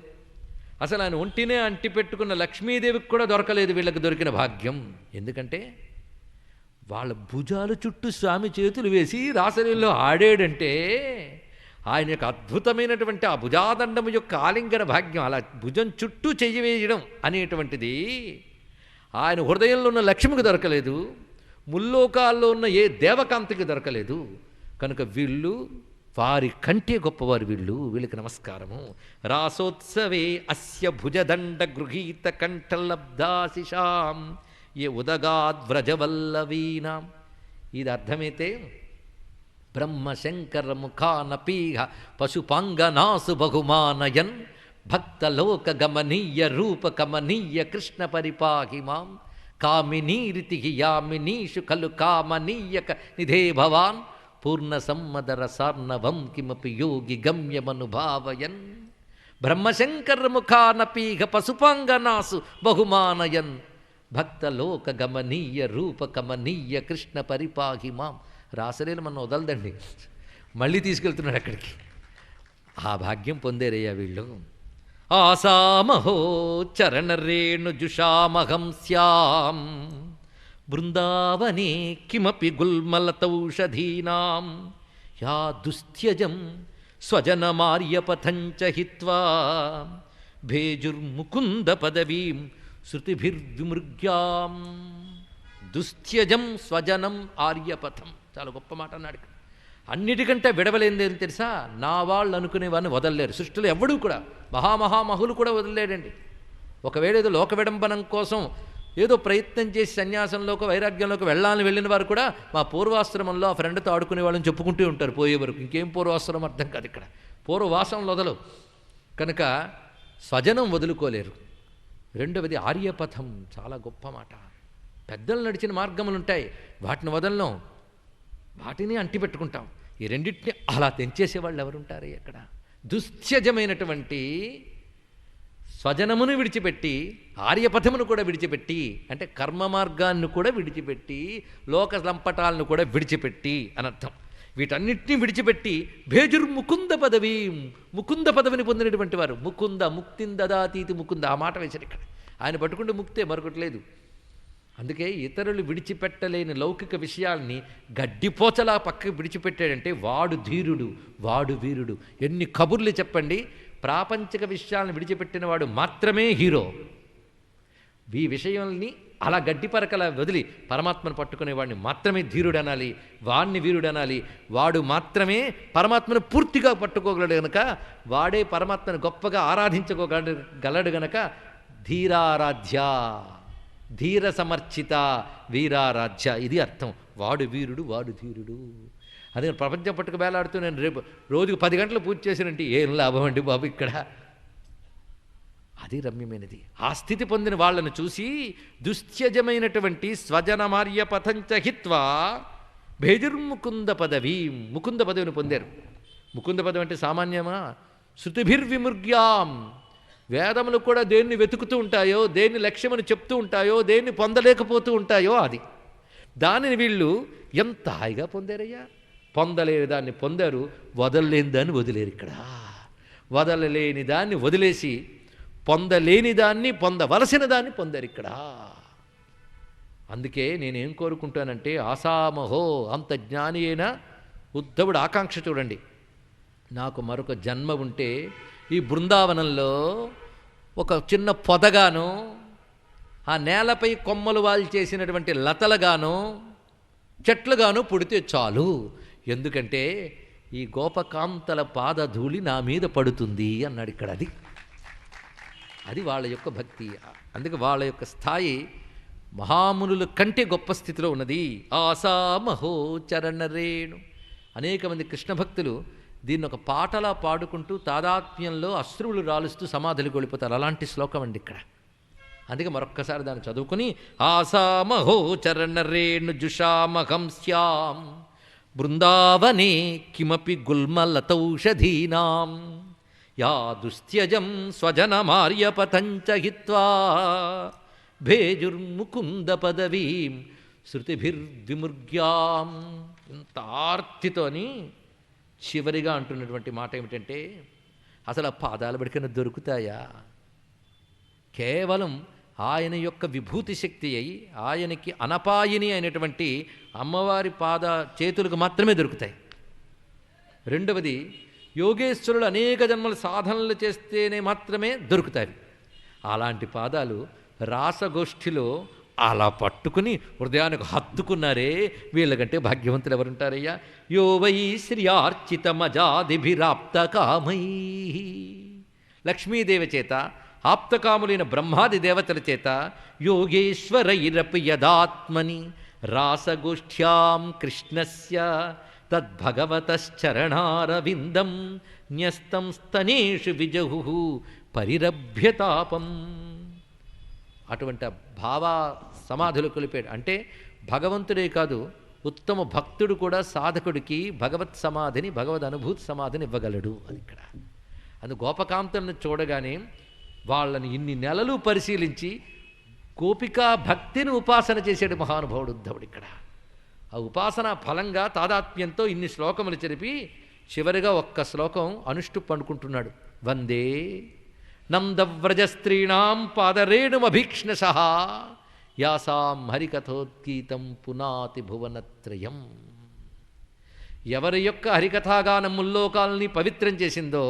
అసలు ఆయన ఒంటినే అంటి పెట్టుకున్న లక్ష్మీదేవికి కూడా దొరకలేదు వీళ్ళకి దొరికిన భాగ్యం. ఎందుకంటే వాళ్ళ భుజాల చుట్టూ స్వామి చేతులు వేసి రాసలీలలో ఆడాడంటే ఆయన యొక్క అద్భుతమైనటువంటి ఆ భుజాదండము యొక్క ఆలింగన భాగ్యం, అలా భుజం చుట్టూ చెయ్యి వేయడం అనేటువంటిది ఆయన హృదయంలో ఉన్న లక్ష్మికి దొరకలేదు, ముల్లోకాల్లో ఉన్న ఏ దేవకాంతకి దొరకలేదు. కనుక వీళ్ళు వారి కంటే గొప్పవారు. వీళ్ళకి నమస్కారము. రాసోత్సవే అస్య భుజదండ గృహీత కంఠలబ్ధాశిషాం ఏ ఉదగాద్వ్రజవల్లవీనాం. ఇది అర్థమైతే బ్రహ్మశంకర ముఖానపీహ పశుపాంగనాసు బహుమానయన్ భక్తలోక గమనీయ రూప కమనీయ కృష్ణ పరిపాహి మాం కామినీరితి యామినీషు ఖలు కామనీయక నిధే భవాన్ పూర్ణ సమ్మదర సార్ణవం కిమపి యోగి గమ్యమనుభావయన్. బ్రహ్మశంకర ముఖానపీహ పశుపాంగనాసు బహుమానయన్ భక్తలోక గమనీయ రూప కమనీయ కృష్ణ పరిపాహి మాం. రాసలీల మనం వదలదండి, మళ్ళీ తీసుకెళ్తున్నాడు అక్కడికి. ఆ భాగ్యం పొందేరయ్యా వీళ్ళు. ఆసామహో చరణరేణు జుషామహం స్యాం బృందావనే కిమపి గుల్మలతౌషధీనాం యా దుస్థ్యజం స్వజనమార్యపథంచ హిత్వా భేజుర్ముకుంద పదవీం శృతిభిర్విమృగ్యాం దుస్థ్యజం స్వజనం ఆర్యపథం. చాలా గొప్ప మాట అన్నాడు ఇక్కడ. అన్నిటికంటే విడవలేనిదేం తెలుసా? నా వాళ్ళు అనుకునేవాడిని వదలలేరు. సృష్టిలో ఎవడూ కూడా, మహామహామహులు కూడా వదలలేడండి. ఒకవేళ ఏదో లోక విడంబనం కోసం ఏదో ప్రయత్నం చేసి సన్యాసంలోకి వైరాగ్యంలోకి వెళ్ళిన వారు కూడా మా పూర్వాశ్రమంలో ఆ ఫ్రెండ్తో ఆడుకునే వాళ్ళని చెప్పుకుంటూ ఉంటారు పోయే వరకు. ఇంకేం పూర్వాశ్రమం అర్థం కాదు ఇక్కడ. పూర్వవాసం వదలవు కనుక స్వజనం వదులుకోలేరు. రెండవది ఆర్యపథం, చాలా గొప్ప మాట. పెద్దలు నడిచిన మార్గములు ఉంటాయి, వాటిని వదలనం, వాటిని అంటిపెట్టుకుంటాం. ఈ రెండింటిని అలా తెంచేసేవాళ్ళు ఎవరుంటారు ఎక్కడ? దుస్థ్యజమైనటువంటి స్వజనమును విడిచిపెట్టి ఆర్యపథమును కూడా విడిచిపెట్టి, అంటే కర్మ మార్గాన్ని కూడా విడిచిపెట్టి లోక లంపటాలను కూడా విడిచిపెట్టి అనర్థం. వీటన్నిటినీ విడిచిపెట్టి భేజుర్ముకుంద పదవి, ముకుంద పదవిని పొందినటువంటి వారు. ముకుంద ముక్తిందదాతీతి ముకుంద, ఆ మాట వేశారు ఇక్కడ. ఆయన పట్టుకుంటే ముక్తే, మరొకటి లేదు. అందుకే ఇతరులు విడిచిపెట్టలేని లౌకిక విషయాల్ని గడ్డిపోచలా పక్కకి విడిచిపెట్టాడంటే వాడు ధీరుడు, వాడు వీరుడు. ఎన్ని కబుర్లు చెప్పండి, ప్రాపంచిక విషయాలను విడిచిపెట్టిన వాడు మాత్రమే హీరో. ఈ విషయాల్ని అలా గడ్డిపరకలా వదిలి పరమాత్మను పట్టుకునేవాడిని మాత్రమే ధీరుడు అనాలి, వాణ్ణి వీరుడు అనాలి. వాడు మాత్రమే పూర్తిగా పట్టుకోగలడు గనక, వాడే పరమాత్మను గొప్పగా ఆరాధించుకోగలడు గనక ధీరారాధ్య, ధీర సమర్చిత, వీరారాధ్య, ఇది అర్థం. వాడు వీరుడు, వాడు ధీరుడు. అదే ప్రపంచం పట్టుకు వేలాడుతూ నేను రేపు రోజుకు 10 గంటలు పూజ చేసినంటే ఏం లాభం అండి బాబు ఇక్కడ. అది రమ్యమైనది. ఆ స్థితి పొందిన వాళ్ళను చూసి దుస్థ్యజమైనటువంటి స్వజనమార్య పథంచ హిత్వా భేజుర్ముకుంద పదవి, ముకుంద పదవిని పొందారు. ముకుంద పదవి అంటే సామాన్యమా? శృతిభిర్విమృగ్యాం, వేదములు కూడా దేన్ని వెతుకుతూ ఉంటాయో, దేన్ని లక్ష్యమని చెప్తూ ఉంటాయో, దేన్ని పొందలేకపోతూ ఉంటాయో అది. దానిని వీళ్ళు ఎంత హాయిగా పొందారయ్యా. పొందలేని దాన్ని పొందారు, వదలలేని దాన్ని వదిలేరు ఇక్కడ. వదలలేని దాన్ని వదిలేసి పొందలేని దాన్ని, పొందవలసిన దాన్ని పొందారు ఇక్కడ. అందుకే నేనేం కోరుకుంటానంటే ఆసామహో, అంత జ్ఞాని అయిన ఉద్ధవుడు ఆకాంక్ష చూడండి. నాకు మరొక జన్మ ఉంటే ఈ బృందావనంలో ఒక చిన్న పొదగాను, ఆ నేలపై కొమ్మలు వాళ్ళు చేసినటువంటి లతలుగాను, చెట్లుగాను పుడితే చాలు. ఎందుకంటే ఈ గోపకాంతల పాదధూళి నా మీద పడుతుంది అన్నాడు ఇక్కడ. అది వాళ్ళ యొక్క భక్తి. అందుకే వాళ్ళ యొక్క స్థాయి మహామునుల కంటే గొప్ప స్థితిలో ఉన్నది. ఆసామహో చరణరేణు. అనేక మంది కృష్ణ భక్తులు దీన్ని ఒక పాటలా పాడుకుంటూ తాదాత్మ్యంలో అశ్రువులు రాలుస్తూ సమాధులు కోల్పోతారు. అలాంటి శ్లోకం అండి ఇక్కడ. అందుకే మరొక్కసారి దాన్ని చదువుకుని ఆసామహో చరణరేణు జుషామహం శ్యాం బృందావనే కిమపి గుల్మలతౌషధీనాం యా దుస్థ్యజం స్వజనమార్యపథంచ హిత్వా భేజుర్ముకుంద పదవీం శృతిభిర్విమృగ్యాం. ఇంత ఆర్తితోని చివరిగా అంటున్నటువంటి మాట ఏమిటంటే, అసలు ఆ పాదాల బడికైనా దొరుకుతాయా? కేవలం ఆయన యొక్క విభూతి శక్తి అయి ఆయనకి అనపాయిని అయినటువంటి అమ్మవారి చేతులకు మాత్రమే దొరుకుతాయి. రెండవది, యోగేశ్వరులు అనేక జన్మల సాధనలు చేస్తేనే మాత్రమే దొరుకుతాయి. అలాంటి పాదాలు రాసగోష్ఠిలో అలా పట్టుకుని హృదయానికి హత్తుకున్నారే, వీళ్ళకంటే భాగ్యవంతులు ఎవరుంటారయ్యా? యో వై శ్రియార్చితమజాదిభిరాప్త కామై, లక్ష్మీదేవి చేత ఆప్తకాములైన బ్రహ్మాది దేవతల చేత యోగేశ్వరైరపి యదాత్మని రాసగోష్ఠ్యాం కృష్ణస్య తద్భగవతశ్చరణారవిందం న్యస్తం స్తనేషు విజహు పరిరభ్యతాపం. అటువంటి భావ సమాధులు కొలిపాడు. అంటే భగవంతుడే కాదు, ఉత్తమ భక్తుడు కూడా సాధకుడికి భగవత్ సమాధిని, భగవద్ అనుభూతి సమాధిని ఇవ్వగలడు. అది ఇక్కడ. అందు గోపకాంతలను చూడగానే వాళ్ళని ఇన్ని నెలలు పరిశీలించి గోపికా భక్తిని ఉపాసన చేసాడు మహానుభావుడు ఉద్ధవుడు ఇక్కడ. ఆ ఉపాసన ఫలంగా తాదాత్మ్యంతో ఇన్ని శ్లోకములు చెరిపి చివరిగా ఒక్క శ్లోకం అనుష్టు పండుకుంటున్నాడు. వందే నందవ్రజస్త్రీణాం పాదరేణుమభీక్ష్ణసః యాసాం హరికథోద్గీతం పునాతి భువనత్రయం. ఎవరి యొక్క హరికథాగానం ముల్లోకాలని పవిత్రం చేసిందో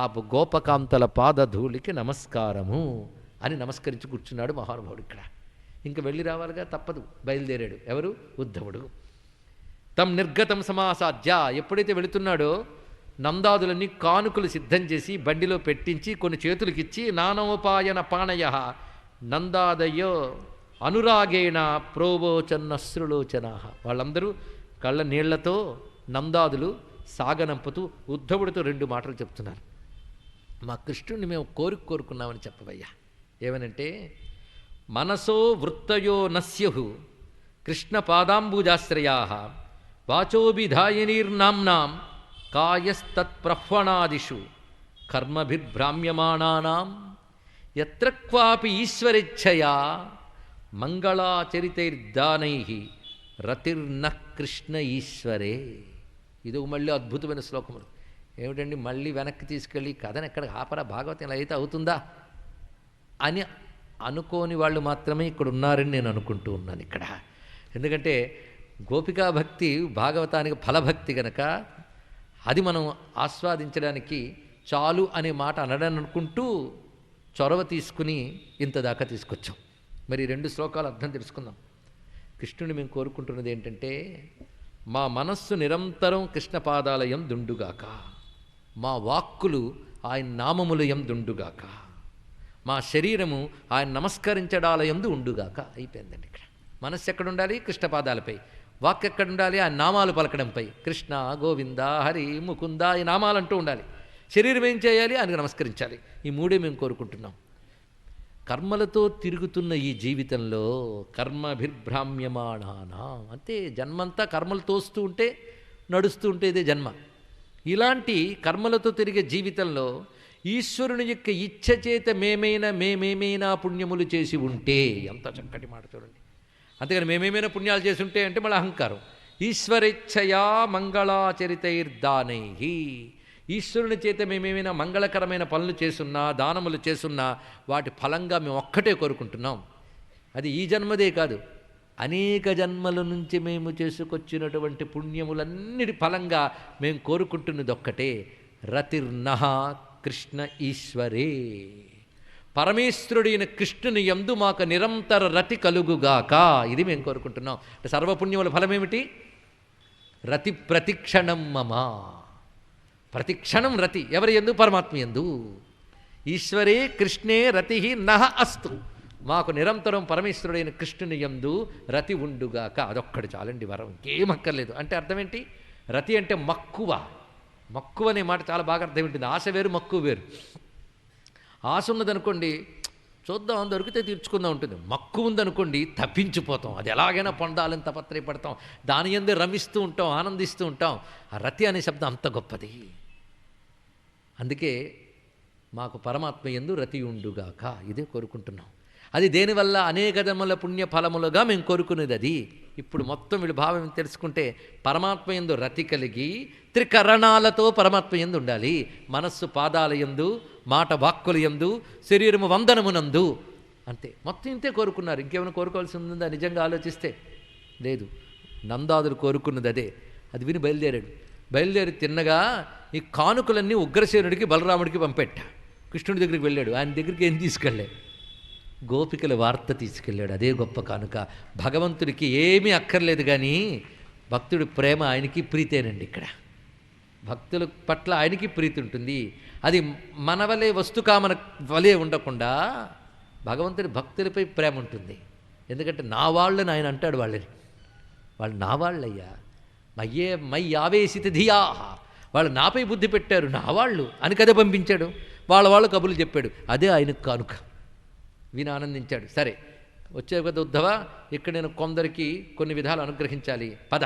ఆ గోపకాంతల పాదధూళికి నమస్కారము అని నమస్కరించి కూర్చున్నాడు మహానుభావుడు. ఇక్కడ ఇంక వెళ్ళి రావాలిగా, తప్పదు. బయలుదేరాడు. ఎవరు? ఉద్ధవుడు. తం నిర్గతం సమాసాధ్య. ఎప్పుడైతే వెళుతున్నాడో నందాదులన్నీ కానుకలు సిద్ధం చేసి బండిలో పెట్టించి కొన్ని చేతులకిచ్చి నానోపాయన పాణయ నందాదయ్యో అనురాగేణ ప్రోవోచన్నశ్రులోచనా. వాళ్ళందరూ కళ్ళ నీళ్లతో నందాదులు సాగనంపుతూ ఉద్ధవుడితో 2 మాటలు చెప్తున్నారు. మా కృష్ణుడిని మేము కోరుకున్నామని చెప్పవయ్యా. ఏమనంటే, మనసో వృత్తయో నస్యు కృష్ణ పాదాంబుజాశ్రయా వాచోభిధాయినీర్నాంనాం కాయస్తత్ప్రహ్వణాదిషు కర్మభిర్భ్రామ్యమాణానాం యత్ర క్వాపి ఈశ్వరేచ్ఛయా మంగళాచరితైర్దానై రతిర్న కృష్ణ ఈశ్వరే. ఇది మళ్ళీ అద్భుతమైన శ్లోకములు. ఏమిటండి, మళ్ళీ వెనక్కి తీసుకెళ్ళి కథను ఎక్కడ ఆపరా, భాగవతం ఇలా అయితే అవుతుందా అని అనుకోని వాళ్ళు మాత్రమే ఇక్కడ ఉన్నారని నేను అనుకుంటూ ఉన్నాను ఇక్కడ. ఎందుకంటే గోపికా భక్తి భాగవతానికి ఫలభక్తి గనక అది మనం ఆస్వాదించడానికి చాలు అనే మాట అనడాన్ని అనుకుంటూ చొరవ తీసుకుని ఇంతదాకా తీసుకొచ్చాం. మరి 2 శ్లోకాలు అర్థం తెలుసుకుందాం. కృష్ణుని మేము కోరుకుంటున్నది ఏంటంటే, మా మనస్సు నిరంతరం కృష్ణ పాదాలయం దుండుగాక, మా వాక్కులు ఆయన నామములయం దుండుగాక, మా శరీరము ఆయన నమస్కరించడాలయందు ఉండుగాక. అయిపోయిందండి. ఇక్కడ మనస్సు ఎక్కడుండాలి? కృష్ణ పాదాలపై. వాక్ ఎక్కడుండాలి? ఆ నామాలు పలకడంపై. కృష్ణ, గోవింద, హరి, ముకుంద ఈ నామాలు అంటూ ఉండాలి. శరీరం ఏం చేయాలి? ఆయనకు నమస్కరించాలి. ఈ 3 మేము కోరుకుంటున్నాం. కర్మలతో తిరుగుతున్న ఈ జీవితంలో కర్మభిర్భ్రామ్యమాణానా, అంతే. జన్మంతా కర్మలు తోస్తూ ఉంటే నడుస్తూ ఉంటే ఇదే జన్మ. ఇలాంటి కర్మలతో తిరిగే జీవితంలో ఈశ్వరుని యొక్క ఇచ్ఛ చేత మేమేమైనా పుణ్యములు చేసి ఉంటే, ఎంత చక్కటి మాట చూడండి. అంతేగాని మేమేమైనా పుణ్యాలు చేసి ఉంటే అంటే మళ్ళీ అహంకారం. ఈశ్వరేచ్ఛయా మంగళాచరితైర్దానై, ఈశ్వరుని చేత మేమేమైనా మంగళకరమైన పనులు చేసున్నా, దానములు చేసున్నా వాటి ఫలంగా మేము ఒక్కటే కోరుకుంటున్నాం. అది ఈ జన్మదే కాదు, అనేక జన్మల నుంచి మేము చేసుకొచ్చినటువంటి పుణ్యములన్నిటి ఫలంగా మేము కోరుకుంటున్నది ఒక్కటే, రతిర్నహ కృష్ణ ఈశ్వరే. పరమేశ్వరుడైన కృష్ణుని యందు మాకు నిరంతర రతి కలుగుగాక. ఇది మేము కోరుకుంటున్నాం. సర్వపుణ్యముల ఫలమేమిటి? రతి ప్రతిక్షణం మమ. ప్రతిక్షణం రతి ఎవరి యందు? పరమాత్మ యందు. ఈశ్వరే కృష్ణే రతి నహ అస్తు. మాకు నిరంతరం పరమేశ్వరుడైన కృష్ణుని యందు రతి ఉండుగాక. అదొక్కటి చాలండి వరం, ఇంకేం అక్కర్లేదు. అంటే అర్థం ఏంటి? రతి అంటే మక్కువ. మక్కువ అనే మాట చాలా బాగా అర్థం ఉంటుంది. ఆశ వేరు, మక్కువ వేరు. ఆశ ఉన్నదనుకోండి, చూద్దాం దొరికితే తీర్చుకుందాం ఉంటుంది. మక్కువ ఉందనుకోండి, తప్పించిపోతాం. అది ఎలాగైనా పొందాలని తపత్రయపడతాం. దాని యందే రమిస్తూ ఉంటాం, ఆనందిస్తూ ఉంటాం. ఆ రతి అనే శబ్దం అంత గొప్పది. అందుకే మాకు పరమాత్మ యందు రతి ఉండుగాక ఇదే కోరుకుంటున్నాం. అది దేనివల్ల? అనేక జన్మల పుణ్య ఫలములుగా మేము కోరుకునేది అది. ఇప్పుడు మొత్తం వీడి భావం తెలుసుకుంటే, పరమాత్మ యందు రతి కలిగి త్రికరణాలతో పరమాత్మ యందు ఉండాలి. మనస్సు పాదాల యందు, మాట వాక్కుల యందు, శరీరము వందనమునందు. అంతే. మొత్తం ఇంతే కోరుకున్నారు. ఇంకేమైనా కోరుకోవాల్సి ఉందా నిజంగా ఆలోచిస్తే? లేదు. నందాదులు కోరుకున్నది అదే. అది విని బయలుదేరాడు. బయలుదేరి తిన్నగా ఈ కానుకలన్నీ ఉగ్రసేనుడికి బలరాముడికి పంపెట్ట. కృష్ణుడి దగ్గరికి వెళ్ళాడు. ఆయన దగ్గరికి ఏం తీసుకెళ్ళాడు? గోపికల వార్త తీసుకెళ్ళాడు. అదే గొప్ప కానుక. భగవంతుడికి ఏమీ అక్కర్లేదు, కానీ భక్తుడి ప్రేమ ఆయనకి ప్రీతేనండి. ఇక్కడ భక్తుల పట్ల ఆయనకి ప్రీతి ఉంటుంది. అది మన వలే వస్తుకామన వలే ఉండకుండా భగవంతుడి భక్తులపై ప్రేమ ఉంటుంది. ఎందుకంటే నా వాళ్ళని ఆయన అంటాడు. వాళ్ళు నా వాళ్ళయ్యా, మై ఆవేశిత ధియా, వాళ్ళు నాపై బుద్ధి పెట్టారు, నా వాళ్ళు అని కదే పంపించాడు. వాళ్ళు కబుర్లు చెప్పాడు. అదే ఆయనకు కానుక. విని ఆనందించాడు. సరే వచ్చే కదా ఉద్ధవ, ఇక్కడ నేను కొందరికి కొన్ని విధాలు అనుగ్రహించాలి, పద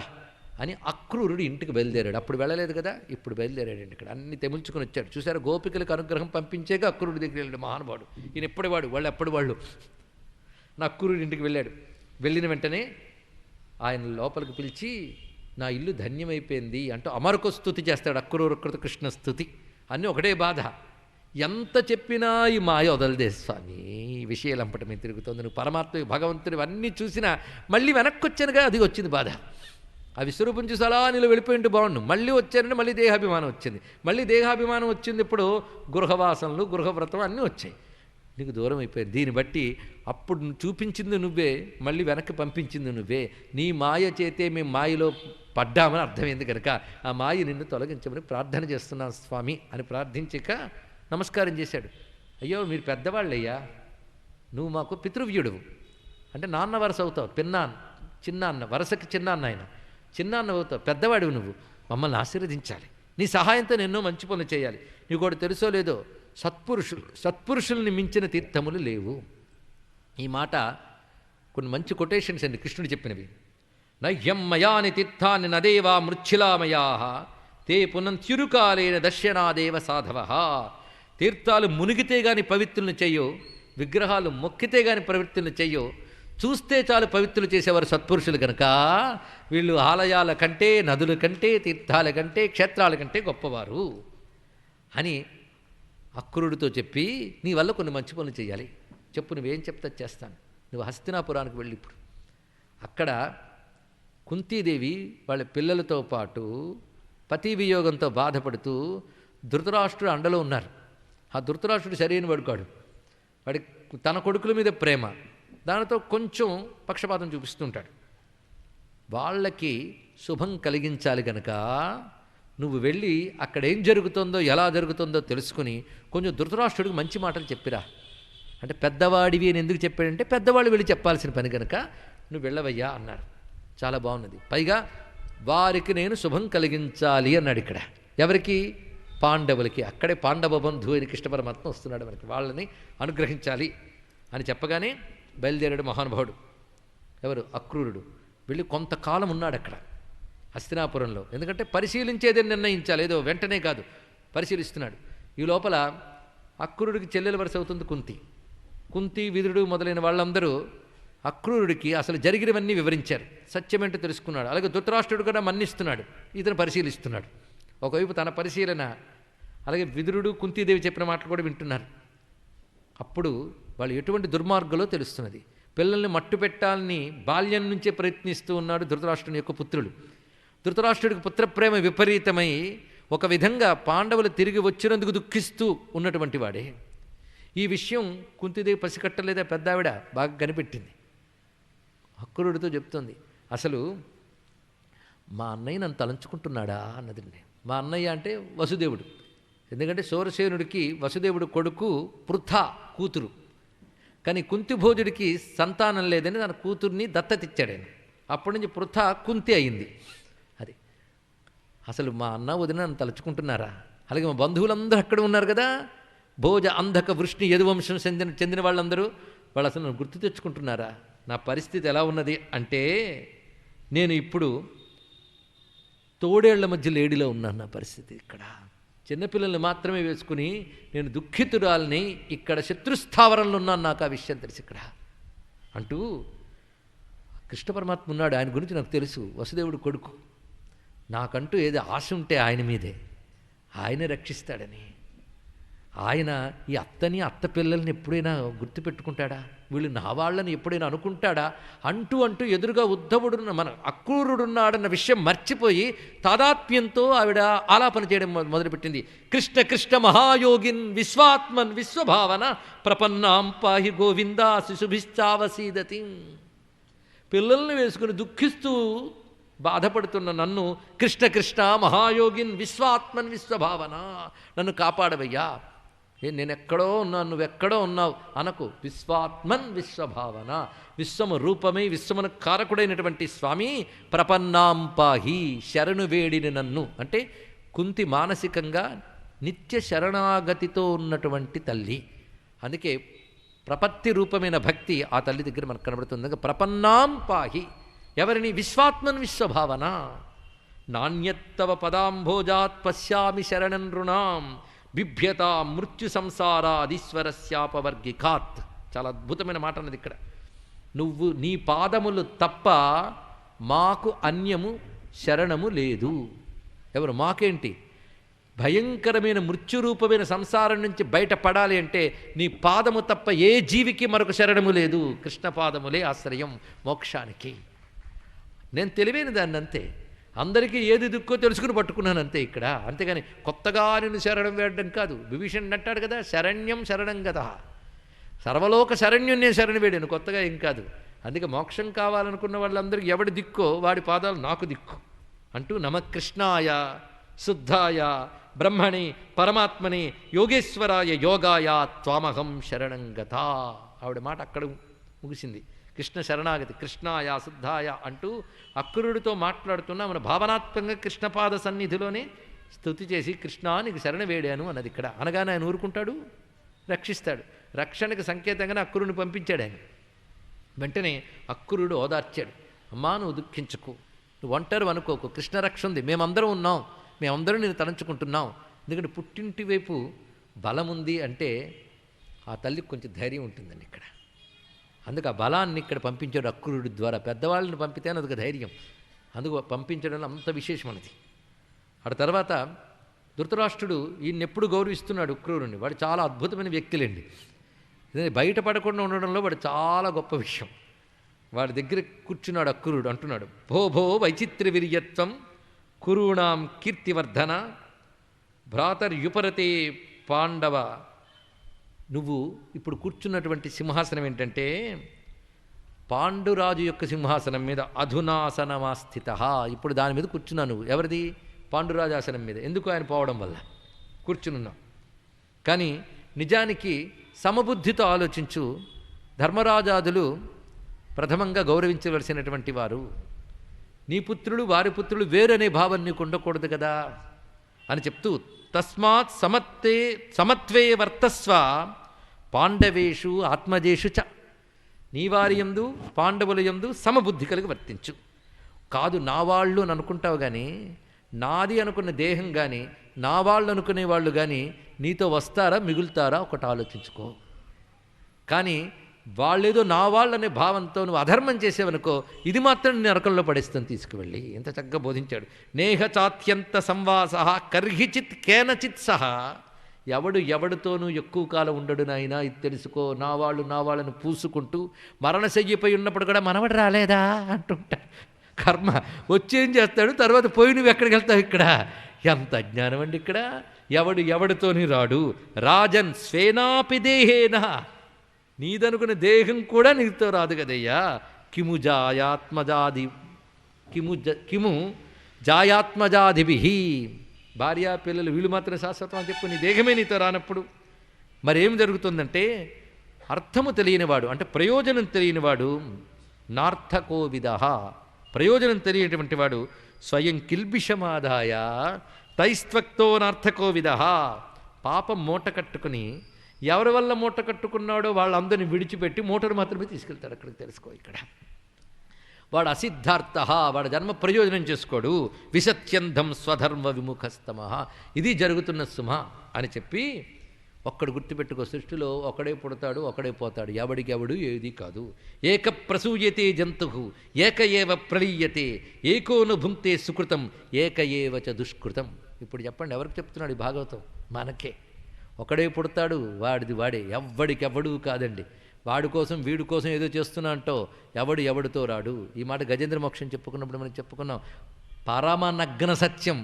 అని అక్రూరుడు ఇంటికి బయలుదేరాడు. అప్పుడు వెళ్ళలేదు కదా, ఇప్పుడు బయలుదేరాడండి. ఇక్కడ అన్ని తెముల్చుకొని వచ్చాడు. చూసారు, గోపికలకు అనుగ్రహం పంపించేగా అక్రూరుడి దగ్గరికి వెళ్ళాడు. మహానుభావుడు. ఈయన ఎప్పటి వాడు, వాళ్ళు ఎప్పటి వాళ్ళు. నా అక్రూరుడి ఇంటికి వెళ్ళాడు. వెళ్ళిన వెంటనే ఆయన లోపలికి పిలిచి, నా ఇల్లు ధన్యమైపోయింది అంటూ అమరక స్తుతి చేస్తాడు. అక్రూరకృత కృష్ణ స్తుతి అన్నీ ఒకటే బాధ. ఎంత చెప్పినా ఈ మాయ వదలదే స్వామి, ఈ విషయాలంపటమే తిరుగుతుంది. నువ్వు పరమాత్మ భగవంతుడు అన్నీ చూసినా మళ్ళీ వెనక్కి వచ్చానుగా, అది వచ్చింది బాధ. ఆ విశ్వరూపం చూసి అలా నీళ్ళు వెళ్ళిపోయింటే బాగుండు. మళ్ళీ వచ్చానంటే మళ్ళీ దేహాభిమానం వచ్చింది. మళ్ళీ దేహాభిమానం వచ్చింది. ఇప్పుడు గృహవాసనలు, గృహవ్రతం అన్నీ వచ్చాయి. నీకు దూరం అయిపోయారు. దీన్ని బట్టి అప్పుడు చూపించింది నువ్వే, మళ్ళీ వెనక్కి పంపించింది నువ్వే. నీ మాయ చేతే మేము మాయలో పడ్డామని అర్థమైంది కనుక ఆ మాయ నిన్ను తొలగించమని ప్రార్థన చేస్తున్నాను స్వామి అని ప్రార్థించక నమస్కారం చేశాడు. అయ్యో మీరు పెద్దవాళ్ళయ్యా, నువ్వు మాకు పితృవ్యుడువు, అంటే నాన్న వరస అవుతావు, పిన్నాన్న చిన్నాన్న వరసకి చిన్నాన్న, ఆయన చిన్నాన్న అవుతావు, పెద్దవాడివి నువ్వు, మమ్మల్ని ఆశీర్వదించాలి, నీ సహాయంతో ఎన్నో మంచి పనులు చేయాలి. నీకు ఒకటి తెలుసో లేదో, సత్పురుషుల్ని మించిన తీర్థములు లేవు. ఈ మాట కొన్ని మంచి కొటేషన్స్ అండి కృష్ణుడు చెప్పినవి. నహ్యం మయాని తీర్థాన్ని నదేవా మృచ్ఛిలామయా తే పునంత్యురుకాలేన దర్శనాదేవ సాధవ. తీర్థాలు మునిగితే గాని పవిత్రులను చెయ్యో, విగ్రహాలు మొక్కితే గాని పవిత్రులను చెయ్యో, చూస్తే చాలు పవిత్రులు చేసేవారు సత్పురుషులు కనుక వీళ్ళు ఆలయాల కంటే, నదుల కంటే, తీర్థాల కంటే, క్షేత్రాల కంటే గొప్పవారు అని అక్రూరుడితో చెప్పి, నీ వల్ల కొన్ని మంచి పనులు చేయాలి, చెప్పు, నువ్వేం చెప్తా చేస్తాను. నువ్వు హస్తినాపురానికి వెళ్ళి ఇప్పుడు అక్కడ కుంతీదేవి వాళ్ళ పిల్లలతో పాటు పతి వియోగంతో బాధపడుతూ ధృతరాష్ట్రుడు అండలో ఉన్నారు. ఆ ధృతరాష్ట్రుడు సరైన వాడుకాడు, వాడి తన కొడుకుల మీద ప్రేమ, దానితో కొంచెం పక్షపాతం చూపిస్తుంటాడు. వాళ్ళకి శుభం కలిగించాలి గనక నువ్వు వెళ్ళి అక్కడ ఏం జరుగుతుందో ఎలా జరుగుతుందో తెలుసుకుని కొంచెం ధృతరాష్ట్రుడికి మంచి మాటలు చెప్పిరా. అంటే పెద్దవాడివి అని ఎందుకు చెప్పాడంటే పెద్దవాళ్ళు వెళ్ళి చెప్పాల్సిన పని కనుక నువ్వు వెళ్ళవయ్యా అన్నారు. చాలా బాగున్నది. పైగా వారికి నేను శుభం కలిగించాలి అన్నాడు. ఇక్కడ ఎవరికి? పాండవులకి. అక్కడే పాండవ బంధువు అని కృష్ణ పరమాత్మ వస్తున్నాడు మనకి, వాళ్ళని అనుగ్రహించాలి అని చెప్పగానే బయలుదేరాడు మహానుభావుడు. ఎవరు? అక్రూరుడు. వెళ్ళి కొంతకాలం ఉన్నాడు అక్కడ హస్తినాపురంలో. ఎందుకంటే పరిశీలించేదని నిర్ణయించాలి, ఏదో వెంటనే కాదు, పరిశీలిస్తున్నాడు. ఈ లోపల అక్రూరుడికి చెల్లెల వరుస అవుతుంది కుంతి, విదురుడు మొదలైన వాళ్ళందరూ అక్రూరుడికి అసలు జరిగినవన్నీ వివరించారు, సత్యమేంటో తెలుసుకున్నాడు. అలాగే ధృతరాష్ట్రుడు కూడా మన్నిస్తున్నాడు, ఇతను పరిశీలిస్తున్నాడు. ఒకవైపు తన పరిశీలన, అలాగే విదురుడు కుంతీదేవి చెప్పిన మాటలు కూడా వింటున్నారు. అప్పుడు వాళ్ళు ఎటువంటి దుర్మార్గులో తెలుస్తున్నది. పిల్లల్ని మట్టు పెట్టాలని బాల్యం నుంచే ప్రయత్నిస్తూ ఉన్నాడు ధృతరాష్ట్రుని యొక్క పుత్రుడు. ధృతరాష్ట్రుడికి పుత్రప్రేమ విపరీతమై ఒక విధంగా పాండవులు తిరిగి వచ్చినందుకు దుఃఖిస్తూ ఉన్నటువంటి వాడే. ఈ విషయం కుంతీదేవి పసికట్టలేదా, పెద్దావిడ బాగా కనిపెట్టింది. అక్రూరుడితో చెప్తుంది, అసలు మా అన్నయ్య నన్ను తలంచుకుంటున్నాడా అన్నదండి. మా అన్నయ్య అంటే వసుదేవుడు. ఎందుకంటే సౌరసేనుడికి వసుదేవుడు కొడుకు పృథ కూతురు, కానీ కుంతిభోజుడికి సంతానం లేదని తన కూతుర్ని దత్తతిచ్చాడు ఆయన. అప్పటి నుంచి పృథ కుంతి అయింది. అది అసలు మా అన్న వదిన నన్ను తలుచుకుంటున్నారా? అలాగే మా బంధువులందరూ అక్కడ ఉన్నారు కదా, భోజ అంధక వృష్ణి యదువంశం చెందిన వాళ్ళందరూ, వాళ్ళు అసలు నన్ను గుర్తు తెచ్చుకుంటున్నారా? నా పరిస్థితి ఎలా ఉన్నది అంటే నేను ఇప్పుడు తోడేళ్ల మధ్య లేడిలో ఉన్నాను. నా పరిస్థితి ఇక్కడ చిన్నపిల్లల్ని మాత్రమే వేసుకుని నేను దుఃఖితురాల్ని ఇక్కడ శత్రుస్థావరంలో ఉన్నాను, నాకు ఆ విషయం తెలుసు ఇక్కడ అంటూ కృష్ణ పరమాత్మ ఉన్నాడు. ఆయన గురించి నాకు తెలుసు, వసుదేవుడు కొడుకు, నాకంటూ ఏదో ఆశ ఉంటే ఆయన మీదే, ఆయన రక్షిస్తాడని. ఆయన ఈ అత్త పిల్లల్ని ఎప్పుడైనా గుర్తుపెట్టుకుంటాడా? వీళ్ళు నా వాళ్ళని ఎప్పుడైనా అనుకుంటాడా? అంటూ ఎదురుగా ఉద్ధవుడున్న మన అక్రూరుడున్నాడన్న విషయం మర్చిపోయి తాదాత్మ్యంతో ఆవిడ ఆలాపన చేయడం మొదలుపెట్టింది. కృష్ణ కృష్ణ మహాయోగిన్ విశ్వాత్మన్ విశ్వభావన ప్రపన్నాం పాహి గోవిందా శిశుభిశ్చావసీదతి. పిల్లల్ని వేసుకుని దుఃఖిస్తూ బాధపడుతున్న నన్ను కృష్ణ కృష్ణ మహాయోగిన్ విశ్వాత్మన్ విశ్వభావన, నన్ను కాపాడవయ్యా, నేను ఎక్కడో ఉన్నాను, నువ్వెక్కడో ఉన్నావు అనకు. విశ్వాత్మన్ విశ్వభావన, విశ్వము రూపమై విశ్వమును కారకుడైనటువంటి స్వామి, ప్రపన్నాం పాహి, శరణు వేడిని నన్ను. అంటే కుంతి మానసికంగా నిత్య శరణాగతితో ఉన్నటువంటి తల్లి. అందుకే ప్రపత్తి రూపమైన భక్తి ఆ తల్లి దగ్గర మనకు కనబడుతుంది. ప్రపన్నాం పాహి ఎవరిని? విశ్వాత్మన్ విశ్వభావన. నాణ్యత్తవ పదాంభోజాత్ పశ్యామి శరణం నృణాం బిభ్యత మృత్యు సంసారాదీశ్వరస్యాపవర్గికాత్. చాలా అద్భుతమైన మాట అన్నది ఇక్కడ. నువ్వు నీ పాదములు తప్ప మాకు అన్యము శరణము లేదు. ఎవరు? మాకేంటి? భయంకరమైన మృత్యురూపమైన సంసారం నుంచి బయటపడాలి అంటే నీ పాదము తప్ప ఏ జీవికి మరొక శరణము లేదు. కృష్ణ పాదములే ఆశ్రయం మోక్షానికి. నేను తెలివైన దాన్ని అంతే, అందరికీ ఏది దుక్కో తెలుసుకుని పట్టుకున్నాను అంతే ఇక్కడ. అంతేగాని కొత్తగా నేను శరణం వేయడం కాదు. విభీషణుడు అంటాడు కదా, శరణ్యం శరణం గత. సర్వలోక శరణ్యున్నే శరణి వేడాను, కొత్తగా ఏం కాదు. అందుకే మోక్షం కావాలనుకున్న వాళ్ళందరికీ ఎవడి దిక్కో వాడి పాదాలు నాకు దిక్కు అంటూ నమకృష్ణాయ శుద్ధాయ బ్రహ్మణి పరమాత్మని యోగేశ్వరాయ యోగాయ త్వామహం శరణం గతా. ఆవిడ మాట అక్కడ ముగిసింది. కృష్ణ శరణాగతి, కృష్ణాయ శుద్ధాయ అంటూ అక్రూరుడితో మాట్లాడుతున్నా మన భావనాత్మకంగా కృష్ణపాద సన్నిధిలోనే స్తుతి చేసి కృష్ణ నీకు శరణ వేడాను అన్నది. ఇక్కడ అనగానే ఆయన ఊరుకుంటాడు, రక్షిస్తాడు. రక్షణకు సంకేతంగానే అక్రూరుని పంపించాడు ఆయన. వెంటనే అక్రూరుడు ఓదార్చాడు. అమ్మా నువ్వు దుఃఖించకు, నువ్వు ఒంటరి అనుకోకు, కృష్ణ రక్ష ఉంది, మేమందరం ఉన్నాం, మేమందరం నేను తలంచుకుంటున్నాం. ఎందుకంటే పుట్టింటి వైపు బలం ఉంది అంటే ఆ తల్లికి కొంచెం ధైర్యం ఉంటుందండి ఇక్కడ. అందుకు ఆ బలాన్ని ఇక్కడ పంపించాడు అక్రూరుడి ద్వారా. పెద్దవాళ్ళని పంపితే అదొక ధైర్యం, అందుకు పంపించడం అంత విశేషం అన్నది. ఆ తర్వాత ధృతరాష్ట్రుడు ఈయన ఎప్పుడు గౌరవిస్తున్నాడు అక్రూరుని. వాడు చాలా అద్భుతమైన వ్యక్తులండి. బయటపడకుండా ఉండడంలో వాడు చాలా గొప్ప విషయం. వాడి దగ్గర కూర్చున్నాడు అక్రూరుడు, అంటున్నాడు భో భో వైచిత్ర వీర్యత్వం కురూణాం కీర్తివర్ధన భ్రాతర్యుపరతే పాండవ. నువ్వు ఇప్పుడు కూర్చున్నటువంటి సింహాసనం ఏంటంటే పాండురాజు యొక్క సింహాసనం మీద అధునాసనమాస్థిత. ఇప్పుడు దాని మీద కూర్చున్నావు నువ్వు. ఎవరిది? పాండురాజు ఆసనం మీద. ఎందుకు? ఆయన పోవడం వల్ల కూర్చునున్నావు. కానీ నిజానికి సమబుద్ధితో ఆలోచించు. ధర్మరాజాదులు ప్రథమంగా గౌరవించవలసినటువంటి వారు. నీ పుత్రులు వారి పుత్రులు వేరనే భావం నీకు ఉండకూడదు కదా అని చెప్తూ తస్మాత్ సమత్వే వర్తస్వ పాండవేషు ఆత్మజేషు చ. నీ వారి యందు పాండవుల యందు సమబుద్ధి కలిగి వర్తించు. కాదు నా వాళ్ళు అని అనుకుంటావు కానీ, నాది అనుకున్న దేహం కానీ నా వాళ్ళు అనుకునే వాళ్ళు కానీ నీతో వస్తారా మిగులుతారా ఒకటి ఆలోచించుకో. కానీ వాళ్ళేదో నా వాళ్ళనే భావంతో నువ్వు అధర్మం చేసేవనుకో, ఇది మాత్రం నేను నరకంలో పడేస్తాను తీసుకువెళ్ళి. ఎంత చక్కగా బోధించాడు. నేహ చాత్యంత సంవాస కర్హిచిత్ కేనచిత్ సహా. ఎవడితోనూ ఎక్కువ కాలం ఉండడు నాయనా, ఇది తెలుసుకో. నా వాళ్ళను పూసుకుంటూ మరణశయ్యపై ఉన్నప్పుడు కూడా మనవడు రాలేదా అంటుంటాడు. కర్మ వచ్చేం చేస్తాడు, తర్వాత పోయి నువ్వు ఎక్కడికి వెళ్తావు? ఇక్కడ ఎంత అజ్ఞానం అండి. ఇక్కడ ఎవడితోని రాడు. రాజన్ స్వేనాపి దేహేన, నీదనుకున్న దేహం కూడా నీతో రాదు కదయ్యా. కిము జాయాత్మజాదిభి. భార్యా పిల్లలు వీళ్ళు మాత్రం శాశ్వతం అని చెప్పు, నీ దేహమే నీతో రానప్పుడు మరేం జరుగుతుందంటే అర్థము తెలియనివాడు, అంటే ప్రయోజనం తెలియనివాడు నార్థకోవిద. ప్రయోజనం తెలియనటువంటి వాడు స్వయం కిల్బిషమాదాయ తైస్త్వక్తో నార్థకోవిద. పాపం మూట కట్టుకుని ఎవరి వల్ల మూట కట్టుకున్నాడో వాళ్ళందరినీ విడిచిపెట్టి మూటను మాత్రమే తీసుకెళ్తాడు అక్కడికి. తెలుసుకో ఇక్కడ వాడు అసిద్ధార్థ, వాడు జన్మ ప్రయోజనం చేసుకోడు. విసత్యంధం స్వధర్మ విముఖస్తమ. ఇది జరుగుతున్న సుమ అని చెప్పి ఒక్కడు గుర్తుపెట్టుకో. సృష్టిలో ఒకడే పుడతాడు, ఒకడే పోతాడు. ఎవడికెవడు ఏది కాదు. ఏక ప్రసూయతే జంతు ఏక ఏవ ప్రళీయతే ఏకోను భుంక్తే సుకృతం ఏక ఏవ చ దుష్కృతం. ఇప్పుడు చెప్పండి ఎవరికి చెప్తున్నాడు ఈ భాగవతం? మనకే. ఒకడే పుడతాడు, వాడిది వాడే, ఎవ్వడికెవ్వడు కాదండి. వాడి కోసం వీడి కోసం ఏదో చేస్తున్నా అంటో ఎవడితో రాడు. ఈ మాట గజేంద్ర మోక్షం చెప్పుకున్నప్పుడు మనం చెప్పుకున్నాం. పరమనగ్న సత్యం,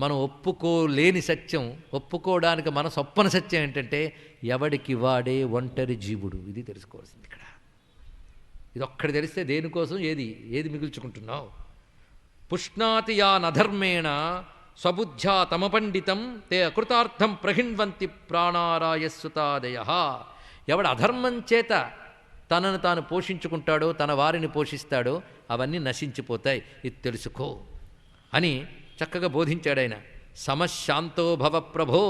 మనం ఒప్పుకోలేని సత్యం, ఒప్పుకోవడానికి మన సొప్పన సత్యం ఏంటంటే ఎవడికి వాడే ఒంటరి జీవుడు. ఇది తెలుసుకోవాల్సింది ఇక్కడ. ఇది ఒక్కడి తెలిస్తే దేనికోసం ఏది మిగుల్చుకుంటున్నావు. పుష్ణాతి యా నధర్మేణ స్వబుద్ధ్యా తమ పండితం తే అకృతార్థం ప్రహిణ్వంతి ప్రాణారాయస్సుతాదయ. ఎవడు అధర్మం చేత తనను తాను పోషించుకుంటాడో, తన వారిని పోషిస్తాడో అవన్నీ నశించిపోతాయి. ఇది తెలుసుకో అని చక్కగా బోధించాడు ఆయన. సమశాంతో భవ ప్రభో,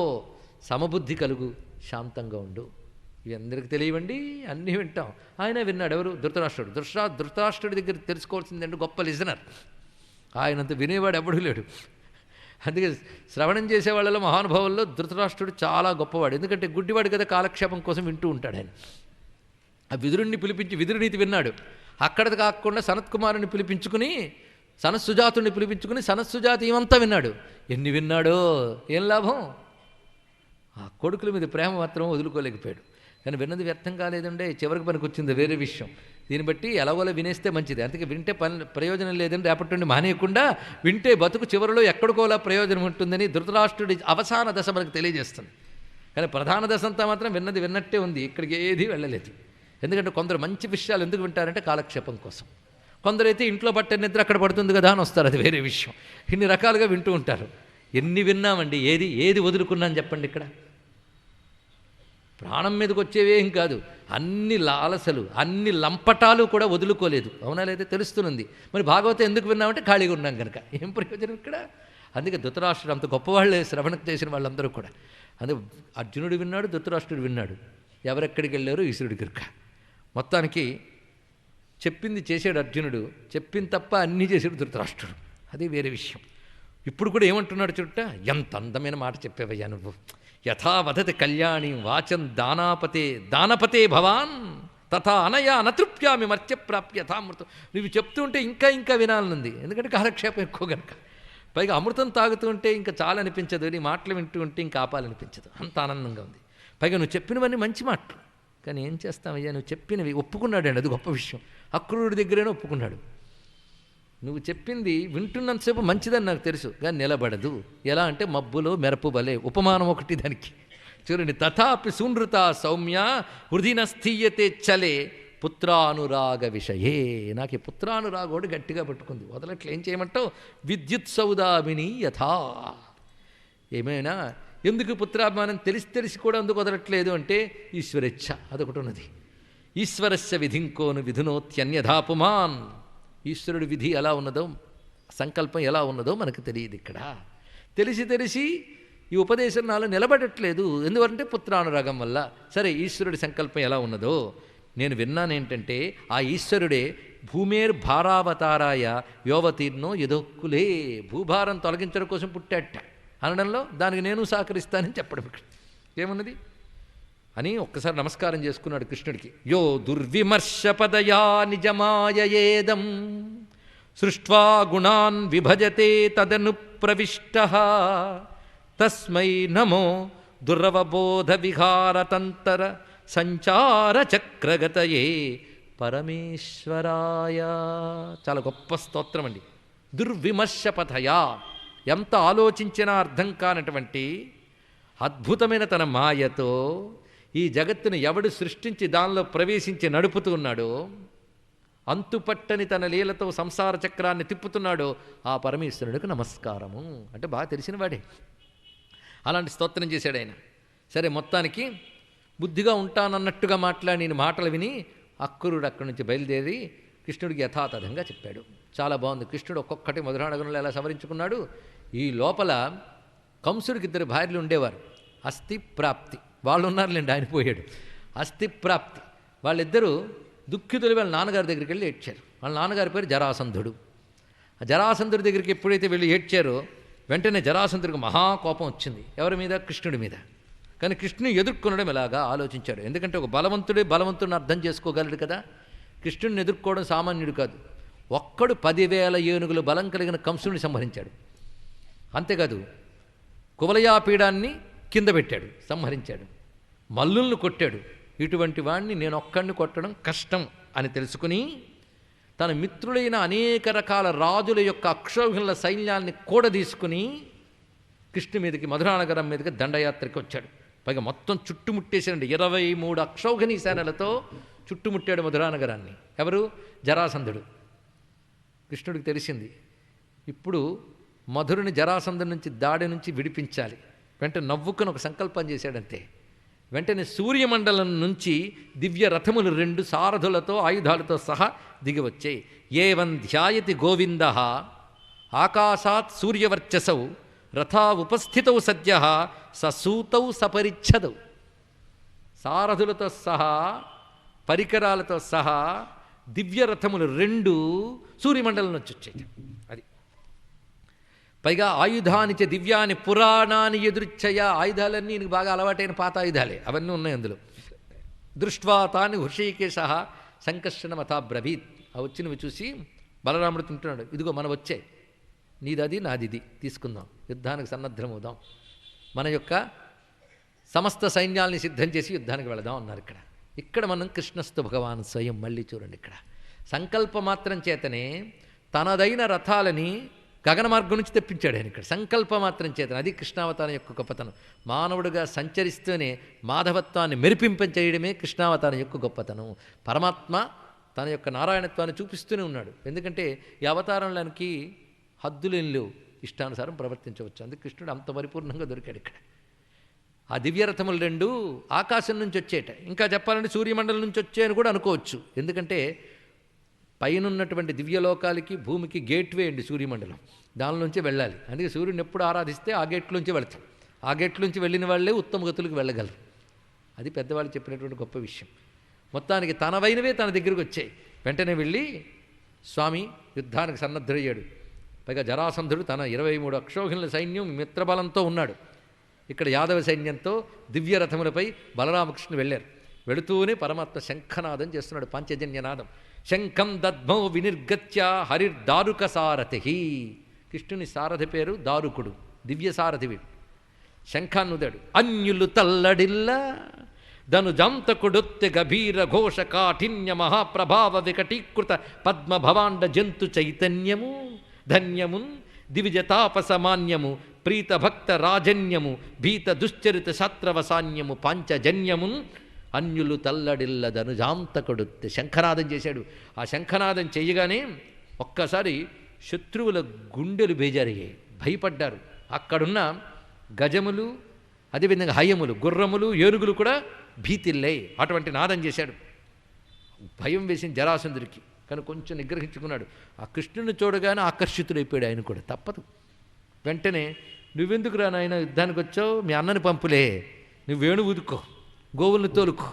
సమబుద్ధి కలుగు, శాంతంగా ఉండు. ఇవి అందరికీ తెలియవండి, అన్నీ వింటాం. ఆయన విన్నాడు. ఎవరు? ధృతరాష్ట్రుడు. ధృతరాష్ట్రుడి దగ్గర తెలుసుకోవాల్సిందంటే గొప్ప లిజనర్. ఆయనంత వినేవాడు ఎవడూ లేడు. అందుకే శ్రవణం చేసేవాళ్ళలో మహానుభావుల్లో ధృతరాష్ట్రుడు చాలా గొప్పవాడు. ఎందుకంటే గుడ్డివాడు కదా, కాలక్షేపం కోసం వింటూ ఉంటాడు ఆయన. ఆ విదురుణ్ణి పిలిపించి విదురునీతి విన్నాడు. అక్కడ కాకుండా సనత్కుమారుని పిలిపించుకుని, సనత్సుజాతుడిని పిలిపించుకుని సనత్సుజాతి ఏమంతా విన్నాడు. ఎన్ని విన్నాడో ఏం లాభం? ఆ కొడుకుల మీద ప్రేమ మాత్రం వదులుకోలేకపోయాడు. కానీ విన్నది వ్యర్థం కాలేదండే, చివరికి పనికి వచ్చింది వేరే విషయం. దీన్ని బట్టి ఎలాగోలా వినేస్తే మంచిది. అందుకే వింటే ప్రయోజనం లేదని రేపటి నుండి మానేయకుండా వింటే బతుకు చివరిలో ఎక్కడికోలా ప్రయోజనం ఉంటుందని ధృతరాష్ట్రుడి అవసాన దశ మనకు తెలియజేస్తుంది. కానీ ప్రధాన దశ అంతా మాత్రం విన్నది విన్నట్టే ఉంది, ఇక్కడికి ఏది వెళ్ళలేదు. ఎందుకంటే కొందరు మంచి విషయాలు ఎందుకు వింటారంటే కాలక్షేపం కోసం. కొందరైతే ఇంట్లో పట్టే నిద్ర అక్కడ పడుతుంది కదా అని వస్తారు, అది వేరే విషయం. ఇన్ని రకాలుగా వింటూ ఉంటారు. ఎన్ని విన్నామండి, ఏది వదులుకున్నాను చెప్పండి. ఇక్కడ ప్రాణం మీదకి వచ్చేవేం కాదు, అన్ని లాలసలు అన్ని లంపటాలు కూడా వదులుకోలేదు. అవునా లేదా తెలుస్తున్నది. మరి భాగవతం ఎందుకు విన్నామంటే ఖాళీగా ఉన్నాం కనుక. ఏం ప్రయోజనం ఇక్కడ? అందుకే ధృతరాష్ట్రుడు అంత గొప్పవాళ్ళే, శ్రవణం చేసిన వాళ్ళందరూ కూడా. అందుకే అర్జునుడు విన్నాడు, ధృతరాష్ట్రుడు విన్నాడు. ఎవరెక్కడికి వెళ్ళారో ఈశ్వరుడి గిరుక. మొత్తానికి చెప్పింది చేశాడు అర్జునుడు, చెప్పింది తప్ప అన్నీ చేశాడు ధృతరాష్ట్రుడు. అది వేరే విషయం. ఇప్పుడు కూడా ఏమంటున్నాడు చుట్ట, ఎంత అందమైన మాట చెప్పేవయ్యా నువ్వు. యథా వదతి కళ్యాణి వాచం దానపతే భవాన్ తథా అనయా నతృప్యామి మర్త్యప్రాప్య యథామృతం. నువ్వు చెప్తూ ఉంటే ఇంకా ఇంకా వినాలనుంది, ఎందుకంటే కాలక్షేపం ఎక్కువ కనుక. పైగా అమృతం తాగుతూ ఉంటే ఇంకా చాలా అనిపించదు, నీ మాటలు వింటూ ఉంటే ఇంకా ఆపాలనిపించదు, అంత ఆనందంగా ఉంది. పైగా నువ్వు చెప్పినవన్నీ మంచి మాటలు, కానీ ఏం చేస్తావయ్యా, నువ్వు చెప్పినవి ఒప్పుకున్నాడండి, అది గొప్ప విషయం. అక్రూరుడి దగ్గరైనా ఒప్పుకున్నాడు. నువ్వు చెప్పింది వింటున్నంతసేపు మంచిదని నాకు తెలుసు, కానీ నిలబడదు. ఎలా అంటే మబ్బులో మెరపు బలే, ఉపమానం ఒకటి దానికి. చూడండి, తథాపి సునృత సౌమ్య హృదిన స్థీయతే చలే పుత్రానురాగ విషయే. నాకు ఈ పుత్రానురాగోడు గట్టిగా పట్టుకుంది, వదలట్లు. ఏం చేయమంటావు? విద్యుత్ సౌదామిని యథా. ఏమైనా ఎందుకు పుత్రాభిమానం తెలిసి కూడా ఎందుకు వదలట్లేదు అంటే ఈశ్వరేచ్ఛ అదొకటి ఉన్నది. ఈశ్వరస్య విధింకోను విధునోత్యన్యథాపుమాన్. ఈశ్వరుడి విధి ఎలా ఉన్నదో, సంకల్పం ఎలా ఉన్నదో మనకు తెలియదు. ఇక్కడ తెలిసి ఈ ఉపదేశం నాలో నిలబడట్లేదు. ఎందుకంటే పుత్రానురాగం వల్ల. సరే, ఈశ్వరుడి సంకల్పం ఎలా ఉన్నదో నేను విన్నానేంటంటే, ఆ ఈశ్వరుడే భూమేర్ భారావతారాయ యోవతీర్ణో యదోక్కులే. భూభారం తొలగించడం కోసం పుట్టాట అనడంలో దానికి నేను సహకరిస్తానని చెప్పడం ఇక్కడ ఏమున్నది అని ఒక్కసారి నమస్కారం చేసుకున్నాడు కృష్ణుడికి. యో దుర్విమర్శపదయా నిజమాయేదం సృష్ట్వా గుణాన్ విభజతే తదను ప్రవిష్టః తస్మై నమో దురవబోధ విహారతంతర సంచార చక్రగతయే పరమేశ్వరాయ. చాలా గొప్ప స్తోత్రం అండి. దుర్విమర్శపథయా, ఎంత ఆలోచించినా అర్థం కానటువంటి అద్భుతమైన తన మాయతో ఈ జగత్తును ఎవడు సృష్టించి దానిలో ప్రవేశించి నడుపుతూ ఉన్నాడో, అంతుపట్టని తన లీలతో సంసార చక్రాన్ని తిప్పుతున్నాడో ఆ పరమేశ్వరుడికి నమస్కారము అంటే బాగా తెలిసిన వాడే. అలాంటి స్తోత్రం చేశాడు ఆయన. సరే, మొత్తానికి బుద్ధిగా ఉంటానన్నట్టుగా మాట్లాడి నేను మాటలు విని అక్రూరుడు అక్కడి నుంచి బయలుదేరి కృష్ణుడికి యథాతథంగా చెప్పాడు. చాలా బాగుంది. కృష్ణుడు ఒక్కొక్కటి మధురానగరంలో ఎలా సవరించుకున్నాడు. ఈ లోపల కంసుడికి 2 భార్యలు ఉండేవారు. అస్థి ప్రాప్తి, వాళ్ళు ఉన్నారులేండి, ఆయన పోయాడు. అస్థి ప్రాప్తి వాళ్ళిద్దరూ దుఃఖితులు వాళ్ళ నాన్నగారి దగ్గరికి వెళ్ళి ఏడ్చారు. వాళ్ళ నాన్నగారి పేరు జరాసంధుడు. ఆ జరాసంధుడి దగ్గరికి ఎప్పుడైతే వెళ్ళి ఏడ్చారో వెంటనే జరాసంధుడికి మహాకోపం వచ్చింది. ఎవరి మీద? కృష్ణుడి మీద. కానీ కృష్ణుని ఎదుర్కొనడం ఎలాగా ఆలోచించాడు. ఎందుకంటే ఒక బలవంతుడిని అర్థం చేసుకోగలడు కదా. కృష్ణుడిని ఎదుర్కోవడం సామాన్యుడు కాదు. ఒక్కడు 10,000 ఏనుగుల బలం కలిగిన కంసుడిని సంహరించాడు. అంతేకాదు, కువలయాపీడాన్ని కింద పెట్టాడు, సంహరించాడు. మల్లుల్ని కొట్టాడు. ఇటువంటి వాడిని నేను ఒక్కడిని కొట్టడం కష్టం అని తెలుసుకుని తన మిత్రులైన అనేక రకాల రాజుల యొక్క అక్షౌహిణుల సైన్యాన్ని కూడా తీసుకుని కృష్ణు మీదకి, మధురానగరం మీదకి దండయాత్రకి వచ్చాడు. పైగా మొత్తం చుట్టుముట్టేసాడండి. 23 అక్షౌహిణీ సేనలతో చుట్టుముట్టాడు మధురానగరాన్ని. ఎవరు? జరాసంధుడు. కృష్ణుడికి తెలిసింది, ఇప్పుడు మధురుని జరాసంధుడి నుంచి దాడి నుంచి విడిపించాలి. వెంటనే నవ్వుకుని ఒక సంకల్పం చేశాడంతే. వెంటనే సూర్యమండలం నుంచి దివ్య రథములు 2 సారథులతో ఆయుధాలతో సహా దిగి వచ్చాయి. ఏవం ధ్యాయతి గోవింద ఆకాశాత్ సూర్యవర్చసౌ రథా ఉపస్థితౌ సద్య ససూతౌ సపరిచ్ఛదౌ. సారథులతో సహా పరికరాలతో సహా దివ్య రథములు 2 సూర్యమండలం నుంచి వచ్చాయి. అది పైగా ఆయుధానిచ దివ్యాని పురాణాన్ని ఎదురుచ్చయ. ఆయుధాలన్నీ నీకు బాగా అలవాటైన పాత ఆయుధాలే, అవన్నీ ఉన్నాయి అందులో. దృష్ట్వా తాని హృషీకేశ సంకర్షణమథాబ్రవీత్. ఆ వచ్చినవి చూసి బలరాముడు తింటున్నాడు. ఇదిగో మనం వచ్చే, నీదది నాదిది, తీసుకుందాం, యుద్ధానికి సన్నద్ధమవుదాం, మన యొక్క సమస్త సైన్యాల్ని సిద్ధం చేసి యుద్ధానికి వెళదాం అన్నారు. ఇక్కడ మనం కృష్ణస్తు భగవాన్ స్వయం. మళ్ళీ చూడండి, ఇక్కడ సంకల్ప మాత్రం చేతనే తనదైన రథాలని గగన మార్గం నుంచి తెప్పించాడు ఆయన ఇక్కడ సంకల్ప మాత్రం చేతన. అది కృష్ణావతారం యొక్క గొప్పతనం. మానవుడిగా సంచరిస్తూనే మాధవత్వాన్ని మెరిపింపచేయడమే కృష్ణావతారం యొక్క గొప్పతనం. పరమాత్మ తన యొక్క నారాయణత్వాన్ని చూపిస్తూనే ఉన్నాడు. ఎందుకంటే ఈ అవతారంలోనికి హద్దులేం లేవు, ఇష్టానుసారం ప్రవర్తించవచ్చు. అందుకే కృష్ణుడు అంత పరిపూర్ణంగా దొరికాడు ఇక్కడ. ఆ దివ్యరథములు రెండు ఆకాశం నుంచి వచ్చేట, ఇంకా చెప్పాలంటే సూర్యమండలం నుంచి వచ్చాయని కూడా అనుకోవచ్చు. ఎందుకంటే పైనున్నటువంటి దివ్యలోకాలకి భూమికి గేట్వే అండి సూర్యమండలం, దానిలోంచి వెళ్ళాలి. అందుకే సూర్యుని ఎప్పుడు ఆరాధిస్తే ఆ గేట్లోంచి వెళతాం. ఆ గేట్లోంచి వెళ్ళిన వాళ్ళే ఉత్తమ గతులకు వెళ్ళగలరు. అది పెద్దవాళ్ళు చెప్పినటువంటి గొప్ప విషయం. మొత్తానికి తనవైనవే తన దగ్గరికి వచ్చాయి. వెంటనే వెళ్ళి స్వామి యుద్ధానికి సన్నద్ధుడయ్యాడు. పైగా జరాసంధుడు తన 23 అక్షోహిణుల సైన్యం మిత్రబలంతో ఉన్నాడు. ఇక్కడ యాదవ సైన్యంతో దివ్యరథములపై బలరామకృష్ణుడు వెళ్ళారు. వెళుతూనే పరమాత్మ శంఖనాదం చేస్తున్నాడు, పాంచజన్యనాదం. శంఖం దద్మౌ వినిర్గత్య హరిర్దారుక సారథి. కృష్ణుని సారథి పేరు దారుకుడు, దివ్య సారథివి. శంఖాన్నుదాడు. అన్యులు తల్లడిల్ల ధనుజాంతకుడొత్తె గభీర ఘోష కాఠిన్య మహాప్రభావ వికటీకృత పద్మభవాండ జంతు చైతన్యము ధన్యమున్ దివిజతాపసమాన్యము ప్రీతభక్త రాజన్యము భీత దుశ్చరిత శాస్త్రవసాన్యము పాంచజన్యమున్ అన్యులు తల్లడిల్ల ధనుజాంతకుడొత్తె. శంఖనాదం చేశాడు. ఆ శంఖనాదం చేయగానే ఒక్కసారి శత్రువుల గుండెలు బేజారయ్యాయి, భయపడ్డారు. అక్కడున్న గజములు, అదేవిధంగా హయములు, గుర్రములు, ఏనుగులు కూడా భీతిల్లాయి. అటువంటి నాదం చేశాడు. భయం వేసిన జరాసంధుడికి, కానీ కొంచెం నిగ్రహించుకున్నాడు. ఆ కృష్ణుని చూడగానే ఆకర్షితుడైపోయాడు. ఆయన కూడా తప్పదు. వెంటనే నువ్వెందుకు రా నాయన యుద్ధానికి వచ్చావు, మీ అన్నని పంపులే, నువ్వు వేణు ఊదుకో, గోవుల్ని తోలుకో,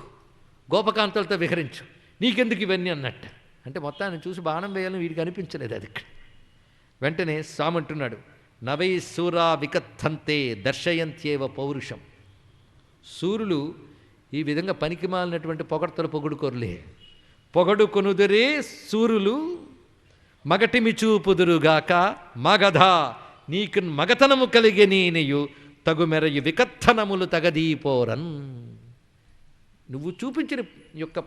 గోపకాంతలతో విహరించు, నీకెందుకు ఇవన్నీ అన్నట్టు. అంటే మొత్తాన్ని చూసి బాణం వేయాలని వీడికి అనిపించలేదు అది ఇక్కడ. వెంటనే స్వామి అంటున్నాడు, నవై సూరా వికత్తంతే దర్శయంత్యేవ పౌరుషం. సూర్యులు ఈ విధంగా పనికిమాలినటువంటి పొగడ్తలు పొగుడుకోరులే, పొగడుకొనుదురే సూర్యులు మగటిమి చూపుదురుగాక మగధ నీకు మగతనము కలిగే నేనయు తగుమెరయు వికత్తనములు తగదీపోరన్. నువ్వు చూపించిన యొక్క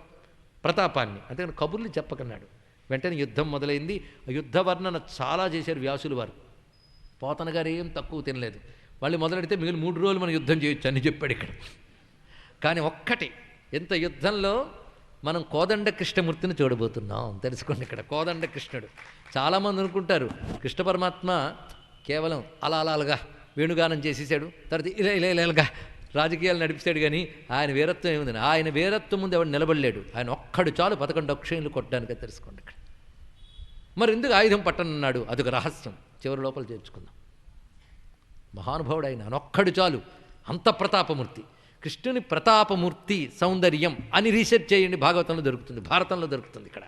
ప్రతాపాన్ని, అంతేకాని కబుర్లు చెప్పకన్నాడు. వెంటనే యుద్ధం మొదలైంది. ఆ యుద్ధ వర్ణన చాలా చేశారు వ్యాసులు వారు. పోతన గారు ఏం తక్కువ తినలేదు. వాళ్ళు మొదలెడితే మిగిలిన 3 రోజులు మనం యుద్ధం చేయొచ్చు అని చెప్పాడు ఇక్కడ. కానీ ఒక్కటి, ఎంత యుద్ధంలో మనం కోదండ కృష్ణమూర్తిని చూడబోతున్నాం తెలుసుకోండి. ఇక్కడ కోదండ కృష్ణుడు. చాలామంది అనుకుంటారు కృష్ణ పరమాత్మ కేవలం అలాగా వేణుగానం చేసేసాడు, తర్వాత ఇలాగా రాజకీయాలు నడిపిస్తాడు. కానీ ఆయన వీరత్వం ఏముందని, ఆయన వీరత్వం ముందు ఎవడు నిలబడలేడు. ఆయన ఒక్కడు చాలు 11 అక్షయులు కొట్టడానికి తెలుసుకోండి ఇక్కడ. మరి ఎందుకు ఆయుధం పట్టనన్నాడు, అదొక రహస్యం, చివరి లోపల చేర్చుకుందాం. మహానుభావుడు ఆయన, అనొక్కడు చాలు, అంత ప్రతాపమూర్తి. కృష్ణుని ప్రతాపమూర్తి సౌందర్యం అని రీసెర్చ్ చేయండి, భాగవతంలో దొరుకుతుంది, భారతంలో దొరుకుతుంది. ఇక్కడ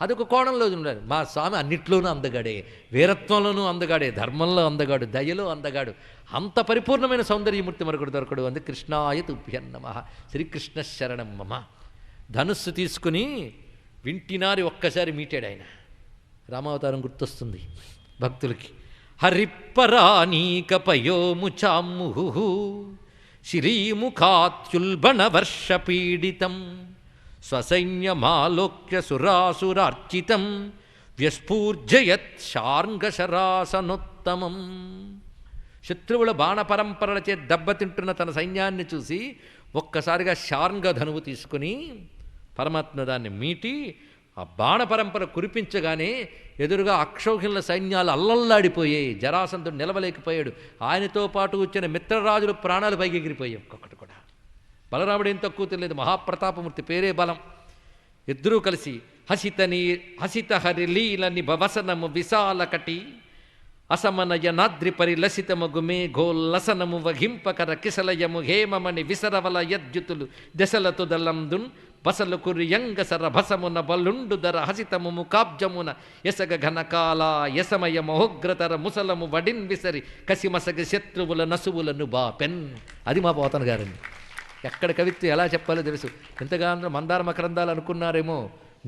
అదొక కోణంలో ఉండాలి. మా స్వామి అన్నిట్లోనూ అందగాడే, వీరత్వంలోనూ అందగాడే, ధర్మంలో అందగాడు, దయలో అందగాడు. అంత పరిపూర్ణమైన సౌందర్యమూర్తి మరొకడు దొరకడు. అందుకే కృష్ణాయ తుభ్యం నమః, శ్రీకృష్ణ శరణం మమ. ధనుస్సు తీసుకుని వింటినారి ఒక్కసారి మీటాడు ఆయన. రామావతారం గుర్తొస్తుంది భక్తులకి. హరిప్పరానీకపయోము చాముహు శ్రీముఖాత్యుల్బణ వర్షపీడితం స్వసైన్యమాలోక్య సురాసురార్చితం వ్యస్ఫూర్జయత్ శార్ంగశరాసనోత్తమం. శత్రువుల బాణ పరంపరలచే దెబ్బతింటున్న తన సైన్యాన్ని చూసి ఒక్కసారిగా శార్ంగ ధనువు తీసుకుని పరమాత్మ దాన్ని మీటి ఆ బాణ పరంపర కురిపించగానే ఎదురుగా అక్షౌహిణుల సైన్యాలు అల్లల్లాడిపోయాయి. జరాసంధుడు నిలవలేకపోయాడు. ఆయనతో పాటు వచ్చిన మిత్రరాజుల ప్రాణాలు పైకి ఎగిరిపోయాయి ఒక్కొక్కటి కూడా. బలరాముడు ఏం తక్కువ తెలియదు, మహాప్రతాపమూర్తి, పేరే బలం. ఇద్దరూ కలిసి హసిత హరిలీల నిభవసనము విశాలకటి అసమనయ నాద్రి పరిలసితమగు మేఘోల్లసనము వహింపకర కిసలయము హేమమణి విసరవల యద్యుతులు దశలతో దలందున్ బసలు కురియంగసర భసమున బలుండు దర హసితము ముకాబ్జమున ఎసగ ఘనకాల యసమయ మహోగ్రతర ముసలము వడిన్ విసరి కసిమసగ శత్రువుల నసువులను బాపెన్. అది మా పోతన గారండి. ఎక్కడ కవిత్వం ఎలా చెప్పాలో తెలుసు. ఎంతగానో మందార మకరందాలు అనుకున్నారేమో,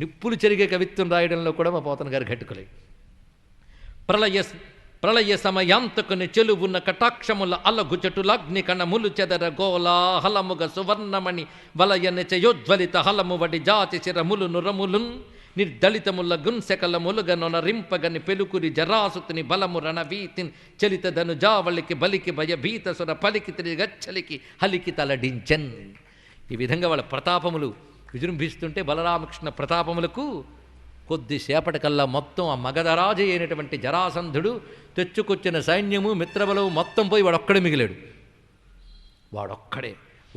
నిప్పులు చెరిగే కవిత్వం రాయడంలో కూడా మా పోతన గారు ఘట్టుకులే. ప్రళయ సమయాంతకుని చెలువున్న కటాక్షముల అలగుచటులాగ్ని కణములు చెదర గోలాహలముగ సువర్ణమణి వలయన చయోజ్వలిత హలము వడి జాతి శిరములు నురములున్ నిర్దళితముల గున్సెకలములుగ నొనరింపగని పెలుకురి జరాసుతుని బలము రణవీతిన్ చలిత ధనుజావళికి బలికి భయభీత సుర పలికి త్రిగచ్చలికి హలికి తలడించన్. ఈ విధంగా వాళ్ళ ప్రతాపములు విజృంభిస్తుంటే బలరామకృష్ణ ప్రతాపములకు కొద్దిసేపటికల్లా మొత్తం ఆ మగధరాజు అయినటువంటి జరాసంధుడు తెచ్చుకొచ్చిన సైన్యము మిత్రబలము మొత్తం పోయి వాడొక్కడే మిగిలాడు.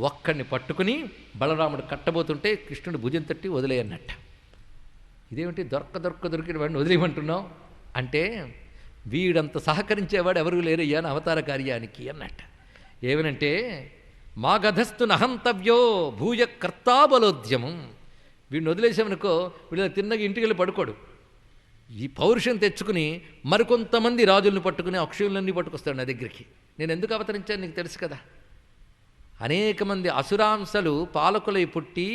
ఒక్కడిని పట్టుకుని బలరాముడు కట్టబోతుంటే కృష్ణుడు భుజం తట్టి వదిలేయన్నట్ట. ఇదేమిటి దొరికిన వాడిని వదిలేయమంటున్నావు అంటే, వీడంత సహకరించేవాడు ఎవరు లేరయ్యా అని అవతార కార్యానికి అన్నట్ట. ఏమనంటే, మా గధస్థు నహంతవ్యో భూయ కర్తాబలోద్యమం. వీడిని వదిలేసామనుకో వీళ్ళ తిన్నగా ఇంటికి వెళ్ళి పడుకోడు. ఈ పౌరుషం తెచ్చుకుని మరికొంతమంది రాజులను పట్టుకుని అక్షయులన్నీ పట్టుకొస్తాడు నా దగ్గరికి. నేను ఎందుకు అవతరించాను నీకు తెలుసు కదా. అనేక మంది అసురాంశలు పాలకులై పుట్టి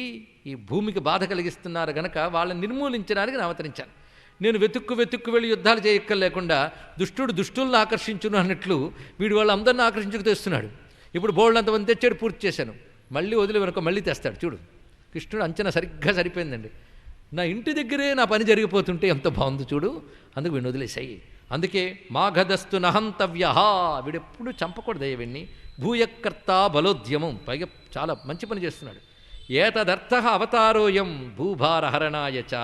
ఈ భూమికి బాధ కలిగిస్తున్నారు గనక వాళ్ళని నిర్మూలించడానికి నేను అవతరించాను. నేను వెతుక్కు వెళ్ళి యుద్ధాలు చేయక్కర్లేకుండా దుష్టులను ఆకర్షించును అన్నట్లు వీడు వాళ్ళందరినీ ఆకర్షించుకు తెస్తున్నాడు. ఇప్పుడు బోళ్ళంతమంది తెచ్చాడు, పూర్తి చేశాను. మళ్ళీ వదిలి వెనుక మళ్ళీ తెస్తాడు. చూడు, కృష్ణుడు అంచనా సరిగ్గా సరిపోయిందండి. నా ఇంటి దగ్గరే నా పని జరిగిపోతుంటే ఎంత బాగుంది చూడు, అందుకు వీడిని వదిలేసాయి. అందుకే మాఘదస్తు నహంతవ్య, వీడెప్పుడు చంపకూడదు వీడిని. భూయకర్త బలోద్యమం, పైగా చాలా మంచి పని చేస్తున్నాడు. ఏతదర్థ అవతారోయం భూభారహరణాయ చ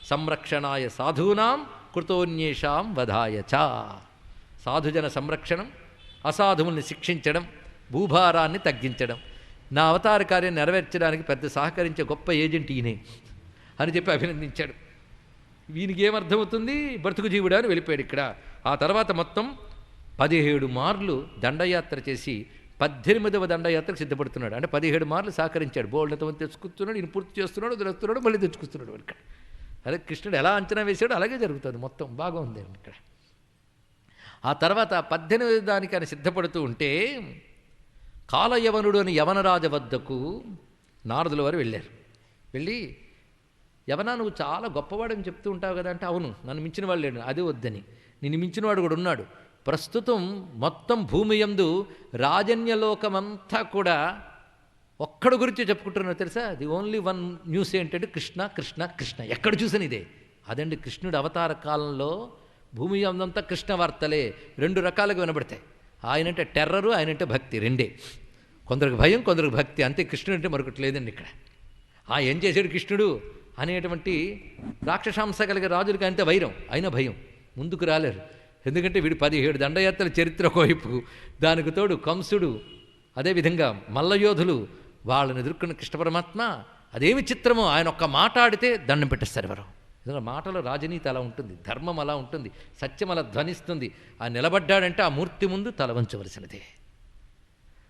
సంరక్షణాయ సాధూనాం కృతోన్యేషాం వధాయ చ. సాధుజన సంరక్షణం, అసాధువుల్ని శిక్షించడం, భూభారాన్ని తగ్గించడం, నా అవతార కార్యం నెరవేర్చడానికి పెద్ద సహకరించే గొప్ప ఏజెంట్ ఈయనే అని చెప్పి అభినందించాడు. వీనికి ఏమర్థమవుతుంది, బ్రతుకు జీవుడా అని వెళ్ళిపోయాడు ఇక్కడ. ఆ తర్వాత మొత్తం 17 మార్లు దండయాత్ర చేసి 18వ దండయాత్రకు సిద్ధపడుతున్నాడు. అంటే 17 మార్లు సహకరించాడు. బోల్డంతమంది తెచ్చుకుంటున్నాడు, ఈయన పూర్తి చేస్తున్నాడు, వదిలేస్తున్నాడు, మళ్ళీ తెచ్చుకుంటున్నాడు. ఇక్కడ అదే కృష్ణుడు ఎలా అంచనా వేశాడో అలాగే జరుగుతుంది. మొత్తం బాగా ఉంది ఇక్కడ. ఆ తర్వాత 18వ దానికి ఆయన సిద్ధపడుతూ ఉంటే కాలయవనుడు అని యవనరాజ వద్దకు నారదుల వారు వెళ్ళారు. వెళ్ళి, యవనా నువ్వు చాలా గొప్పవాడని చెప్తూ ఉంటావు కదా అంటే, అవును నన్ను మించిన వాడు లేడు, అదే వద్దని. నిన్ను మించినవాడు కూడా ఉన్నాడు. ప్రస్తుతం మొత్తం భూమి యందు రాజన్యలోకమంతా కూడా ఒక్కడి గురించి చెప్పుకుంటున్నావు తెలుసా. ది ఓన్లీ వన్ న్యూస్ ఏంటంటే కృష్ణ కృష్ణ కృష్ణ. ఎక్కడ చూసాను ఇదే. అదండి కృష్ణుడు అవతార కాలంలో భూమి అందంతా కృష్ణ వార్తలే 2 రకాలుగా వినబడతాయి. ఆయనంటే టెర్రరు, ఆయనంటే భక్తి, రెండే. కొందరికి భయం, కొందరికి భక్తి, అంతే. కృష్ణుడు అంటే మరొకటి లేదండి ఇక్కడ. ఏం చేశాడు కృష్ణుడు అనేటువంటి రాక్షసాంశ కలిగే రాజులకి అంతే వైరం, అయినా భయం, ముందుకు రాలేరు. ఎందుకంటే వీడు 17 దండయాత్రల చరిత్ర ఒకవైపు, దానికి తోడు కంసుడు, అదేవిధంగా మల్లయోధులు, వాళ్ళని ఎదుర్కొన్న కృష్ణ పరమాత్మ. అదేమి చిత్రమో, ఆయన ఒక్క మాట ఆడితే దండం పెట్టేస్తారు ఎవరు. ఎందుకంటే మాటలో రాజనీతి అలా ఉంటుంది, ధర్మం అలా ఉంటుంది, సత్యం అలా ధ్వనిస్తుంది. ఆ నిలబడ్డాడంటే ఆ మూర్తి ముందు తల వంచవలసినదే.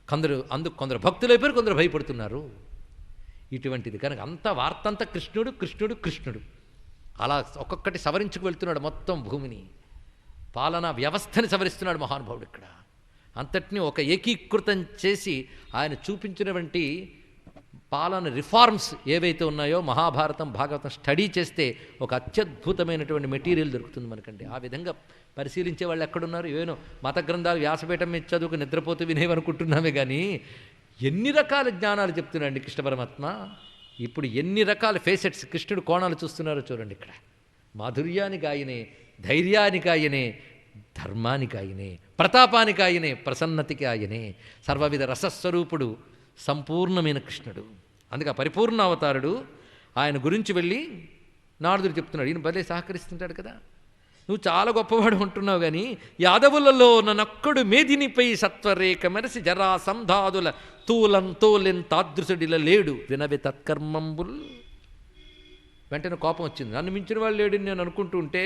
కొందరు భక్తులైపోయారు, కొందరు భయపడుతున్నారు. ఇటువంటిది కనుక అంత వార్త అంతా కృష్ణుడు కృష్ణుడు కృష్ణుడు అలా ఒక్కొక్కటి సవరించుకు వెళ్తున్నాడు. మొత్తం భూమిని, పాలనా వ్యవస్థని సవరిస్తున్నాడు మహానుభావుడు ఇక్కడ. అంతటినీ ఒక ఏకీకృతం చేసి ఆయన చూపించినటువంటి పాలన రిఫార్మ్స్ ఏవైతే ఉన్నాయో మహాభారతం భాగవతం స్టడీ చేస్తే ఒక అత్యద్భుతమైనటువంటి మెటీరియల్ దొరుకుతుంది మనకండి. ఆ విధంగా పరిశీలించే వాళ్ళు ఎక్కడున్నారు. ఏనో మత గ్రంథాలు వ్యాసపీఠం మీద చదువుకు నిద్రపోతూ వినేవనుకుంటున్నామే కానీ ఎన్ని రకాల జ్ఞానాలు చెప్తున్నాడండి కృష్ణ పరమాత్మ. ఇప్పుడు ఎన్ని రకాల ఫేసెట్స్ కృష్ణుడు కోణాలు చూస్తున్నారో చూడండి ఇక్కడ. మాధుర్యానికి ఆయనే, ధైర్యానికి ఆయనే, ధర్మానికి ఆయనే, ప్రతాపానికి ఆయనే, ప్రసన్నతికి ఆయనే, సర్వవిధ రసస్వరూపుడు, సంపూర్ణమైన కృష్ణుడు. అందుకే పరిపూర్ణ అవతారుడు. ఆయన గురించి వెళ్ళి నారదుడు చెప్తున్నాడు. ఈయన భలే సహకరిస్తుంటాడు కదా. నువ్వు చాలా గొప్పవాడు ఉంటున్నావు కానీ యాదవులలో నన్నొక్కడు మేదినిపై సత్వరేఖ మెరసి జరా సంధాదుల తోలెన్ తాదృశుడిల లేడు వినవి తత్కర్మంబుల్. వెంటనే కోపం వచ్చింది. నన్ను మించిన వాళ్ళు లేడని నేను అనుకుంటూ ఉంటే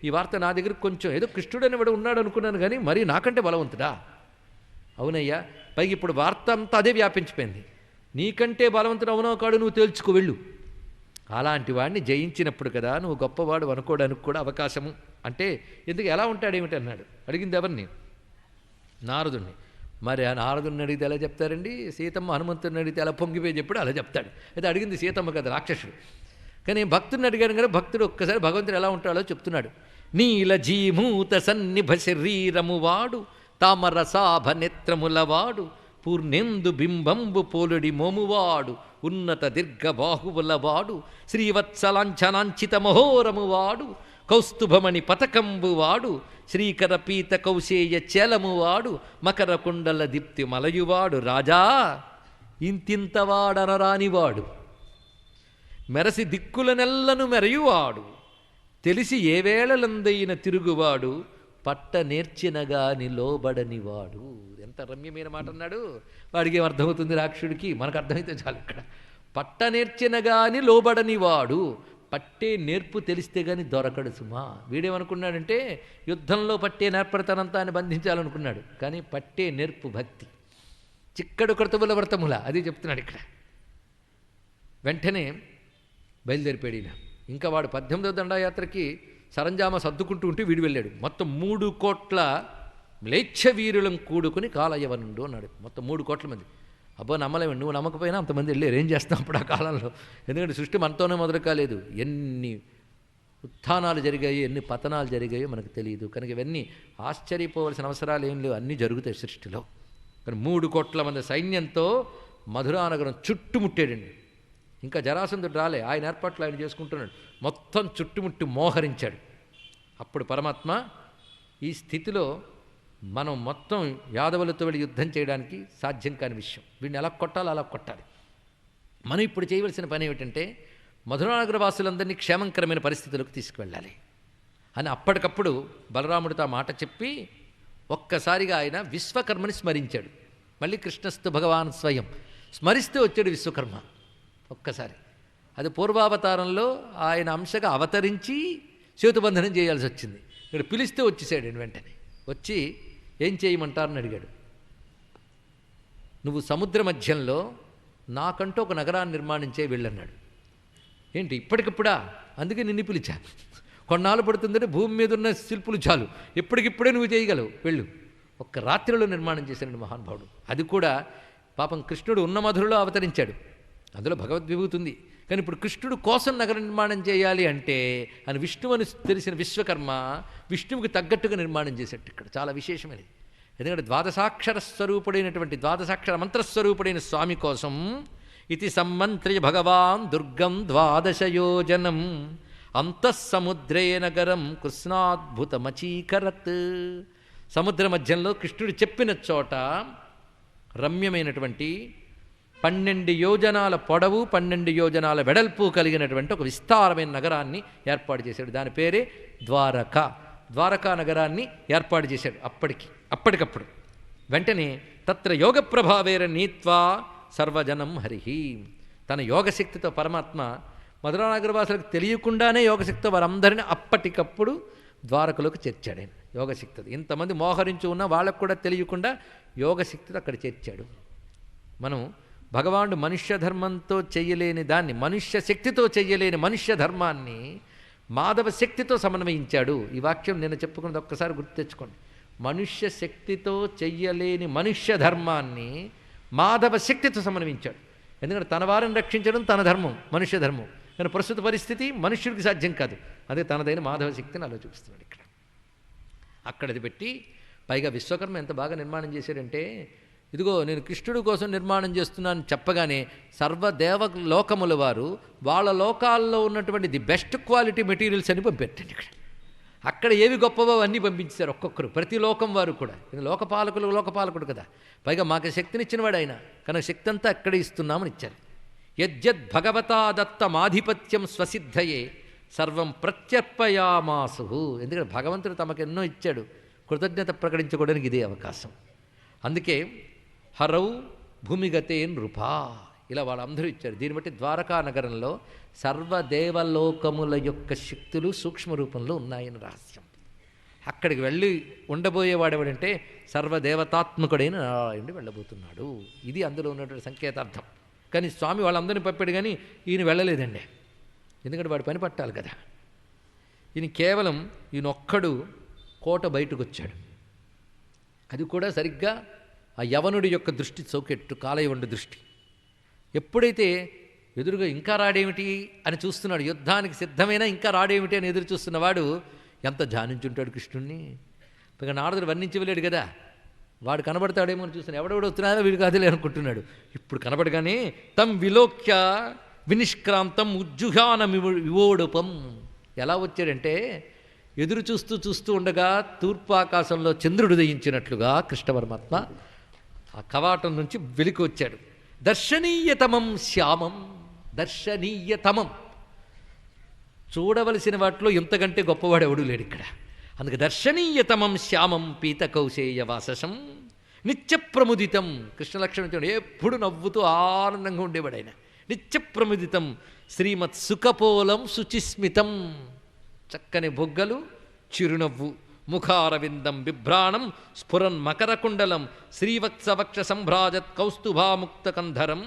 ఈ వార్త నా దగ్గర కొంచెం ఏదో కృష్ణుడని వాడు ఉన్నాడు అనుకున్నాను కానీ మరీ నాకంటే బలవంతుడా. అవునయ్యా, పైకి ఇప్పుడు వార్త అంతా అదే వ్యాపించిపోయింది. నీకంటే బలవంతుడు అవునో కాడు నువ్వు తేల్చుకో వెళ్ళు. అలాంటి వాడిని జయించినప్పుడు కదా నువ్వు గొప్పవాడు అనుకోవడానికి కూడా అవకాశము. అంటే ఎందుకు ఎలా ఉంటాడు ఏమిటి అన్నాడు. అడిగింది ఎవరిని? నారదుడిని. మరి ఆ నారదుడిని అడిగితే ఎలా చెప్తారండి? సీతమ్మ హనుమంతుడిని అడిగితే అలా పొంగిపోయి చెప్పాడు అలా చెప్తాడు. అయితే అడిగింది సీతమ్మ కదా, రాక్షసుడు. కానీ భక్తుడిని అడిగాను కదా, భక్తుడు ఒక్కసారి భగవంతుడు ఎలా ఉంటాడో చెప్తున్నాడు. నీలజీమూత సన్నిభ శరీరము వాడు తామరసాభ నేత్రములవాడు పూర్ణేందు బింబంబు పోలుడి మోమువాడు ఉన్నత దీర్ఘ బాహువులవాడు శ్రీవత్సలాంఛనాంచిత మహోరమువాడు కౌస్తుభమణి పతకంబువాడు శ్రీకర పీత కౌశేయ చేలమువాడు మకర కుండల దీప్తి మలయువాడు రాజా ఇంతింతవాడనరానివాడు మెరసి దిక్కులనెల్లను మెరయువాడు తెలిసి ఏ వేళలందైన తిరుగువాడు పట్ట నేర్చినగాని లోబడనివాడు. ఎంత రమ్యమైన మాట అన్నాడు. వాడికి ఏం అర్థమవుతుంది రాక్షుడికి? మనకు అర్థమైతే చాలు. ఇక్కడ పట్ట నేర్చినగాని లోబడనివాడు, పట్టే నేర్పు తెలిస్తే గాని దొరకడు సుమా. వీడేమనుకున్నాడంటే యుద్ధంలో పట్టే నేర్పడతనంతా అని బంధించాలనుకున్నాడు. కానీ పట్టే నేర్పు భక్తి, చిక్కడు కృతముల వ్రతముల, అది చెప్తున్నాడు ఇక్కడ. వెంటనే బయలుదేరిపోయాడు ఈయన. ఇంకా వాడు 18వ దండయాత్రకి సరంజామా సర్దుకుంటూ ఉంటే వీడు వెళ్ళాడు. మొత్తం 3 కోట్ల మ్లేచ్ఛ వీరులం కూడుకుని కాలయవనుడు అన్నాడు. మొత్తం 3 కోట్ల మంది. అబ్బో నమ్మలేము, నువ్వు నమ్మకపోయినా అంతమంది వెళ్ళారు. ఏం చేస్తాం అప్పుడు ఆ కాలంలో? ఎందుకంటే సృష్టి మనతోనే మొదలు కాలేదు. ఎన్ని ఉత్థానాలు జరిగాయో, ఎన్ని పతనాలు జరిగాయో మనకు తెలియదు. కనుక ఇవన్నీ ఆశ్చర్యపోవలసిన అవసరాలు ఏం లేవు, అన్నీ జరుగుతాయి సృష్టిలో. కానీ 3 కోట్ల మంది సైన్యంతో మధురానగరం చుట్టుముట్టాడండి. ఇంకా జరాసంధుడు రాలే, ఆయన ఏర్పాట్లు ఆయన చేసుకుంటున్నాడు. మొత్తం చుట్టుముట్టి మోహరించాడు. అప్పుడు పరమాత్మ ఈ స్థితిలో మనం మొత్తం యాదవులతో వెళ్ళి యుద్ధం చేయడానికి సాధ్యం కాని విషయం. వీడిని ఎలా కొట్టాలో అలా కొట్టాలి. మనం ఇప్పుడు చేయవలసిన పని ఏమిటంటే మధురానగర వాసులందరినీ క్షేమంకరమైన పరిస్థితులకు తీసుకువెళ్ళాలి అని అప్పటికప్పుడు బలరాముడితో ఆ మాట చెప్పి ఒక్కసారిగా ఆయన విశ్వకర్మని స్మరించాడు. మళ్ళీ కృష్ణస్తు భగవాన్ స్వయం స్మరిస్తూ వచ్చాడు విశ్వకర్మ ఒక్కసారి. అది పూర్వావతారంలో ఆయన అంశగా అవతరించి సేతుబంధనం చేయాల్సి వచ్చింది. ఇక్కడ పిలిస్తే వచ్చేసాడు. వెంటనే వచ్చి ఏం చేయమంటారని అడిగాడు. నువ్వు సముద్ర మధ్యంలో నాకంటూ ఒక నగరాన్ని నిర్మాణం చేయి వెళ్ళన్నాడు. ఏంటి ఇప్పటికిప్పుడా? అందుకే నిన్ను పిలిచా. కొన్నాళ్ళు పడుతుందంటే భూమి మీద ఉన్న శిల్పులు చాలు, ఎప్పటికిప్పుడే నువ్వు చేయగలవు, వెళ్ళు. ఒక్క రాత్రిలో నిర్మాణం చేశాడు మహానుభావుడు. అది కూడా పాపం కృష్ణుడు ఉన్న మధురలో అవతరించాడు, అందులో భగవద్విభూతి ఉంది. కానీ ఇప్పుడు కృష్ణుడు కోసం నగర నిర్మాణం చేయాలి అంటే అని విష్ణువుని తెలిసిన విశ్వకర్మ విష్ణువుకి తగ్గట్టుగా నిర్మాణం చేసేట్టు. ఇక్కడ చాలా విశేషమైనది. ఎందుకంటే ద్వాదశాక్షర స్వరూపుడైనటువంటి ద్వాదశాక్షర మంత్రస్వరూపుడైన స్వామి కోసం ఇది సమ్మంత్ర్య భగవాన్ దుర్గం ద్వాదశయోజనం అంతఃసముద్రే నగరం కృష్ణాద్భుతమచీకరత్. సముద్ర మధ్యంలో కృష్ణుడు చెప్పిన చోట రమ్యమైనటువంటి 12 యోజనాల పొడవు 12 యోజనాల వెడల్పు కలిగినటువంటి ఒక విస్తారమైన నగరాన్ని ఏర్పాటు చేశాడు. దాని పేరే ద్వారక. ద్వారకా నగరాన్ని ఏర్పాటు చేశాడు అప్పటికప్పుడు. వెంటనే తత్ర యోగ ప్రభావేర నీత్వా సర్వజనం హరిహి. తన యోగశక్తితో పరమాత్మ మధురానగరవాసులకు తెలియకుండానే యోగశక్తితో వారందరినీ అప్పటికప్పుడు ద్వారకలోకి చేర్చాడు. ఆయన యోగశక్తితో ఇంతమంది మోహరించు ఉన్న వాళ్ళకు కూడా తెలియకుండా యోగశక్తితో అక్కడ చేర్చాడు. మనం భగవానుడు మనుష్య ధర్మంతో చెయ్యలేని దాన్ని, మనుష్య శక్తితో చెయ్యలేని మనుష్య ధర్మాన్ని మాధవ శక్తితో సమన్వయించాడు. ఈ వాక్యం నేను చెప్పుకున్నది ఒక్కసారి గుర్తు తెచ్చుకోండి. మనుష్య శక్తితో చెయ్యలేని మనుష్య ధర్మాన్ని మాధవ శక్తితో సమన్వయించాడు. ఎందుకంటే తన వారిని రక్షించడం తన ధర్మం, మనుష్య ధర్మం. కానీ ప్రస్తుత పరిస్థితి మనుష్యుడికి సాధ్యం కాదు. అదే తనదైన మాధవ శక్తిని అలా చూపిస్తున్నాడు ఇక్కడ. అక్కడది పెట్టి పైగా విశ్వకర్మ ఎంత బాగా నిర్మాణం చేశాడంటే, ఇదిగో నేను కృష్ణుడి కోసం నిర్మాణం చేస్తున్నాను చెప్పగానే సర్వదేవ లోకముల వారు వాళ్ళ లోకాల్లో ఉన్నటువంటి ది బెస్ట్ క్వాలిటీ మెటీరియల్స్ అని పంపెట్టండి. ఇక్కడ అక్కడ ఏవి గొప్పవో అన్నీ పంపించారు ఒక్కొక్కరు, ప్రతి లోకం వారు కూడా. లోకపాలకుడు కదా, పైగా మాకు శక్తినిచ్చిన వాడు ఆయన, కనుక శక్తి అంతా అక్కడే ఇస్తున్నామని ఇచ్చారు. యద్యద్ భగవతా దత్తమాధిపత్యం స్వసిద్ధయే సర్వం ప్రత్యర్పయామాసు. ఎందుకంటే భగవంతుడు తమకెన్నో ఇచ్చాడు, కృతజ్ఞత ప్రకటించుకోవడానికి ఇదే అవకాశం. అందుకే హరౌ భూమిగతే నృపా ఇలా వాళ్ళందరూ ఇచ్చారు. దీన్ని బట్టి ద్వారకా నగరంలో సర్వదేవలోకముల యొక్క శక్తులు సూక్ష్మ రూపంలో ఉన్నాయని రహస్యం. అక్కడికి వెళ్ళి ఉండబోయేవాడెవడంటే సర్వదేవతాత్మకుడైన నారాయణుడు వెళ్ళబోతున్నాడు. ఇది అందులో ఉన్నటువంటి సంకేతార్థం. కానీ స్వామి వాళ్ళందరినీ పంపాడు, కానీ ఈయన వెళ్ళలేదండి. ఎందుకంటే వాడు పని పట్టాలి కదా. ఈయనొక్కడు కోట బయటకు వచ్చాడు. అది కూడా సరిగ్గా ఆ యవనుడి యొక్క దృష్టి చౌకెట్టు, కాలయవనుడి దృష్టి. ఎప్పుడైతే ఎదురుగా ఇంకా రాడేమిటి అని చూస్తున్నాడు, యుద్ధానికి సిద్ధమైనా ఇంకా రాడేమిటి అని ఎదురు చూస్తున్నవాడు ఎంత ధ్యానించుంటాడు కృష్ణుణ్ణి. ఇక నారదుడు వర్ణించలేడు కదా, వాడు కనబడతాడేమో అని చూస్తాను, ఎవడెవడు వస్తున్నాడో వీడు కాదులే అనుకుంటున్నాడు. ఇప్పుడు కనబడగానే తం విలోక్య వినిష్క్రాంతం ఉజ్జుహాన వివోడుపం. ఎలా వచ్చాడంటే ఎదురు చూస్తూ చూస్తూ ఉండగా తూర్పు ఆకాశంలో చంద్రుడు దయించినట్లుగా కృష్ణ పరమాత్మ ఆ కవాటం నుంచి వెలికి వచ్చాడు. దర్శనీయతమం శ్యామం, దర్శనీయతమం, చూడవలసిన వాటిలో ఇంతకంటే గొప్పవాడు ఎవడూ లేడు ఇక్కడ. అందుకే దర్శనీయతమం శ్యామం పీత కౌశేయ వాససం నిత్యప్రముదితం. కృష్ణలక్ష్మణ్ చూడండి, ఎప్పుడు నవ్వుతూ ఆనందంగా ఉండేవాడు ఆయన. నిత్యప్రముదితం శ్రీమత్ సుఖపోలం శుచిస్మితం, చక్కని బొగ్గలు, చిరునవ్వు, ముఖారవిందం బిభ్రాణం స్ఫురన్ మకరకుండలం శ్రీవత్సవక్ష సంభ్రాజత్ కౌస్తుభాముక్తకంధరం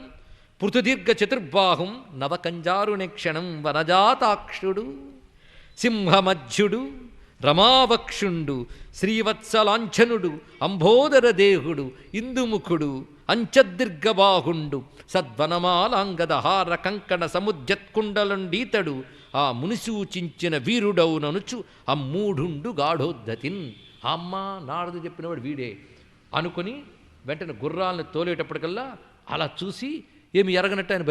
పృథుదీర్ఘ చతుర్బాహుం నవకంజారుణేక్షణం వనజాతాక్షుడు సింహమధ్యుడు రమావక్షుండు శ్రీవత్సలాంఛనుడు అంబోదర దేహుడు ఇందుముఖుడు అంచదీర్ఘబాహుండు సద్వనమాలాంగదహార కంకణ సముద్యత్కుండలండీతడు ఆ మునిసూచించిన వీరుడవుననుచు అమ్మూఢుండు గాఢోద్ధతిన్. ఆ అమ్మ నారదు చెప్పినవాడు వీడే అనుకుని వెంటనే గుర్రాలను తోలేటప్పటికల్లా అలా చూసి ఏమి ఎరగనట్టు ఆయన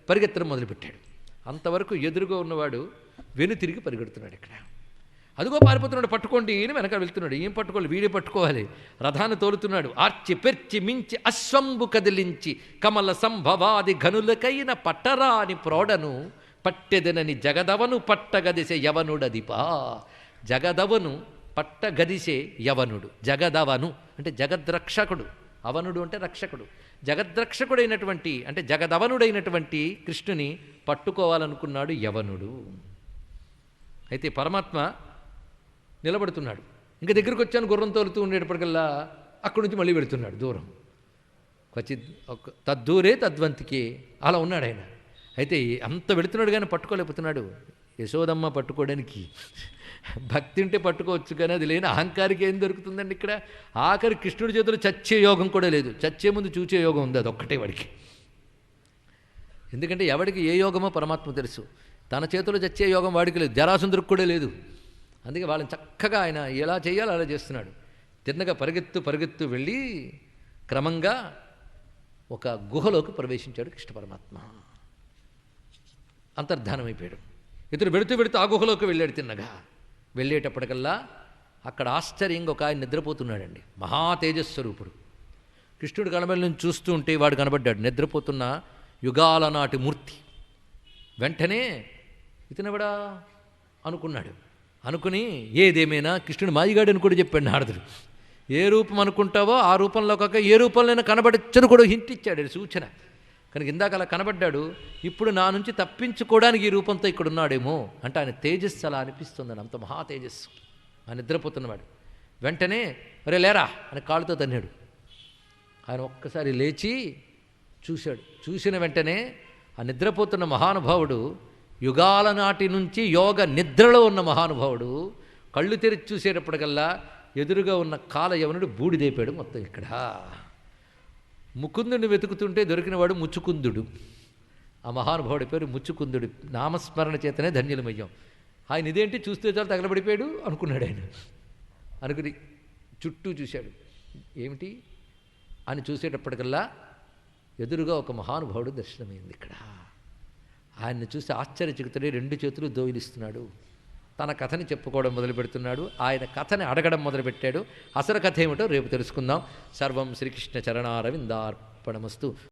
పరిగెత్తడం మొదలుపెట్టాడు. అంతవరకు ఎదురుగా ఉన్నవాడు వెనుతిరిగి పరిగెడుతున్నాడు. ఇక్కడ అదిగో పారిపోతున్నాడు, పట్టుకోండి అని వెనకాల వెళ్తున్నాడు. ఏం పట్టుకోవాలి, వీడే పట్టుకోవాలి. రథాన్ని తోలుతున్నాడు. ఆర్చి పెర్చి మించి అశ్వంబు కదిలించి కమల సంభవాది ఘనులకైన పట్టరాని ప్రోడను పట్టెదనని జగదవను పట్టగదిసే యవనుడదిపా. జగదవను పట్టగదిసే యవనుడు, జగదవను అంటే జగద్రక్షకుడు, అవనుడు అంటే రక్షకుడు. జగద్రక్షకుడైనటువంటి అంటే జగదవనుడైనటువంటి కృష్ణుని పట్టుకోవాలనుకున్నాడు యవనుడు. అయితే పరమాత్మ నిలబడుతున్నాడు. ఇంకా దగ్గరికి వచ్చాను గుర్రం తోలుతూ ఉండేటప్పటికల్లా అక్కడి నుంచి మళ్ళీ వెళుతున్నాడు దూరం. క్వచిత్ తద్దూరే తద్వంతికే అలా ఉన్నాడు ఆయన. అయితే అంత వెళుతున్నాడు కానీ పట్టుకోలేకపోతున్నాడు. యశోదమ్మ పట్టుకోవడానికి భక్తి ఉంటే పట్టుకోవచ్చు, కానీ అది లేని అహంకారికి ఏం దొరుకుతుందండి ఇక్కడ. ఆఖరి కృష్ణుడి చేతిలో చచ్చే యోగం కూడా లేదు. చచ్చే ముందు చూచే యోగం ఉంది, అదొక్కటే వాడికి. ఎందుకంటే ఎవడికి ఏ యోగమో పరమాత్మ తెలుసు. తన చేతిలో చచ్చే యోగం వాడికి లేదు, జరాసుందరికి కూడా లేదు. అందుకే వాళ్ళని చక్కగా ఆయన ఎలా చేయాలో అలా చేస్తున్నాడు. తిన్నగా పరిగెత్తు వెళ్ళి క్రమంగా ఒక గుహలోకి ప్రవేశించాడు కృష్ణ పరమాత్మ. అంతర్ధానమైపోయాడు. ఇతడు వెళుతూ ఆ గుహలోకి వెళ్ళాడు. తిన్నగా వెళ్ళేటప్పటికల్లా అక్కడ ఆశ్చర్యంగా ఒక ఆయన నిద్రపోతున్నాడండి. మహా తేజస్వరూపుడు. కృష్ణుడు కనబడి నుంచి చూస్తూ ఉంటే వాడు కనబడ్డాడు, నిద్రపోతున్న యుగాల నాటి మూర్తి. వెంటనే ఇతనెవడా అనుకున్నాడు. అనుకుని ఏదేమైనా కృష్ణుడు మాయిగాడు అని కూడా చెప్పాడు నారదుడు. ఏ రూపం అనుకుంటావో ఆ రూపంలో కాక ఏ రూపంలోనే కనబడచ్చని కూడా హింట్ ఇచ్చాడు, సూచన. కనుక ఇందాక అలా కనబడ్డాడు, ఇప్పుడు నా నుంచి తప్పించుకోవడానికి ఈ రూపంతో ఇక్కడ ఉన్నాడేమో అంటే ఆయన తేజస్సు అలా అనిపిస్తుందని, అంత మహా తేజస్సు. ఆయన నిద్రపోతున్నవాడు. వెంటనే అరే లేరా అని కాళ్ళతో తన్నాడు. ఆయన ఒక్కసారి లేచి చూశాడు. చూసిన వెంటనే ఆ నిద్రపోతున్న మహానుభావుడు, యుగాల నాటి నుంచి యోగ నిద్రలో ఉన్న మహానుభావుడు, కళ్ళు తెరిచి చూసేటప్పటికల్లా ఎదురుగా ఉన్న కాలయవనుడు బూడిదైపోయాడు మొత్తం. ఇక్కడ ముకుందుడిని వెతుకుతుంటే దొరికినవాడు ముచ్చుకుందుడు. ఆ మహానుభావుడి పేరు ముచ్చుకుందుడు. నామస్మరణ చేతనే ధన్యులమయ్యాం. ఆయన ఇదేంటి చూస్తే చాలు తగలబడిపోయాడు అనుకున్నాడు. ఆయన అనుకుని చుట్టూ చూశాడు. ఏమిటి అని చూసేటప్పటికల్లా ఎదురుగా ఒక మహానుభావుడు దర్శనమైంది. ఇక్కడ ఆయన్ని చూసి ఆశ్చర్యచకితుడై 2 చేతులు దోయిలిస్తున్నాడు. తన కథని చెప్పుకోవడం మొదలు పెడుతున్నాడు. ఆయన కథని అడగడం మొదలుపెట్టాడు. అసలు కథ ఏమిటో రేపు తెలుసుకుందాం. సర్వం శ్రీకృష్ణ చరణారవిందార్పణమస్తు.